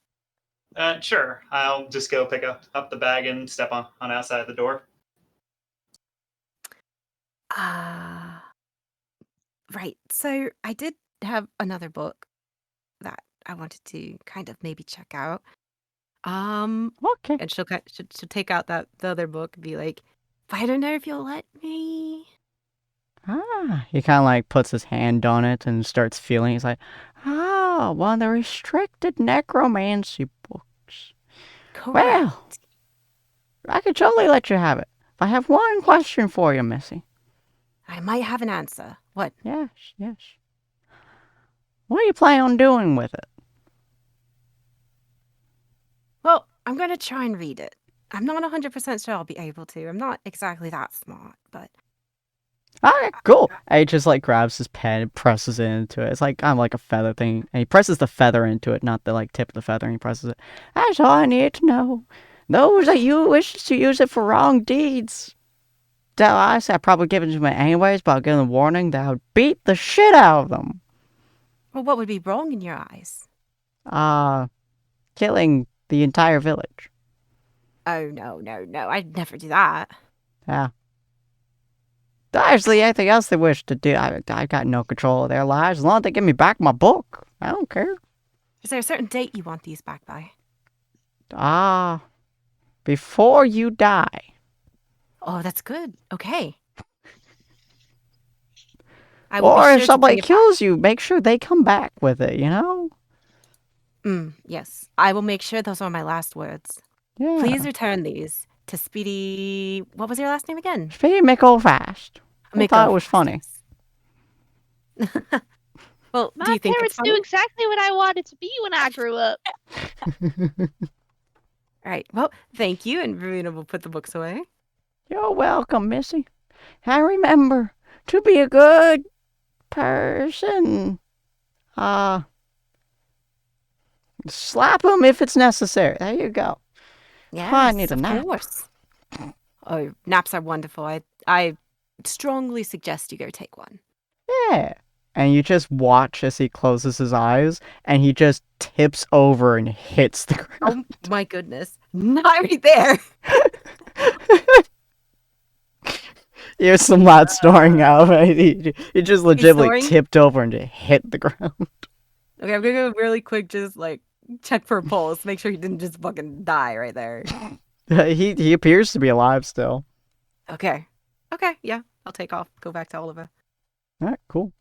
Sure. I'll just go pick up the bag and step on outside the door. Right. So I did have another book that I wanted to kind of maybe check out. Okay. And she'll take out the other book and be like, I don't know if you'll let me. He kind of like puts his hand on it and starts feeling. He's like, one of the restricted necromancy books. Correct. Well, I could totally let you have it. If I have one question for you, Missy. I might have an answer. What? Yes. What do you plan on doing with it? Well, I'm going to try and read it. I'm not 100% sure I'll be able to. I'm not exactly that smart, but... Okay, cool. And he just like grabs his pen and presses it into it. It's like kind of like a feather thing. And he presses the feather into it, not the like tip of the feather. And he presses it. That's all I need to know. Those that you wish to use it for wrong deeds. Honestly, I'd probably give it to them anyways, but I'll give them a warning that I would beat the shit out of them. Well, what would be wrong in your eyes? Killing the entire village. Oh, no. I'd never do that. Yeah. Actually, anything else they wish to do, I got no control of their lives. As long as they give me back my book, I don't care. Is there a certain date you want these back by? Before you die. Oh, that's good. Okay. Or if somebody kills you, make sure they come back with it, Yes. I will make sure those are my last words. Yeah. Please return these to Speedy... What was your last name again? Speedy Mickle-Fast. I thought it was funny. Well, My do you think parents knew exactly what I wanted to be when I grew up. All right. Well, thank you, and Rowena will put the books away. You're welcome, Missy. And remember, to be a good person, slap him if it's necessary. There you go. Yes, I need a nap. Of course. Oh, naps are wonderful. I strongly suggest you go take one. Yeah. and you just watch as he closes his eyes, and he just tips over and hits the ground. Oh my goodness. Not right there. Here's some loud snoring out. Right? He just legitimately snoring? tipped over and just hit the ground. Okay, I'm gonna go really quick, just like check for a pulse, make sure he didn't just fucking die right there. He appears to be alive still. Okay. Okay, yeah. I'll take off. Go back to Oliver. Alright, cool.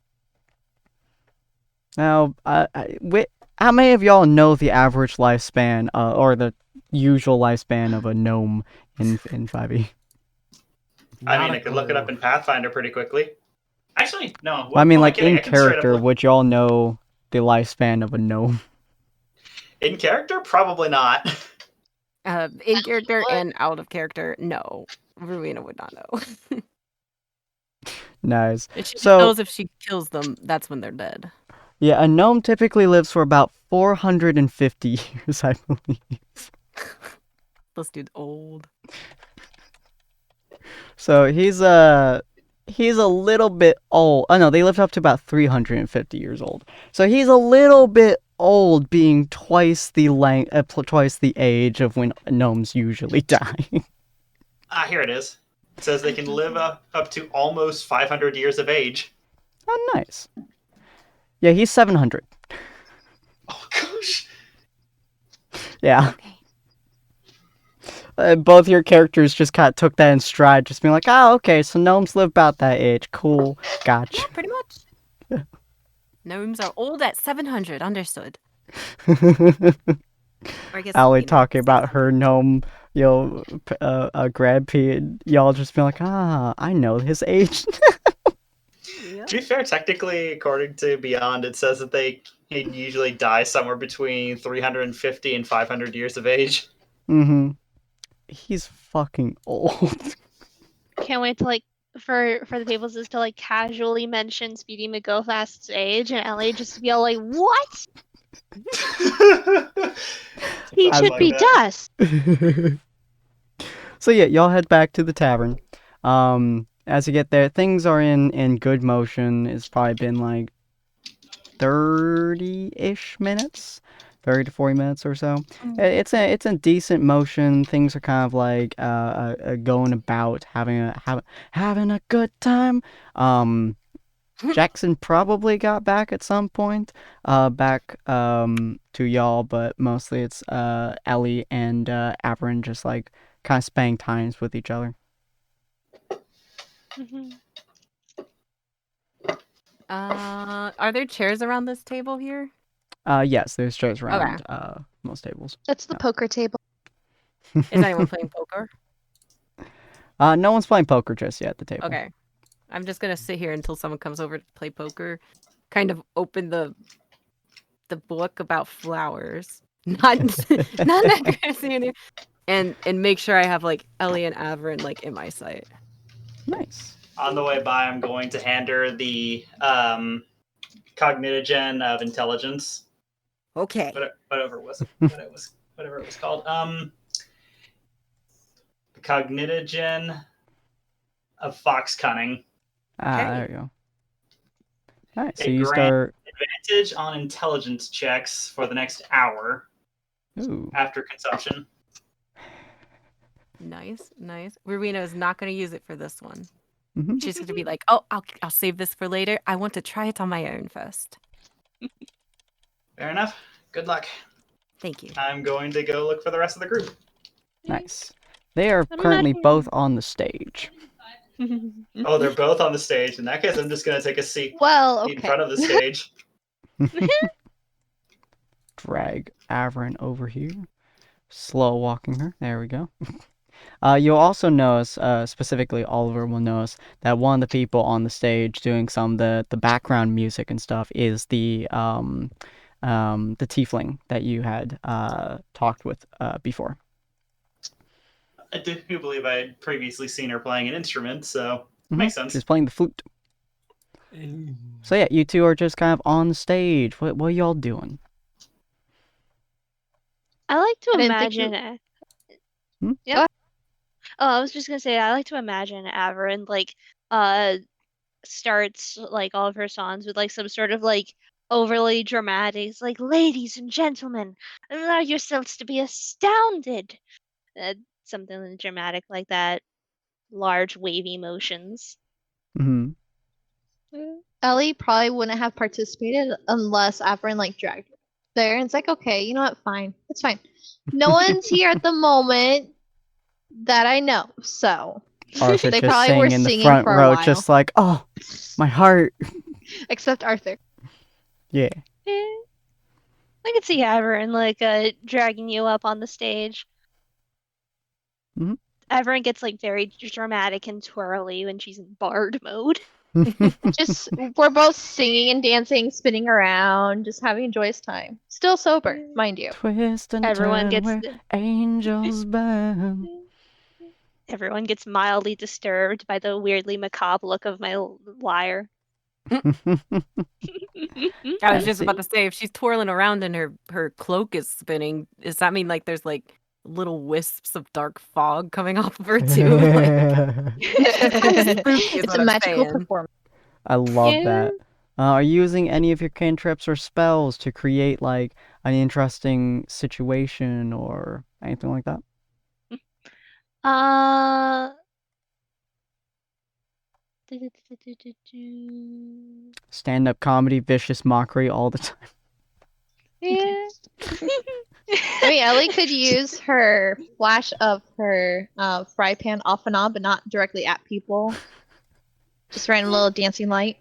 Now, how many of y'all know the average lifespan, or the usual lifespan of a gnome in 5e? I mean, Not I a could look it up clue. in Pathfinder pretty quickly. Actually, no. Well, I mean, am like, kidding? in I can straight up character, look- would y'all know the lifespan of a gnome? In character, probably not. In character and out of character, no. Rowena would not know. Nice. She So, knows if she kills them, that's when they're dead. yeah, a gnome typically lives for about 450 years, I believe. This dude's old. So he's a little bit old. Oh no, they lived up to about 350 years old. So he's a little bit old, being twice the age of when gnomes usually die. Here it is. It says they can live up to almost 500 years of age. Oh, nice. Yeah, he's 700. Oh gosh. Yeah. Both your characters just kind of took that in stride, just being like, "Oh, okay, so gnomes live about that age. Cool, gotcha." Yeah, pretty much. Gnomes are old at 700, understood. Or I guess, Allie you know, talking about 600. her gnome, grandpa, and y'all just being like, I know his age. Yeah. To be fair, technically, according to Beyond, it says that they usually die somewhere between 350 and 500 years of age. Mm-hmm. He's fucking old. Can't wait to like for the tables is to like casually mention Speedy McGofast's age and Ellie just to be all like, "What? He I should like be that. dust." So yeah, y'all head back to the tavern. As you get there, things are in good motion. It's probably been like 30-ish minutes, 30 to 40 minutes or so. It's a decent motion. Things are kind of like going about, having a good time. Jackson probably got back at some point, back to y'all, but mostly it's Ellie and Averin just like kind of spending times with each other. Are there chairs around this table here? Yes, there's chairs around Okay. most tables. That's the poker table. Is anyone playing poker? No one's playing poker just yet at the table. Okay. I'm just gonna sit here until someone comes over to play poker. Kind of open the book about flowers. Not necessarily. And make sure I have like Ellie and Averin like in my sight. Nice. On the way by, I'm going to hand her the cognitogen of intelligence. Okay. Whatever it was called. The cognitogen of fox cunning. There you go. All right, so It you grants start. advantage on intelligence checks for the next hour Ooh. after consumption. Nice. Rowena is not gonna use it for this one. Mm-hmm. She's gonna be like, "Oh, I'll save this for later. I want to try it on my own first." Fair enough. Good luck. Thank you. I'm going to go look for the rest of the group. Nice. They are I'm currently not- both on the stage. Oh, they're both on the stage. In that case, I'm just going to take a seat Well, in okay. front of the stage. Drag Averin over here. Slow walking her. There we go. You'll also notice, specifically Oliver will notice, that one of the people on the stage doing some of the background music and stuff is the tiefling that you had talked with before. I do believe I had previously seen her playing an instrument, so makes sense. She's playing the flute. So yeah, you two are just kind of on the stage. What are y'all doing? I like to I didn't think imagine. Hmm? Yeah. Oh, I was just gonna say I like to imagine Averin like starts like all of her songs with like some sort of like overly dramatic, it's like, ladies and gentlemen, allow yourselves to be astounded. Something dramatic like that. Large wavy motions. Mm-hmm. Ellie probably wouldn't have participated unless Averin like dragged her there, and it's like, okay, you know what? Fine, it's fine. No one's here at the moment that I know, so Arthur they just probably singing were in the singing front for a row, while. just like, oh, my heart. Except Arthur. Yeah. I could see Averin like dragging you up on the stage. Mhm. Averin gets like very dramatic and twirly when she's in bard mode. Just we're both singing and dancing, spinning around, just having a joyous time. Still sober, mind you. Twist and Everyone turn gets where angels bound. Everyone gets mildly disturbed by the weirdly macabre look of my lyre. I was just about to say, if she's twirling around and her cloak is spinning, does that mean like there's like little wisps of dark fog coming off of her too? It's a magical performance. I love that. Are you using any of your cantrips or spells to create like an interesting situation or anything like that? Stand-up comedy, vicious mockery all the time. Yeah. I mean, Ellie could use her flash of her fry pan off and on, but not directly at people. Just random little dancing light.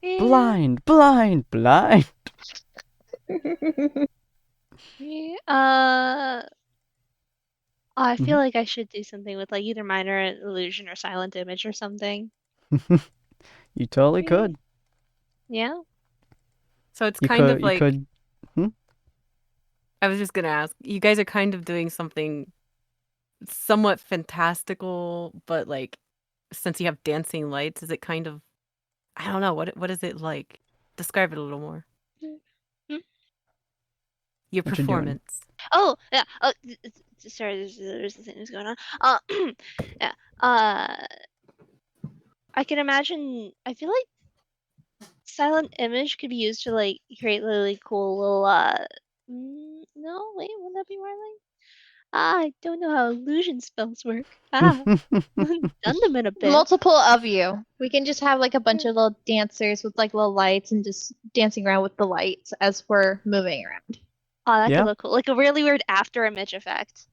Blind, blind, blind. I feel like I should do something with like either minor illusion or silent image or something. You totally could. Yeah. So it's You kind could, of like, you could. I was just gonna ask, you guys are kind of doing something somewhat fantastical, but like, since you have dancing lights, is it kind of, I don't know, what is it like? Describe it a little more. Your What you doing? performance. Oh, yeah. Oh, sorry, there's the thing that's going on. Yeah. I can imagine. I feel like silent image could be used to like create really cool little. No, wait, wouldn't that be more like? I don't know how illusion spells work. Done them in a bit. Multiple of you. We can just have like a bunch of little dancers with like little lights and just dancing around with the lights as we're moving around. Oh, that Yeah. could look cool. Like a really weird after image effect.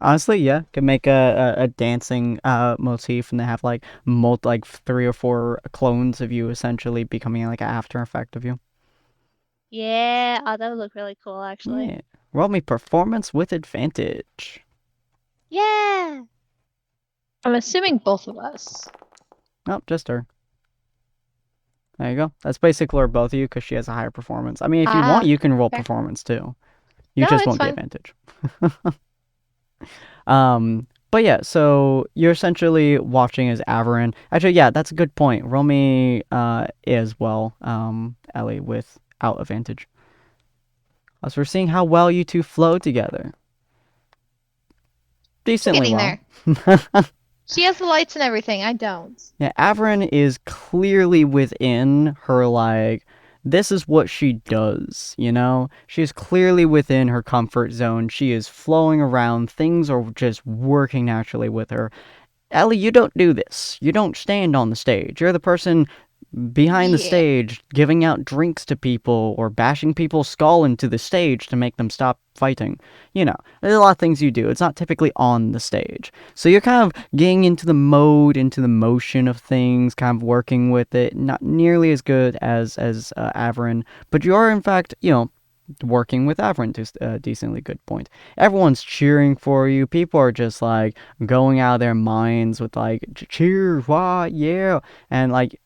Honestly, yeah, could make a dancing motif, and they have like 3 or 4 clones of you essentially becoming like an after effect of you. Yeah, oh, that would look really cool, actually. Yeah. Roll me performance with advantage. Yeah. I'm assuming both of us. Nope, just her. There you go. That's basically for both of you because she has a higher performance. I mean, if you want, you can roll fair. performance too. You No, just it's won't fine. get advantage. But yeah, so you're essentially watching as Averin. Actually, yeah, that's a good point. Roll me as well, Ellie, without advantage. As we're seeing how well you two flow together. Decently Getting well. there. She has the lights and everything. I don't. Yeah, Averin is clearly within her, like, this is what she does, you know? She is clearly within her comfort zone. She is flowing around. Things are just working naturally with her. Ellie, you don't do this. You don't stand on the stage. You're the person behind the stage giving out drinks to people or bashing people's skull into the stage to make them stop fighting. You know, there's a lot of things you do. It's not typically on the stage. So you're kind of getting into the mode, into the motion of things, kind of working with it. Not nearly as good as Averin, but you are, in fact, you know, working with Averin to a decently good point. Everyone's cheering for you. People are just like going out of their minds with like cheer, wah, yeah, and like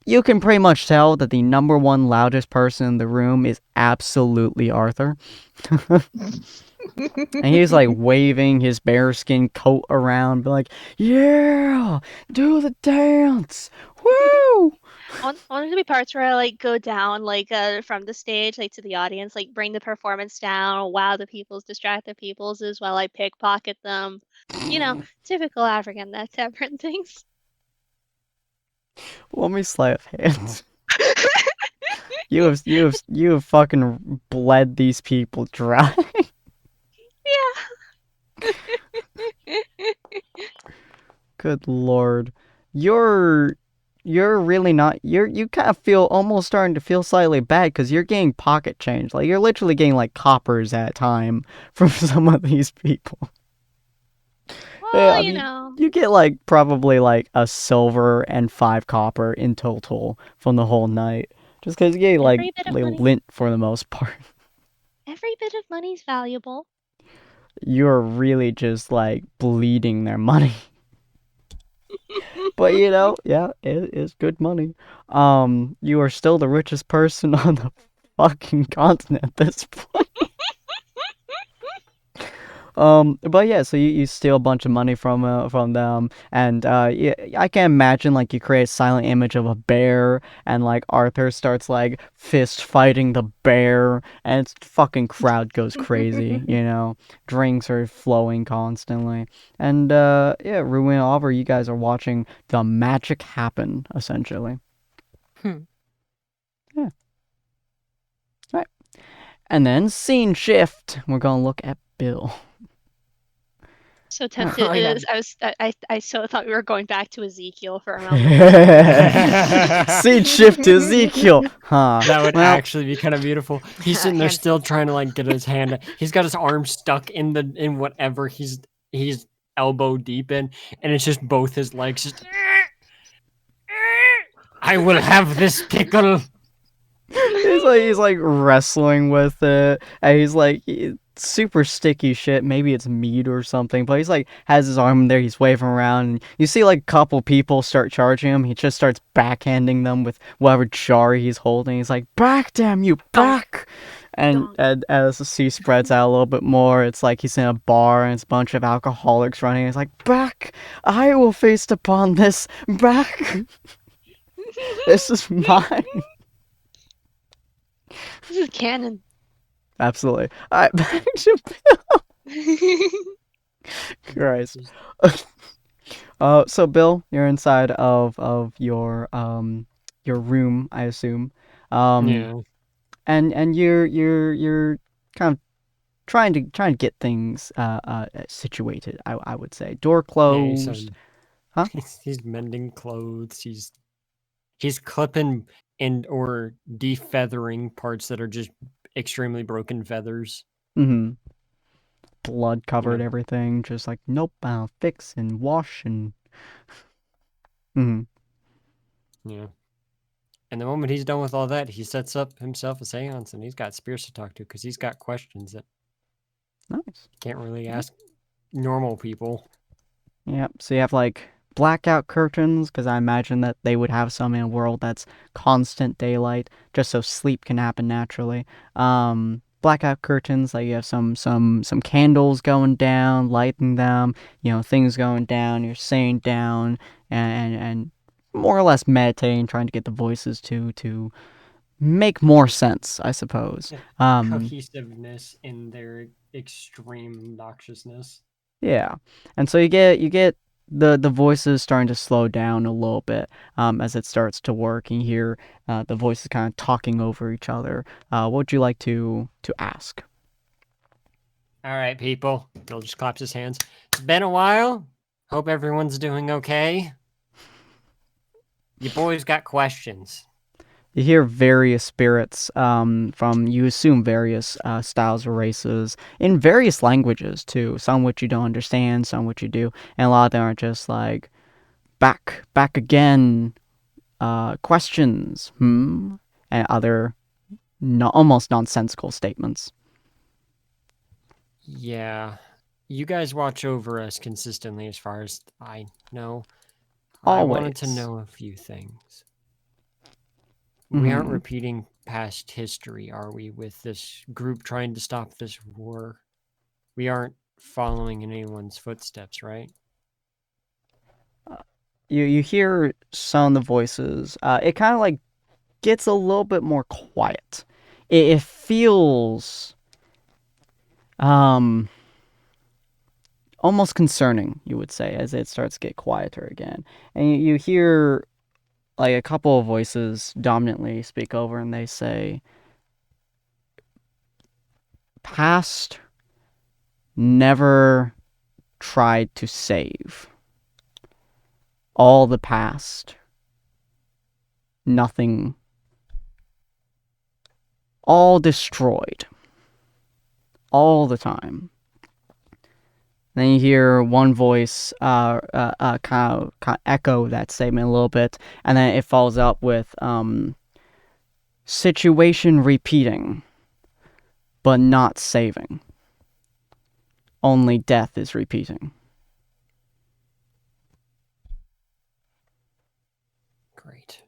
you can pretty much tell that the number one loudest person in the room is absolutely Arthur. And he's like waving his bearskin coat around, be like, yeah, do the dance, woo! I want it to be parts where I like go down like from the stage like to the audience, like bring the performance down, wow the peoples, distract the peoples as well, I pickpocket them. You know, typical African things. Let me sleight of hand. You have fucking bled these people dry. Yeah. Good lord. You're really not you kind of feel almost starting to feel slightly bad because you're getting pocket change. Like you're literally getting like coppers at a time from some of these people. Yeah, Well, I you mean, know. you get like probably like a silver and 5 copper in total from the whole night. Just because you get like Every bit of money. lint for the most part. Every bit of money's valuable. You're really just like bleeding their money. But you know, yeah, it is good money. You are still the richest person on the fucking continent at this point. But yeah, so you steal a bunch of money from them, and yeah, I can imagine like you create a silent image of a bear, and like Arthur starts like fist fighting the bear, and it's fucking crowd goes crazy, you know, drinks are flowing constantly, and yeah, Ruin and Oliver, you guys are watching the magic happen essentially. Hmm. Yeah. Right. And then scene shift. We're gonna look at Bill. So tempted. Oh, yeah. I so thought we were going back to Ezekiel for a moment. Scene shift to Ezekiel. Huh. That would Well, actually be kind of beautiful. He's sitting there Hands- still trying to like get his hand. He's got his arm stuck in whatever he's elbow deep in, and it's just both his legs. Just, I will have this pickle. he's like wrestling with it, and he's like super sticky shit. Maybe it's meat or something, but he's like has his arm there. He's waving around, and you see like a couple people start charging him. He just starts backhanding them with whatever jar he's holding. He's like, "Back, damn you, back!" And as the sea spreads out a little bit more, it's like he's in a bar and it's a bunch of alcoholics running. He's like, "Back! I will feast upon this. Back! This is mine." This is canon. Absolutely. All right, back to Christ. So Bill, you're inside of your room, I assume. Yeah. And you're kind of trying to get things situated. I would say door Yeah, closed. Huh? he's mending clothes. He's clipping and or defeathering parts that are just extremely broken feathers. Mm-hmm. Blood covered Yeah. everything. Just like nope, I'll fix and wash and. Mm-hmm. Yeah. And the moment he's done with all that, he sets up himself a seance, and he's got spirits to talk to because he's got questions that Nice. can't really ask normal people. Yep. So you have like blackout curtains, because I imagine that they would have some in a world that's constant daylight, just so sleep can happen naturally. Blackout curtains, like you have some candles going down, lighting them, you know, things going down. You're sitting down and more or less meditating, trying to get the voices to make more sense, I suppose. Yeah. Cohesiveness in their extreme noxiousness. Yeah, and so you get the voices starting to slow down a little bit as it starts to work, and you hear the voices kind of talking over each other. What would you like to ask? All right, people. Bill just claps his hands. It's been a while. Hope everyone's doing okay. You boys got questions. You hear various spirits from, you assume, various styles or races in various languages too. Some which you don't understand, some which you do, and a lot of them are just like back again, questions, and other almost nonsensical statements. Yeah. You guys watch over us consistently as far as I know. I wanted to Always. know a few things. We aren't Mhm. repeating past history, are we, with this group trying to stop this war? We aren't following in anyone's footsteps, right? You hear some of the voices. It kind of like gets a little bit more quiet. It feels almost concerning, you would say, as it starts to get quieter again. And you hear like a couple of voices dominantly speak over and they say, past never tried to save. All the past, nothing, all destroyed. All the time. Then you hear one voice kind of echo that statement a little bit, and then it follows up with situation repeating, but not saving. Only death is repeating. Great.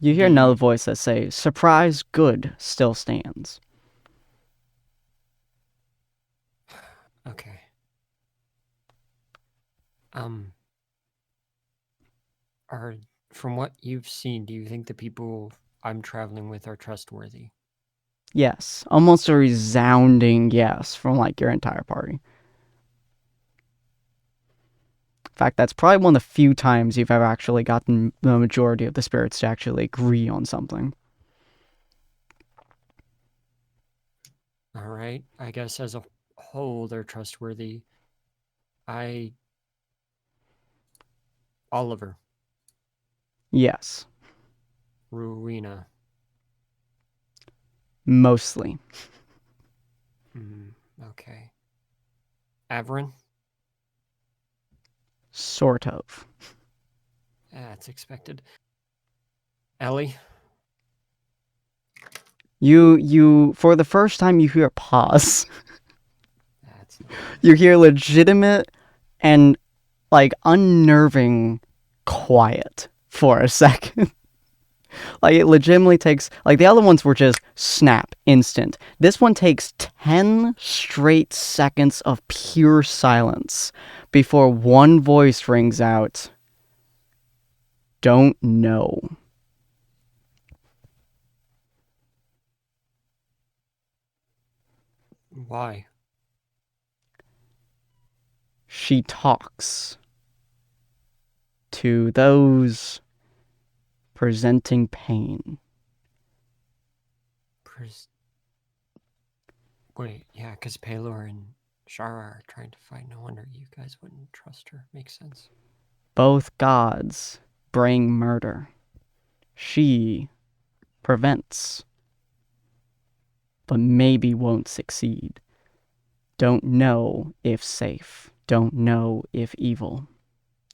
You hear another voice that says, surprise good still stands. Okay. From what you've seen, do you think the people I'm traveling with are trustworthy? Yes. Almost a resounding yes from like your entire party. In fact, that's probably one of the few times you've ever actually gotten the majority of the spirits to actually agree on something. All right. I guess as a whole, they're trustworthy. Oliver. Yes. Rowena. Mostly. Okay. Averin? Sort of. That's expected. Ellie? You for the first time you hear a pause. That's You hear legitimate and like unnerving quiet for a second. Like it legitimately takes, like the other ones were just snap, instant. This one takes 10 straight seconds of pure silence before one voice rings out, don't know. Why? She talks to those presenting pain. Wait, yeah, because Pelor and Shara are trying to fight. No wonder you guys wouldn't trust her. Makes sense. Both gods bring murder. She prevents, but maybe won't succeed. Don't know if safe. Don't know if evil.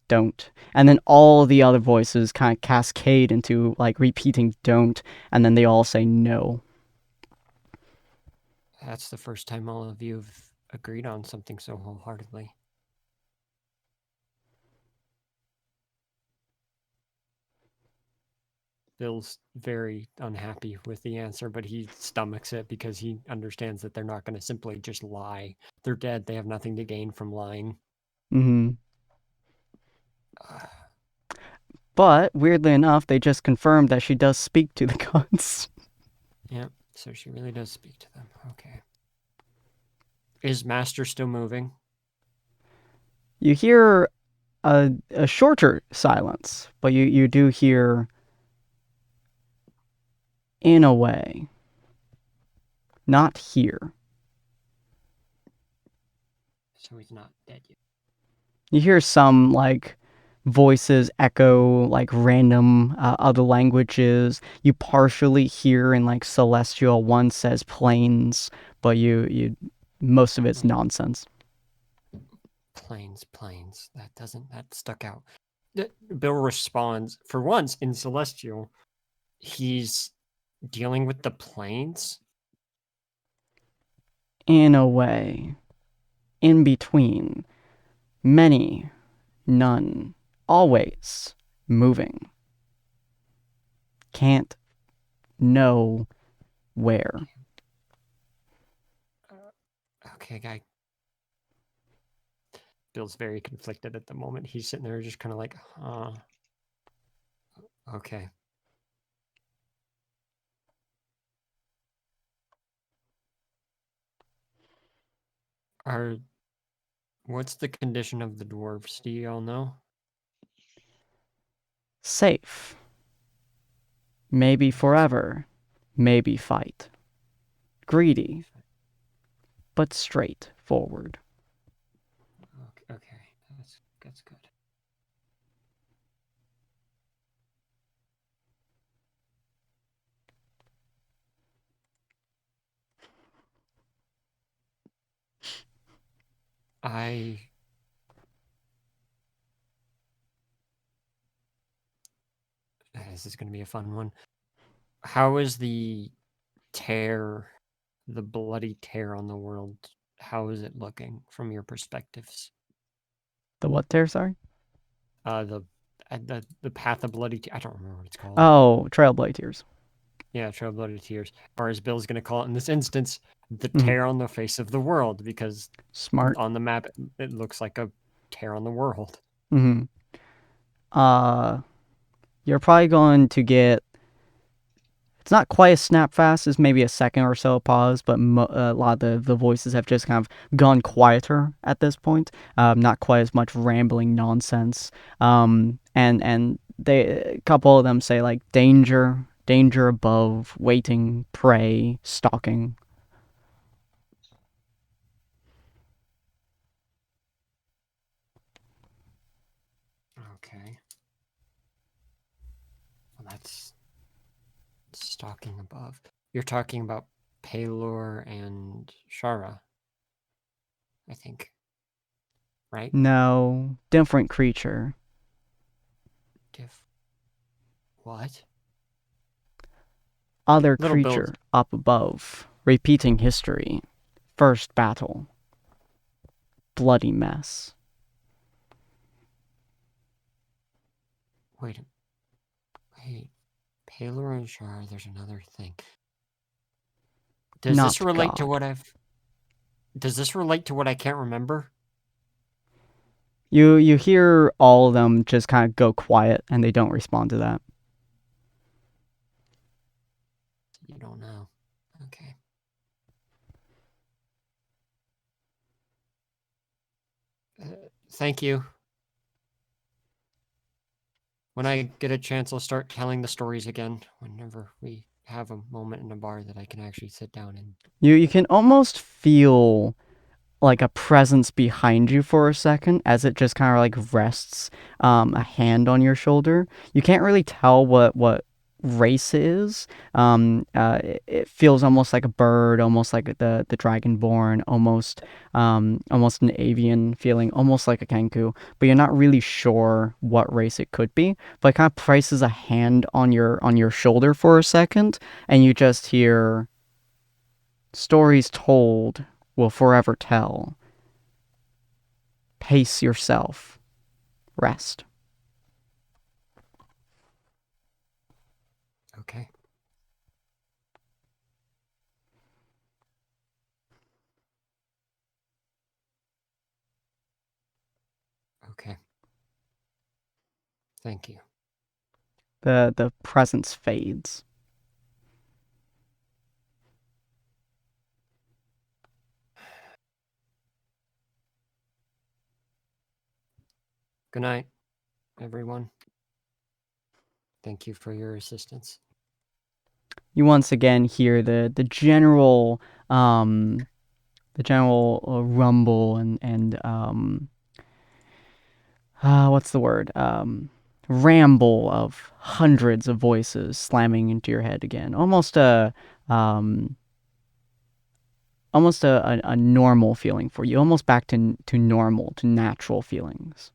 Don't. And then all the other voices kind of cascade into like repeating don't, and then they all say no. That's the first time all of you have agreed on something so wholeheartedly. Bill's very unhappy with the answer, but he stomachs it because he understands that they're not going to simply just lie. They're dead. They have nothing to gain from lying. Mm-hmm. But, weirdly enough, they just confirmed that she does speak to the gods. Yeah, so she really does speak to them. Okay. Is Master still moving? You hear a shorter silence, but you do hear, in a way, not here. So he's not dead yet. You hear some, like, voices echo, like, random other languages. You partially hear in, like, Celestial, one says planes, but you most of it's nonsense. Planes. That stuck out. Bill responds, for once in Celestial, he's dealing with the planes? In a way. In between. Many. None. Always. Moving. Can't know where. Okay, guy. Bill's very conflicted at the moment. He's sitting there just kind of like, okay. What's the condition of the dwarves? Do you all know? Safe. Maybe forever. Maybe fight. Greedy. But straightforward. Okay, that's good. This is going to be a fun one. How is the bloody tear on the world, how is it looking from your perspectives? The what tear, sorry? The path of bloody I don't remember what it's called. Oh, Trail of Bloody Tears. Yeah, Trail of Bloody Tears. Or as Bill's going to call it in this instance, the tear on the face of the world, because smart on the map it looks like a tear on the world. You're probably going to get, it's not quite as snap fast as maybe a second or so pause, but a lot of the voices have just kind of gone quieter at this point. Not quite as much rambling nonsense. And a couple of them say like danger above, waiting, prey, stalking. Okay. Well, that's stalking above. You're talking about Pelor and Shara, I think. Right? No, different creature. What? Other Little creature Bill. up above. Repeating history. First battle. Bloody mess. Wait. Pelor and Shara, there's another thing. Does this relate to what I can't remember? You hear all of them just kind of go quiet, and they don't respond to that. You don't know. Okay. Thank you. When I get a chance, I'll start telling the stories again whenever we have a moment in a bar that I can actually sit down and... You can almost feel like a presence behind you for a second as it just kind of like rests a hand on your shoulder. You can't really tell what race it is. It feels almost like a bird, almost like the dragonborn, almost an avian feeling, almost like a kenku, but you're not really sure what race it could be. But it kind of places a hand on your shoulder for a second, and you just hear stories told will forever tell. Pace yourself. Rest. Okay. Okay. Thank you. The presence fades. Good night, everyone. Thank you for your assistance. You once again hear the general rumble and what's the word? Ramble of hundreds of voices slamming into your head again. Almost a normal feeling for you. Almost back to normal, to natural feelings.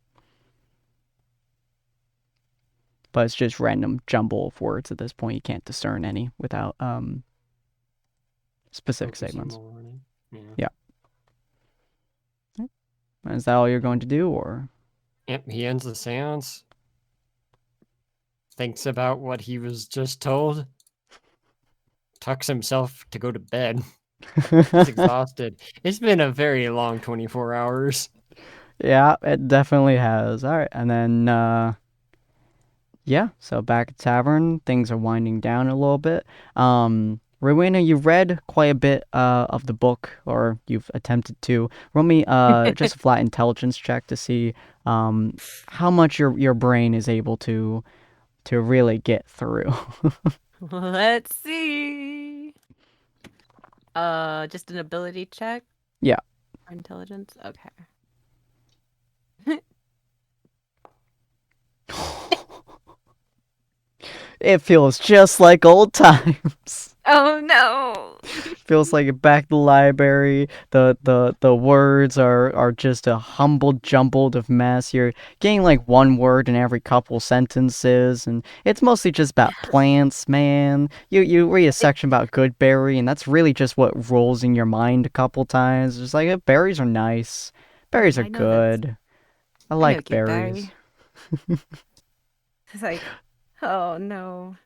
But it's just random jumble of words at this point. You can't discern any without specific statements. Yeah. Is that all you're going to do, or? Yep, he ends the seance. Thinks about what he was just told. Tucks himself to go to bed. He's exhausted. It's been a very long 24 hours. Yeah, it definitely has. All right, and then yeah, so back at tavern, things are winding down a little bit. Rowena, you read quite a bit of the book, or you've attempted to. Roll me just a flat intelligence check to see how much your brain is able to to really get through. Let's see. Just an ability check? Yeah. Or intelligence? Okay. It feels just like old times. Oh no! Feels like back to the library. The words are just a humbled, jumbled of mess. You're getting like one word in every couple sentences, and it's mostly just about plants, man. You read a section about good berry, and that's really just what rolls in your mind a couple times. It's like berries are nice. Berries are I know that's- good. I I know like Kid berries. Berry. It's like, oh no.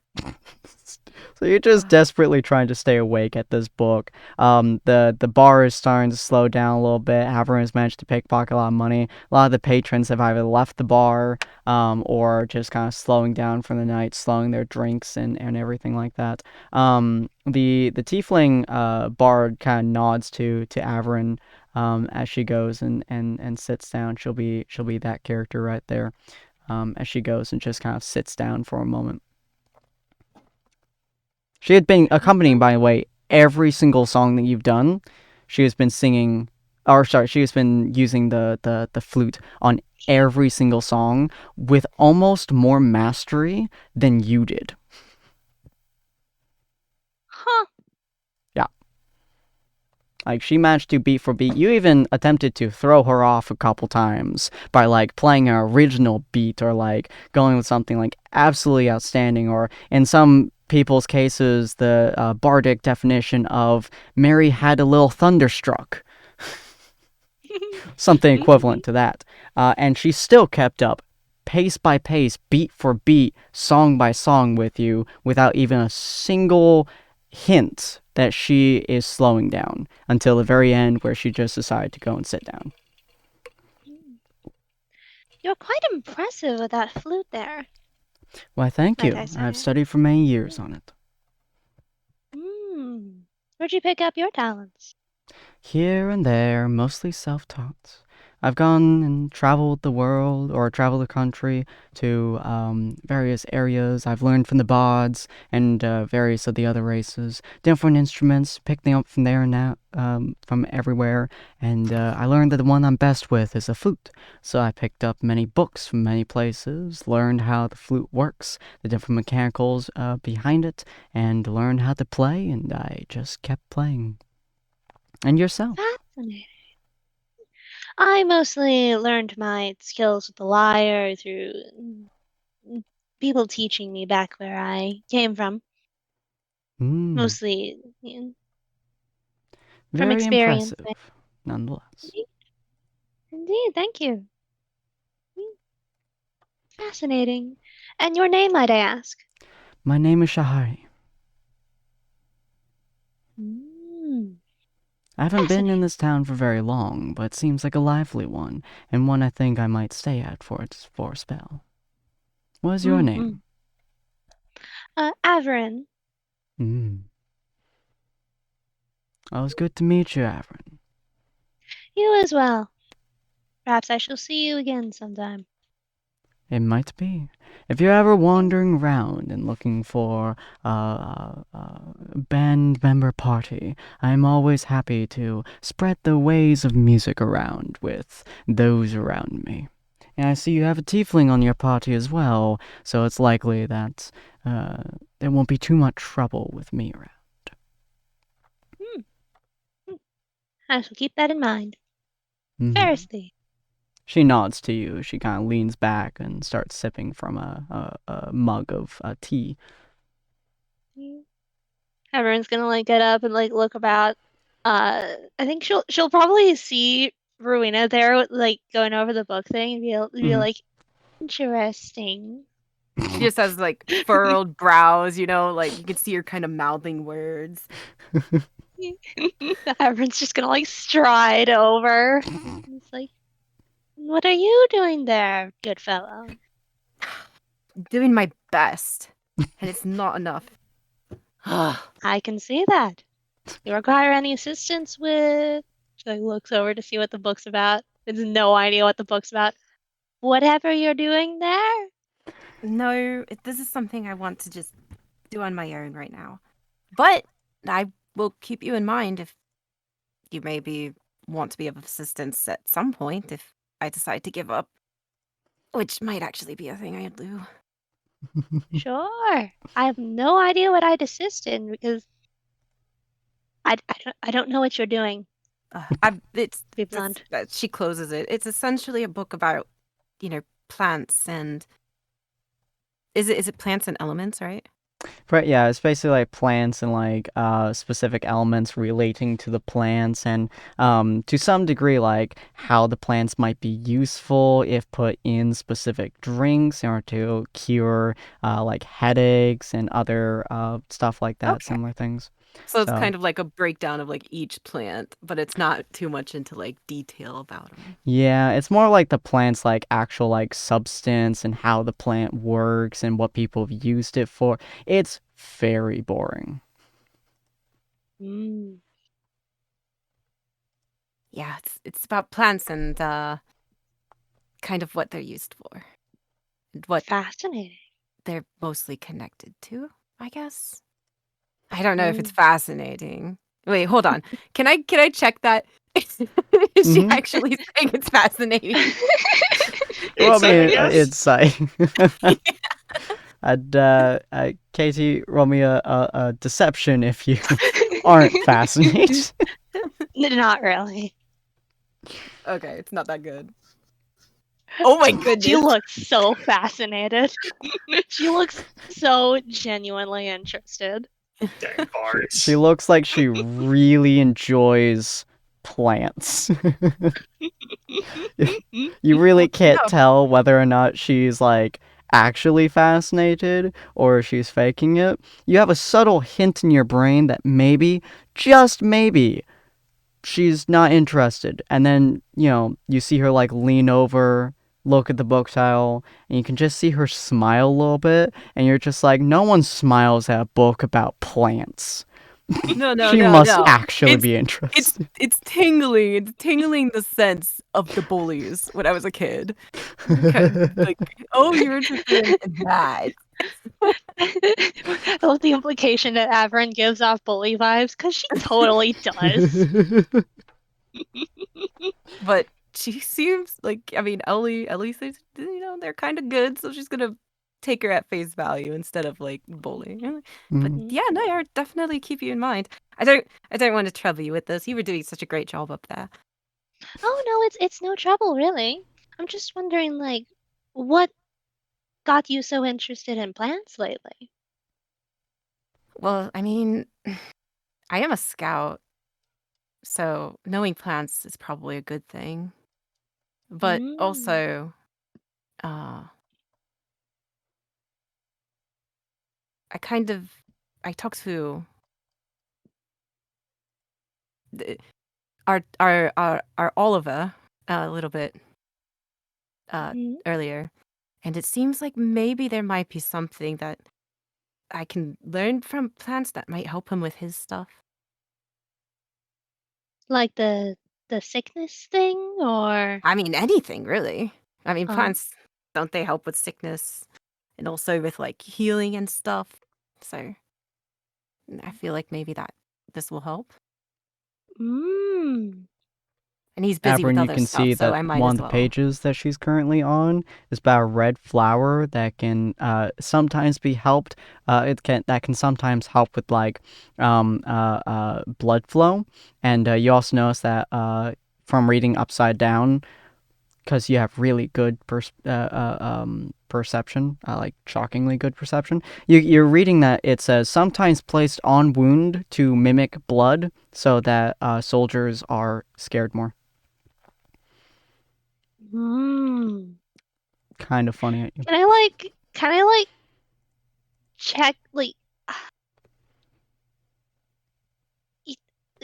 So you're just desperately trying to stay awake at this book. The bar is starting to slow down a little bit. Everyone's managed to pickpocket a lot of money. A lot of the patrons have either left the bar, or just kind of slowing down for the night, slowing their drinks and everything like that. The tiefling bard kind of nods to Averin as she goes and sits down. She'll be that character right there. As she goes and just kind of sits down for a moment. She had been accompanying, by the way, every single song that you've done. She has been singing, or sorry, she has been using the flute on every single song with almost more mastery than you did. Huh. Yeah. Like, she managed to beat for beat. You even attempted to throw her off a couple times by, like, playing an original beat or, like, going with something, like, absolutely outstanding, or in some people's cases, the bardic definition of Mary had a little thunderstruck. Something equivalent to that. And she still kept up, pace by pace, beat for beat, song by song with you, without even a single hint that she is slowing down, until the very end where she just decided to go and sit down. You're quite impressive with that flute there. Why, thank Might you. I say. I've studied for many years on it. Where'd you pick up your talents? Here and there, mostly self-taught. I've gone and traveled the world, or traveled the country, to various areas. I've learned from the Vods and various of the other races. Different instruments, picked them up from there and now, from everywhere. And I learned that the one I'm best with is a flute. So I picked up many books from many places, learned how the flute works, the different mechanicals behind it, and learned how to play, and I just kept playing. And yourself? Fascinating. I mostly learned my skills with the lyre through people teaching me back where I came from. Mostly from Very experience. impressive, nonetheless. Indeed, thank you. Fascinating. And your name, might I ask? My name is Shahari. I haven't been in this town for very long, but it seems like a lively one, and one I think I might stay at for a spell. What is your name? Averin. Oh, it's good to meet you, Averin. You as well. Perhaps I shall see you again sometime. It might be. If you're ever wandering around and looking for a band member party, I'm always happy to spread the ways of music around with those around me. And I see you have a tiefling on your party as well, so it's likely that there won't be too much trouble with me around. I shall keep that in mind. Seriously. She nods to you. She kind of leans back and starts sipping from a mug of tea. Everyone's gonna like get up and like look about. I think she'll probably see Rowena there, like going over the book thing, and be like, interesting. She just has like furrowed brows, you know, like you can see her kind of mouthing words. Everyone's just gonna like stride over. It's like, what are you doing there, good fellow? Doing my best, and it's not enough. I can see that. You require any assistance with? She like looks over to see what the book's about. Has no idea what the book's about. Whatever you're doing there. No, this is something I want to just do on my own right now. But I will keep you in mind if you maybe want to be of assistance at some point if I decide to give up. Which might actually be a thing I'd do. Sure. I have no idea what I'd assist in because I don't know what you're doing. It's To be blunt. she closes it. It's essentially a book about, plants and is it plants and elements, right? Right, yeah, it's basically like plants and like specific elements relating to the plants and to some degree like how the plants might be useful if put in specific drinks in order to cure like headaches and other stuff like that, Okay. similar things. So it's kind of like a breakdown of like each plant, but it's not too much into like detail about them. Yeah, it's more like the plant's like actual like substance and how the plant works and what people have used it for. It's very boring. Mm. Yeah, it's about plants and kind of what they're used for. And what Fascinating. they're mostly connected to, I guess. I don't know if it's fascinating. Wait, hold on. Can I check that? Is she Mhm. actually saying it's fascinating? Well, I mean, Insight, I guess? it's and Katie, roll me a deception if you aren't fascinated. Not really. Okay, it's not that good. Oh my goodness. She looks so fascinated. She looks so genuinely interested. Dang bards. She looks like she really enjoys plants. You really can't tell whether or not she's like actually fascinated or she's faking it. You have a subtle hint in your brain that maybe, just maybe, she's not interested. And then, you see her like lean over, look at the book tile, and you can just see her smile a little bit, and you're just like, no one smiles at a book about plants. No, She must actually be interested. It's tingling. It's tingling the sense of the bullies when I was a kid. Like, oh, you're interested in that. I love the implication that Averin gives off bully vibes, because she totally does. But she seems like, I mean, Ellie says, they're kind of good, so she's gonna take her at face value instead of like bullying. But yeah, no, I'll definitely keep you in mind. I don't want to trouble you with this. You were doing such a great job up there. Oh no, it's no trouble really. I'm just wondering, like, what got you so interested in plants lately? Well, I mean, I am a scout, so knowing plants is probably a good thing. But also, I talked to our Oliver a little bit earlier, and it seems like maybe there might be something that I can learn from plants that might help him with his stuff. Like the sickness thing, or I mean, anything really. I mean, plants, don't they help with sickness and also with like healing and stuff? So I feel like maybe this will help. And he's busy with Averin, you other can stuff, see so that I might one as of the well. pages that she's currently on is about a red flower that can sometimes be helped. That can sometimes help with like blood flow, and you also notice that from reading upside down, because you have really good perception, like shockingly good perception. You're reading that it says sometimes placed on wound to mimic blood, so that soldiers are scared more. Kind of funny at you. Can I like check, like,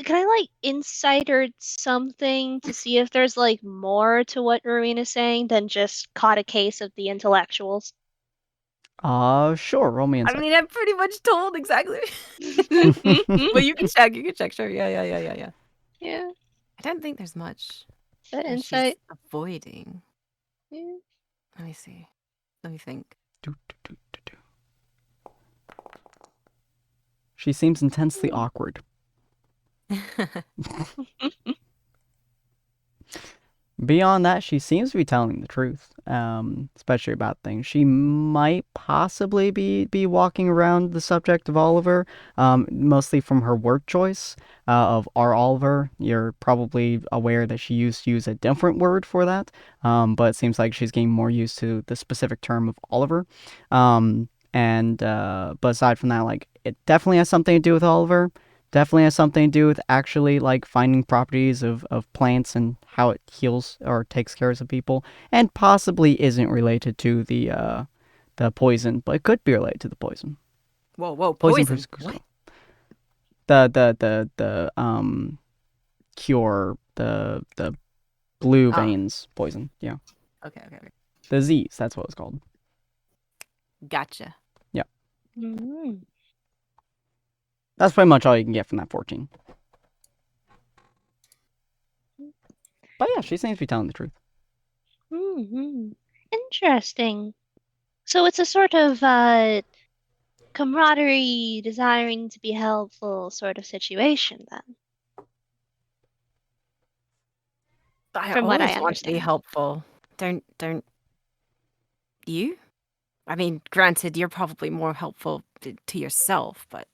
can I like insight or something to see if there's like more to what Rowena's saying than just caught a case of the intellectuals? Sure, roll me insight. I mean, I'm pretty much told exactly. But you can check, sure. Yeah. Yeah. I don't think there's much That that she's insight. avoiding. Yeah. Let me see. Let me think. She seems intensely awkward. Beyond that, she seems to be telling the truth, especially about things. She might possibly be walking around the subject of Oliver, mostly from her word choice of our Oliver. You're probably aware that she used to use a different word for that, but it seems like she's getting more used to the specific term of Oliver. But aside from that, like, it definitely has something to do with Oliver. Definitely has something to do with actually like finding properties of plants and how it heals or takes care of people, and possibly isn't related to the poison, but it could be related to the poison. Whoa, poison. What? The cure, the blue veins poison. Yeah. Okay. The disease, that's what it's called. Gotcha. Yeah. Mm. That's pretty much all you can get from that 14. But yeah, she seems to be telling the truth. Mm-hmm. Interesting. So it's a sort of camaraderie, desiring to be helpful sort of situation then. I From what I always want to be understand. helpful. Don't you? I mean, granted, you're probably more helpful to yourself, but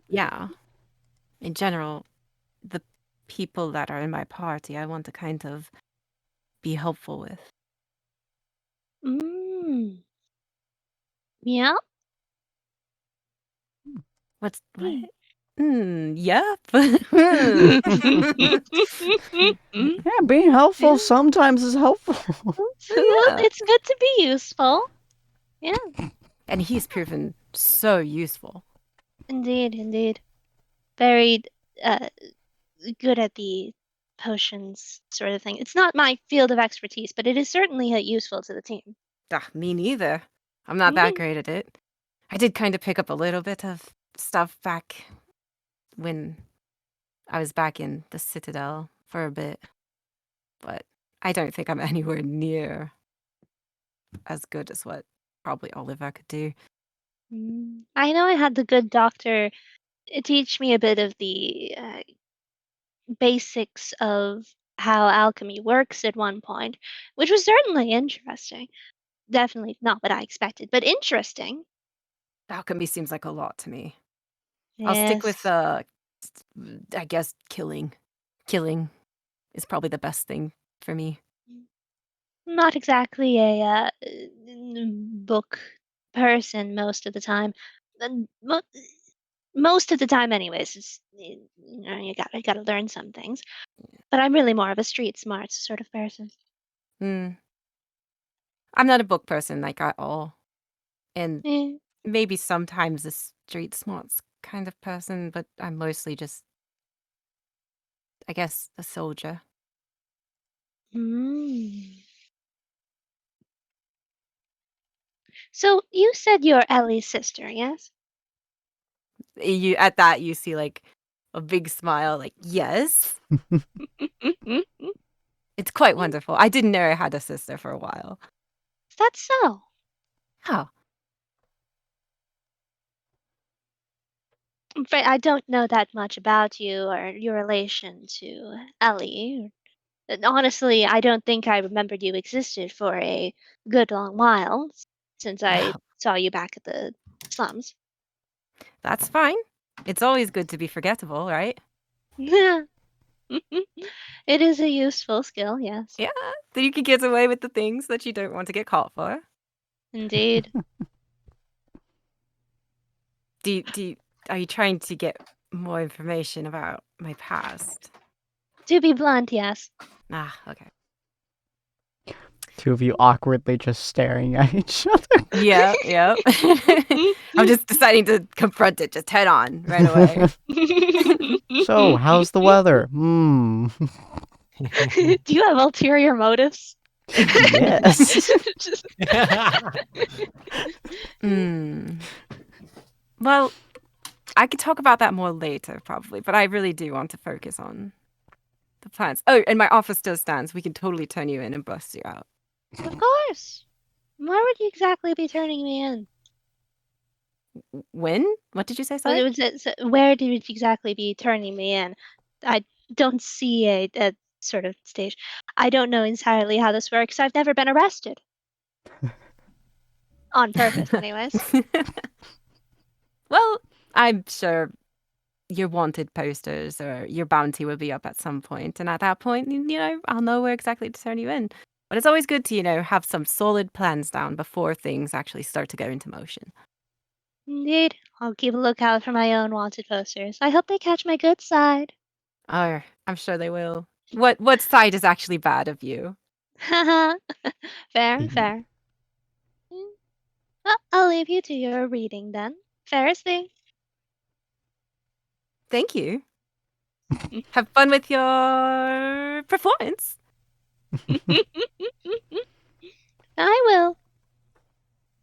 yeah. In general, the people that are in my party, I want to kind of be helpful with. Mm. Yeah. What? Hmm. Yep. Yeah, being helpful Yeah. sometimes is helpful. Well, Yeah. it's good to be useful. Yeah, And he's proven so useful. indeed. Very uh, good at the potions sort of thing. It's not my field of expertise, but it is certainly useful to the team. Me neither. I'm not that great at it. I did kind of pick up a little bit of stuff back when I was back in the Citadel for a bit, but I don't think I'm anywhere near as good as what probably Oliver could do. I know I had the good doctor teach me a bit of the basics of how alchemy works at one point, which was certainly interesting. Definitely not what I expected, but interesting. Alchemy seems like a lot to me. I'll stick with, Yes. I guess, killing. Killing is probably the best thing for me. Not exactly a book person most of the time. Most of the time, anyways. You gotta learn some things. But I'm really more of a street smarts sort of person. I'm not a book person, like, at all. And Eh. maybe sometimes a street smarts kind of person, but I'm mostly just, I guess, a soldier. Mm. So you said you're Ellie's sister, yes? At that, you see, like, a big smile, like, yes. It's quite wonderful. I didn't know I had a sister for a while. Is that so? Oh. I'm afraid I don't know that much about you or your relation to Ellie. And honestly, I don't think I remembered you existed for a good long while since I saw you back at the slums. That's fine. It's always good to be forgettable, right? It is a useful skill, yes. Yeah. Then you can get away with the things that you don't want to get caught for. Indeed. Are you trying to get more information about my past? To be blunt, yes. Okay. Two of you awkwardly just staring at each other. Yeah. I'm just deciding to confront it just head on right away. So, how's the weather? Do you have ulterior motives? Yes. Well, I could talk about that more later, probably, but I really do want to focus on the plans. Oh, and my offer still stands. We can totally turn you in and bust you out. Of course. Why would you exactly be turning me in? When? What did you say? Sorry. Where did you exactly be turning me in? I don't see a sort of stage. I don't know entirely how this works. I've never been arrested. On purpose, anyways. Well, I'm sure your wanted posters or your bounty will be up at some point, and at that point, I'll know where exactly to turn you in. But it's always good to, have some solid plans down before things actually start to go into motion. Indeed. I'll keep a lookout for my own wanted posters. I hope they catch my good side. Oh, I'm sure they will. What side is actually bad of you? Haha. Fair. Well, I'll leave you to your reading then. Fairest thing. Thank you. Have fun with your performance. I will.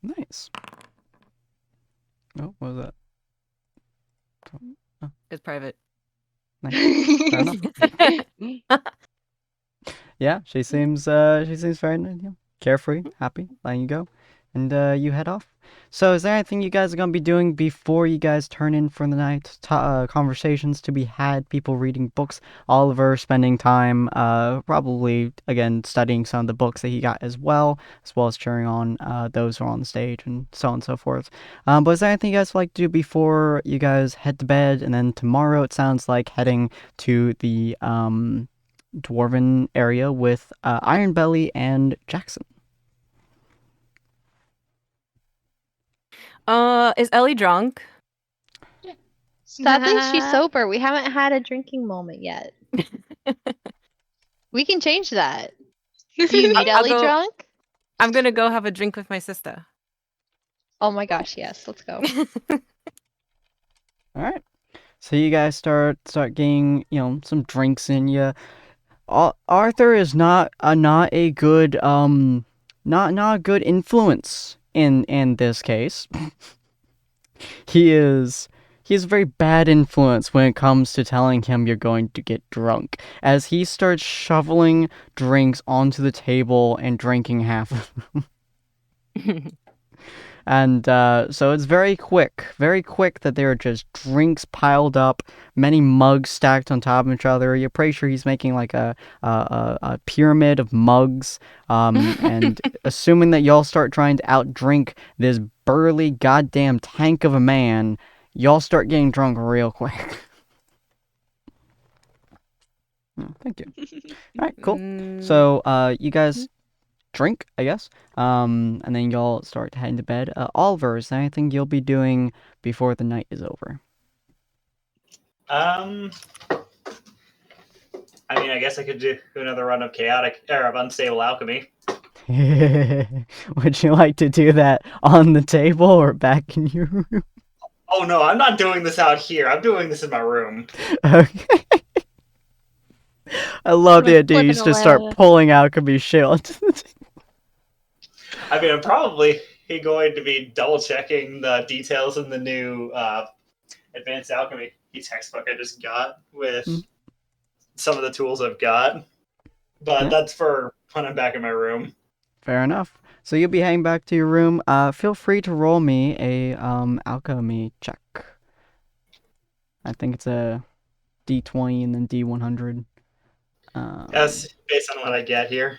Nice. Oh, what was that? Oh, It's private. nice. Fair enough. Yeah, she seems very carefree, happy, letting you go, and you head off. So, is there anything you guys are gonna be doing before you guys turn in for the night? Conversations to be had, people reading books, Oliver spending time, probably again studying some of the books that he got as well as cheering on those who are on the stage and so on and so forth. But is there anything you guys would like to do before you guys head to bed? And then tomorrow, it sounds like heading to the dwarven area with Ironbelly and Jackson. Is Ellie drunk? Stop thinks she's sober. We haven't had a drinking moment yet. We can change that. Do you need Ellie drunk? I'm gonna go have a drink with my sister. Oh my gosh, yes. Let's go. All right. So you guys start getting some drinks in you. Arthur is not a good not a good influence in this case. He's a very bad influence when it comes to telling him you're going to get drunk, as he starts shoveling drinks onto the table and drinking half of them. And so it's very quick that there are just drinks piled up, many mugs stacked on top of each other. You're pretty sure he's making like a pyramid of mugs, and assuming that y'all start trying to outdrink this burly goddamn tank of a man, y'all start getting drunk real quick. Oh, thank you. All right, cool. So you guys drink, I guess, and then y'all start heading to bed. Oliver, is there anything you'll be doing before the night is over? I mean, I guess I could do another run of unstable alchemy. Would you like to do that on the table or back in your room? Oh no, I'm not doing this out here. I'm doing this in my room. Okay. I love the idea. You just start pulling alchemy shit onto the table. I mean, I'm probably going to be double checking the details in the new advanced alchemy textbook I just got with some of the tools I've got. But that's for when I'm back in my room. Fair enough. So you'll be heading back to your room. Feel free to roll me a alchemy check. I think it's a D20 and then D100. That's based on what I get here.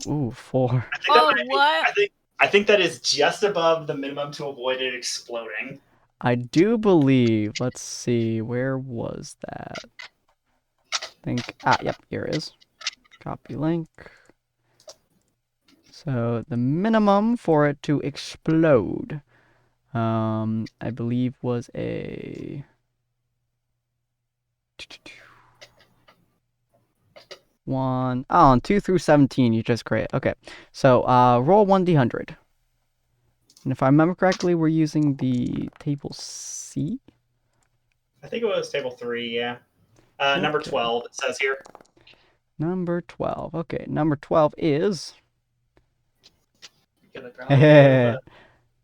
Ooh, 4. I think that is just above the minimum to avoid it exploding. I do believe. Let's see. Where was that? Yep, here it is. Copy link. So the minimum for it to explode, I believe was a 1. Oh, 2 through 17. You just create. Okay, so roll 1d100. And if I remember correctly, we're using the table C. I think it was table 3. Yeah. Number 12. It says here. Number 12. Okay, number 12 is.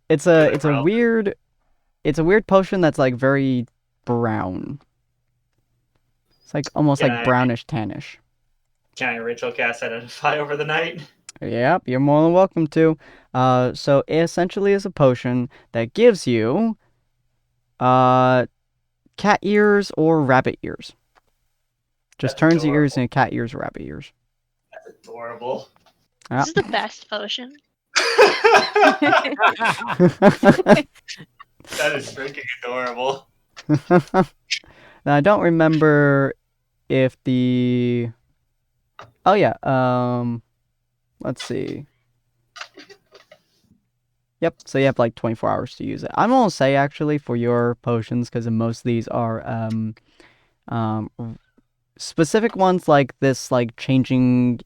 It's a weird potion that's like very brown. It's like almost like brownish tannish. Can I ritual cast Identify over the night? Yep, you're more than welcome to. So it essentially is a potion that gives you cat ears or rabbit ears. Just That's turns your ears adorable. into cat ears or rabbit ears. That's adorable. Yep. This is the best potion. That is freaking adorable. Now I don't remember if the. Oh yeah. Let's see. Yep. So you have like 24 hours to use it. I'm gonna say actually for your potions, because most of these are um specific ones like this, like changing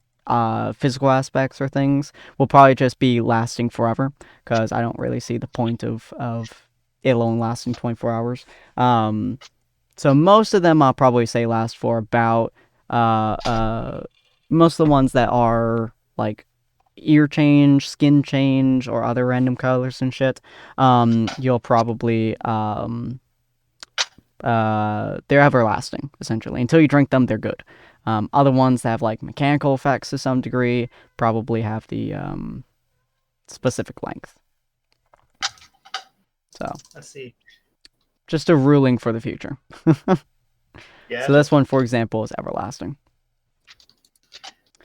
physical aspects or things will probably just be lasting forever, because I don't really see the point of it alone lasting 24 hours. So most of them I'll probably say last for about most of the ones that are like ear change, skin change, or other random colors and shit, you'll probably they're everlasting, essentially. Until you drink them, they're good. Other ones that have like mechanical effects to some degree probably have the specific length. So Let's see. just a ruling for the future. Yeah. So this one, for example, is everlasting.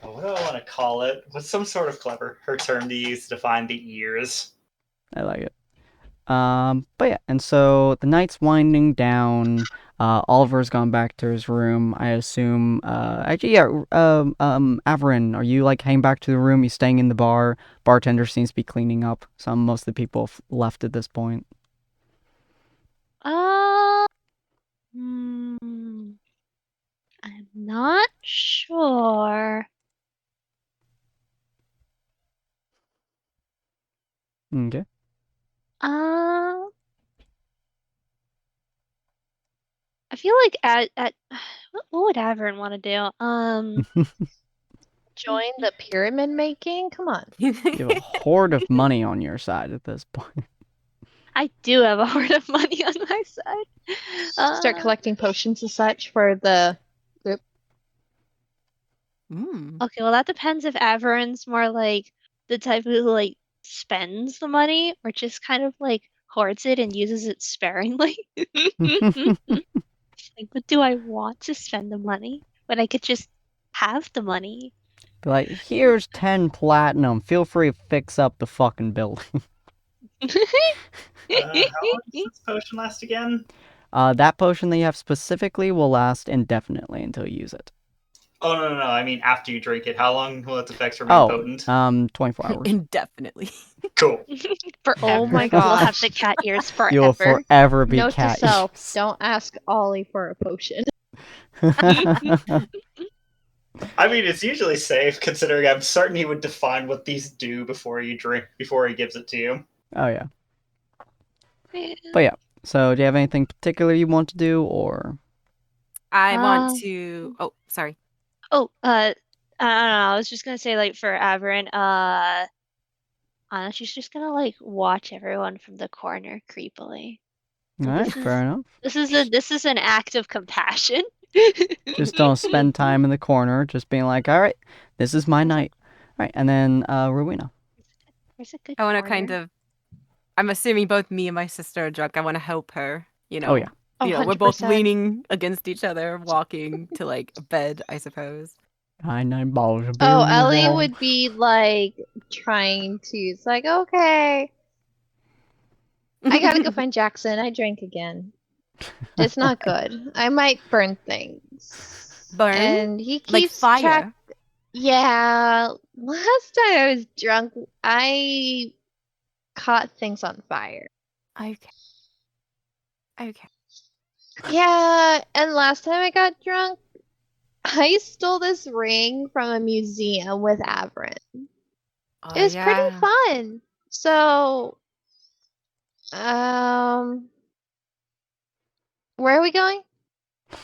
Oh, what do I want to call it? What's some sort of clever her term to use to define the ears? I like it. But yeah, and so the night's winding down. Oliver's gone back to his room. I assume. Actually, yeah. Averin, are you like heading back to the room? You staying in the bar? Bartender seems to be cleaning up. Most of the people have left at this point. I'm not sure. Okay. I feel like at what would Avern want to do? Join the pyramid making? Come on. You have a horde of money on your side at this point. I do have a horde of money on my side. Start collecting potions and such for the group. Okay, well that depends if Avern's more like the type who like spends the money or just kind of like hoards it and uses it sparingly. Like, what do I want to spend the money when I could just have the money? Be like, here's 10 platinum. Feel free to fix up the fucking building. How long does this potion last again? That potion that you have specifically will last indefinitely until you use it. Oh, no. I mean, after you drink it, how long will its effects remain potent? 24 hours. Indefinitely. Cool. Forever. Oh my We'll gosh. have the cat ears forever. You'll forever be Note to cat self, ears. don't ask Ollie for a potion. I mean, it's usually safe, considering I'm certain he would define what these do before he gives it to you. Oh, yeah. But yeah, so do you have anything particular you want to do, or? I want to. Oh, sorry. I don't know. I was just gonna say, like, for Averin, she's just gonna like watch everyone from the corner creepily. Alright, fair enough. This is an act of compassion. Just don't spend time in the corner, just being like, alright, this is my night. Alright, and then Rowena. Where's a good I want to corner? kind of. I'm assuming both me and my sister are drunk. I want to help her. You know. Oh, yeah. We're both 100%. leaning against each other, walking to like bed, I suppose. 9 balls of beer Oh, on the Ellie wall. would be like trying to. It's like, okay, I gotta go find Jackson. I drank again. It's not good. I might burn things. Burn? And he keeps Like fire? track. Yeah, last time I was drunk, I caught things on fire. Okay. Yeah, and last time I got drunk, I stole this ring from a museum with Averin. Oh, It was yeah. pretty fun. So, where are we going?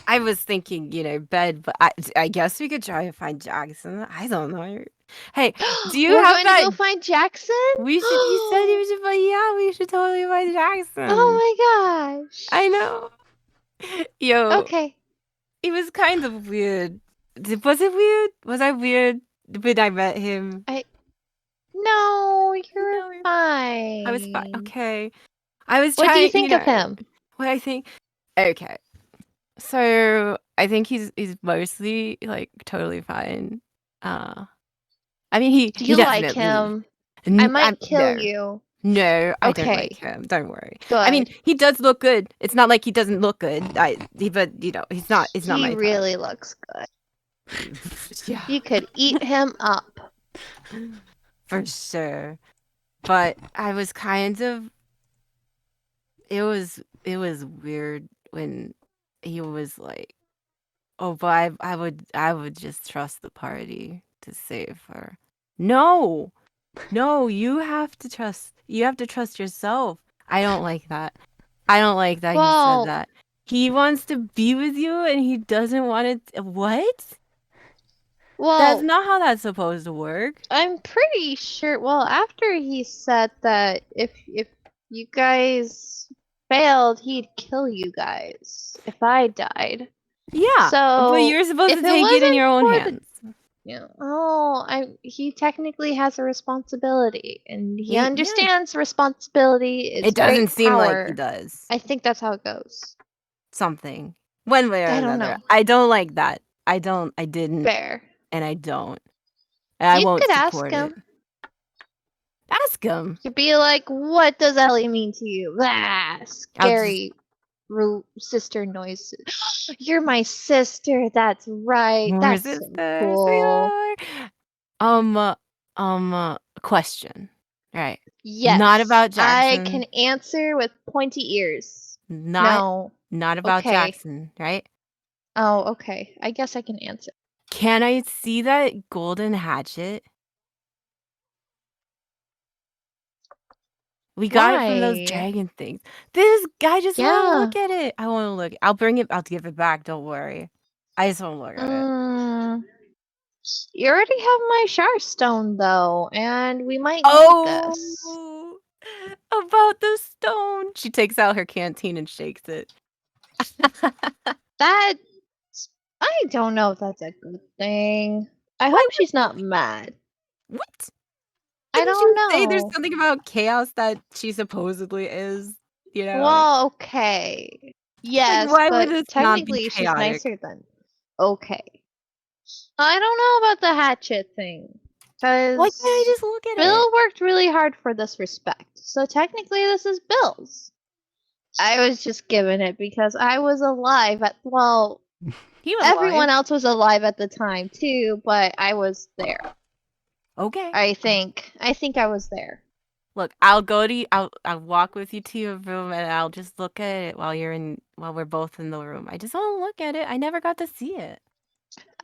I was thinking, bed, but I guess we could try to find Jackson. I don't know. Hey, do you We're have going that? to go find Jackson? We should. You said you should, but yeah, we should totally find Jackson. Oh my gosh. I know. Yo. Okay. It was kind of weird. Was it weird? Was I weird when I met him? No, you're No, fine. I was fine. Okay. I was What trying. do you think of him? What I think. Okay. So I think he's mostly like totally fine. I mean he Do you like him? I might kill you. No, I don't Okay. like him. Don't worry. Good. I mean, he does look good. It's not like he doesn't look good. But you know, he's not. It's not my He type. really looks good. Yeah, You could eat him up. for sure. But I was kind of. It was weird when he was like, "Oh, but I would just trust the party to save her." No, no, you have to trust. You have to trust yourself. I don't like that. I don't like that he Well- said that. He wants to be with you and he doesn't want it. What? Well, That's not how that's supposed to work. I'm pretty sure. Well, after he said that if you guys failed, he'd kill you guys if I died. Yeah. So but you're supposed to if it take it in your own wasn't for hands. Yeah. Oh, he technically has a responsibility, and he Yeah. understands responsibility is It doesn't great seem power. like he does. I think that's how it goes. Something. One way or I don't another. know. I don't like that. I didn't. Fair. And I don't. And I You won't could ask support him. it. Ask him. You'd be like, "What does Ellie mean to you?" Ah, scary sister noises. You're my sister. That's right. More That's so sisters, cool. we are. Question. Right. Yes. Not about I Jackson. can answer with pointy ears. Not about Okay. Jackson, right? Oh, okay. I guess I can answer. Can I see that golden hatchet? We got it from those Why? dragon things. This guy just want to Yeah. look at it. I want to look. I'll bring it. I'll give it back. Don't worry. I just want to look at it. You already have my Shar Stone though, and we might need this. Oh, about the stone. She takes out her canteen and shakes it. That I don't know if that's a good thing. I Why hope she's not mad. What? I Didn't don't you say there's know. something about chaos that she supposedly is? You know. Well, okay. Yes, why but would this not be technically she's chaotic? nicer than. Okay. I don't know about the hatchet thing. Why Because can't I just look at Bill it? worked really hard for this respect. So technically this is Bill's. I was just given it because I was alive at He was everyone alive. else was alive at the time too, but I was there. Okay. I think I was there. Look, I'll go to you. I'll walk with you to your room, and I'll just look at it while we're both in the room. I just want to look at it. I never got to see it.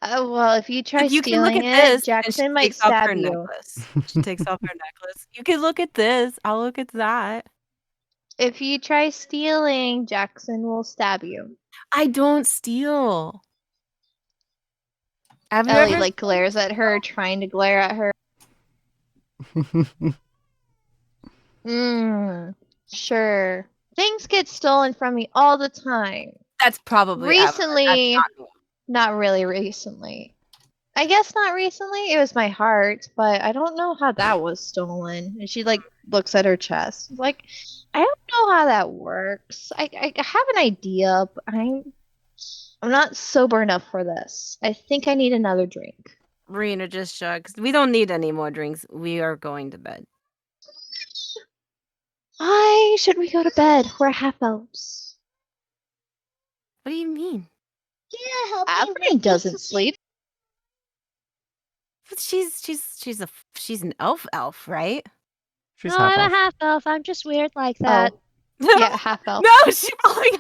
Well, if you try Look, you can look stealing at it, this, and she Jackson might takes off stab her you. necklace. She takes off her necklace. You can look at this. I'll look at that. If you try stealing, Jackson will stab you. I don't steal. Have you Ellie ever? glares at her, trying to glare at her. Sure. Things get stolen from me all the time. That's probably Recently, That's not really recently. I guess not recently. It was my heart, but I don't know how that was stolen. And she looks at her chest. Like, I don't know how that works. I have an idea, but I'm not sober enough for this. I think I need another drink. Rena just shrugs. We don't need any more drinks. We are going to bed. Why should we go to bed? We're half elves. What do you mean? Yeah, Avrin doesn't sleep. But she's an elf, right? She's No, half I'm elf. a half elf. I'm just weird like that. Oh, yeah, half elf. No, she's following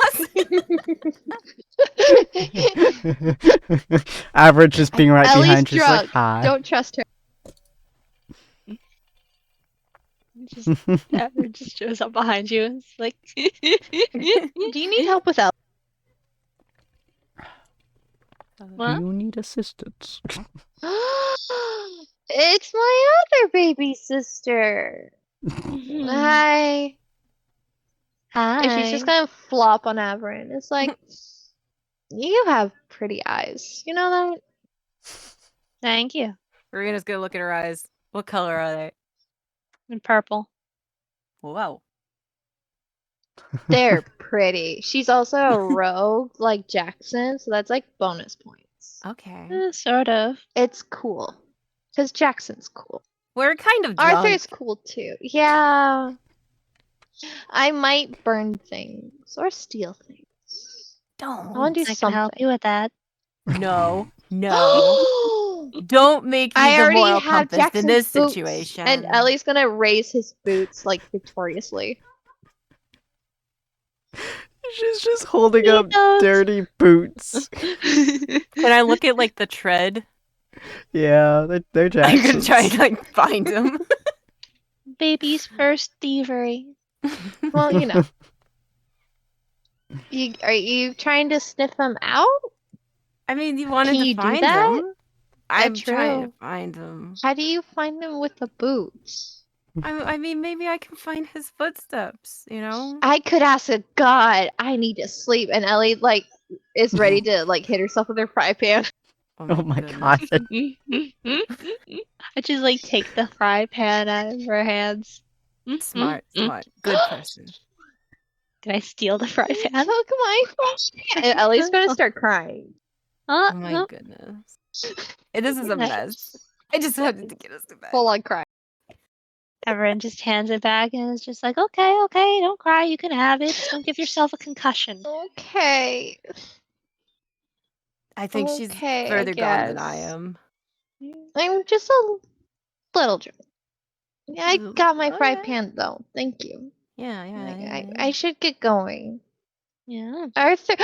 us. Average just being right Ellie's behind. She's like, drunk. hi. Don't trust her. It just shows up behind you. It's like, Do you need help with Ellie? what? You need assistance. It's my other baby sister. Hi. Hi. And she's just gonna flop on Averin. It's like, you have pretty eyes. You know that? Thank you. Rena's gonna look at her eyes. What color are they? And purple. Whoa. They're pretty. She's also a rogue like Jackson, so that's like bonus points. Okay. Sort of. It's cool. Because Jackson's cool. We're kind of drunk. Arthur's cool too. Yeah. I might burn things or steal things. I want to do I can something. help you with that. No. Don't make me I the already moral have compass in Jackson's this boots, situation. and Ellie's gonna raise his boots like victoriously. She's just holding He up knows. dirty boots. Can I look at like the tread? Yeah, they're I'm Jacksons. gonna try and like find them. Baby's first thievery. Well, you know. Are you trying to sniff them out? I mean, you wanted Can to you do find that? them. I'm That's trying true. to find them. How do you find them with the boots? I mean, maybe I can find his footsteps. You know. I could ask a god. I need to sleep, and Ellie like is ready to like hit herself with her fry pan. Oh my goodness. god. I just like take the fry pan out of her hands. Smart. Good person. Can I steal the fry You pan? took my fry pan. And Ellie's gonna start crying. Oh my No. goodness. This is a mess. I just wanted to get us to bed. Full on cry. Everyone just hands it back and is just like, okay, don't cry, you can have it. Just don't give yourself a concussion. Okay. I think she's Okay, I further gone than I guess. am. I'm just a little drunk. Yeah, I got my fry Okay. pan though. Thank you. Yeah. I should get going. Yeah. Arthur.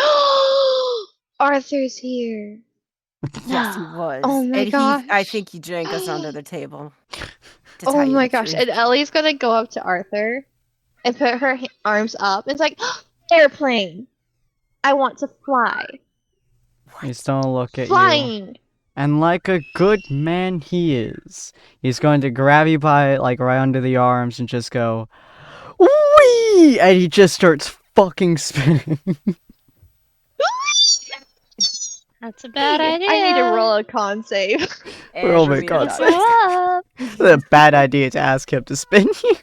Arthur's here. Yes, he was. Oh my and gosh. I think he drank us under the table. to Oh tell you my the gosh. truth. And Ellie's gonna go up to Arthur and put her arms up. It's like, airplane. I want to fly. He's gonna look at you. Flying. And like a good man he is, he's going to grab you by, like, right under the arms and just go, wee! And he just starts fucking spinning. That's a bad idea. I need to roll a con save. Oh my Rowena God. dies. Grow up. It's a bad idea to ask him to spin you.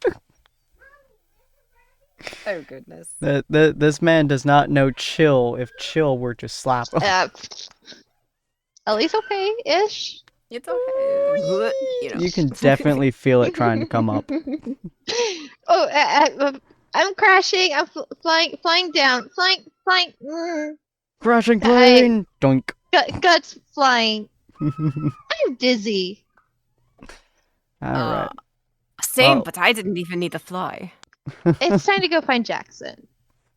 Oh goodness. This man does not know chill if chill were to slap him. Ellie's okay-ish. It's okay. You know. You can definitely feel it trying to come up. I'm crashing. I'm flying down. Flying. Crashing plane! Doink. Guts flying. I'm dizzy. Alright. Same, Well- but I didn't even need to fly. It's time to go find Jackson.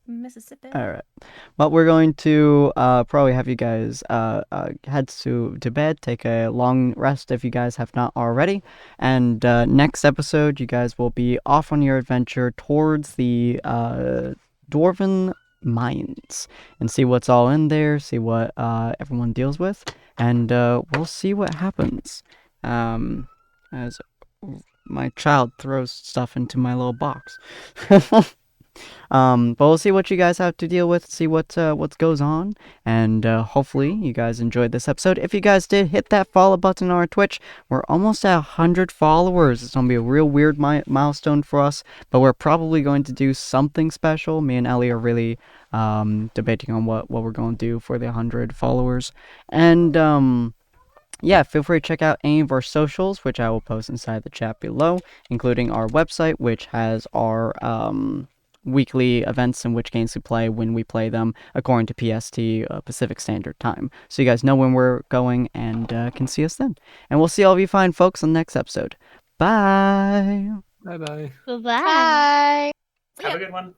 Mississippi. Alright. Well, we're going to probably have you guys head to bed, take a long rest if you guys have not already. And next episode, you guys will be off on your adventure towards the Dwarven Mines and see what's all in there, see what everyone deals with, and we'll see what happens. As my child throws stuff into my little box. But we'll see what you guys have to deal with, see what goes on, and hopefully you guys enjoyed this episode. If you guys did, hit that follow button on our Twitch. We're almost at 100 followers. It's gonna be a real weird milestone for us, but we're probably going to do something special. Me and Ellie are really debating on what we're going to do for the 100 followers, and yeah, feel free to check out any of our socials, which I will post inside the chat below, including our website, which has our weekly events and which games we play when we play them according to PST, Pacific Standard Time. So you guys know when we're going and can see us then. And we'll see all of you fine folks on the next episode. Bye! Bye bye. Bye-bye. Bye. Have a good one.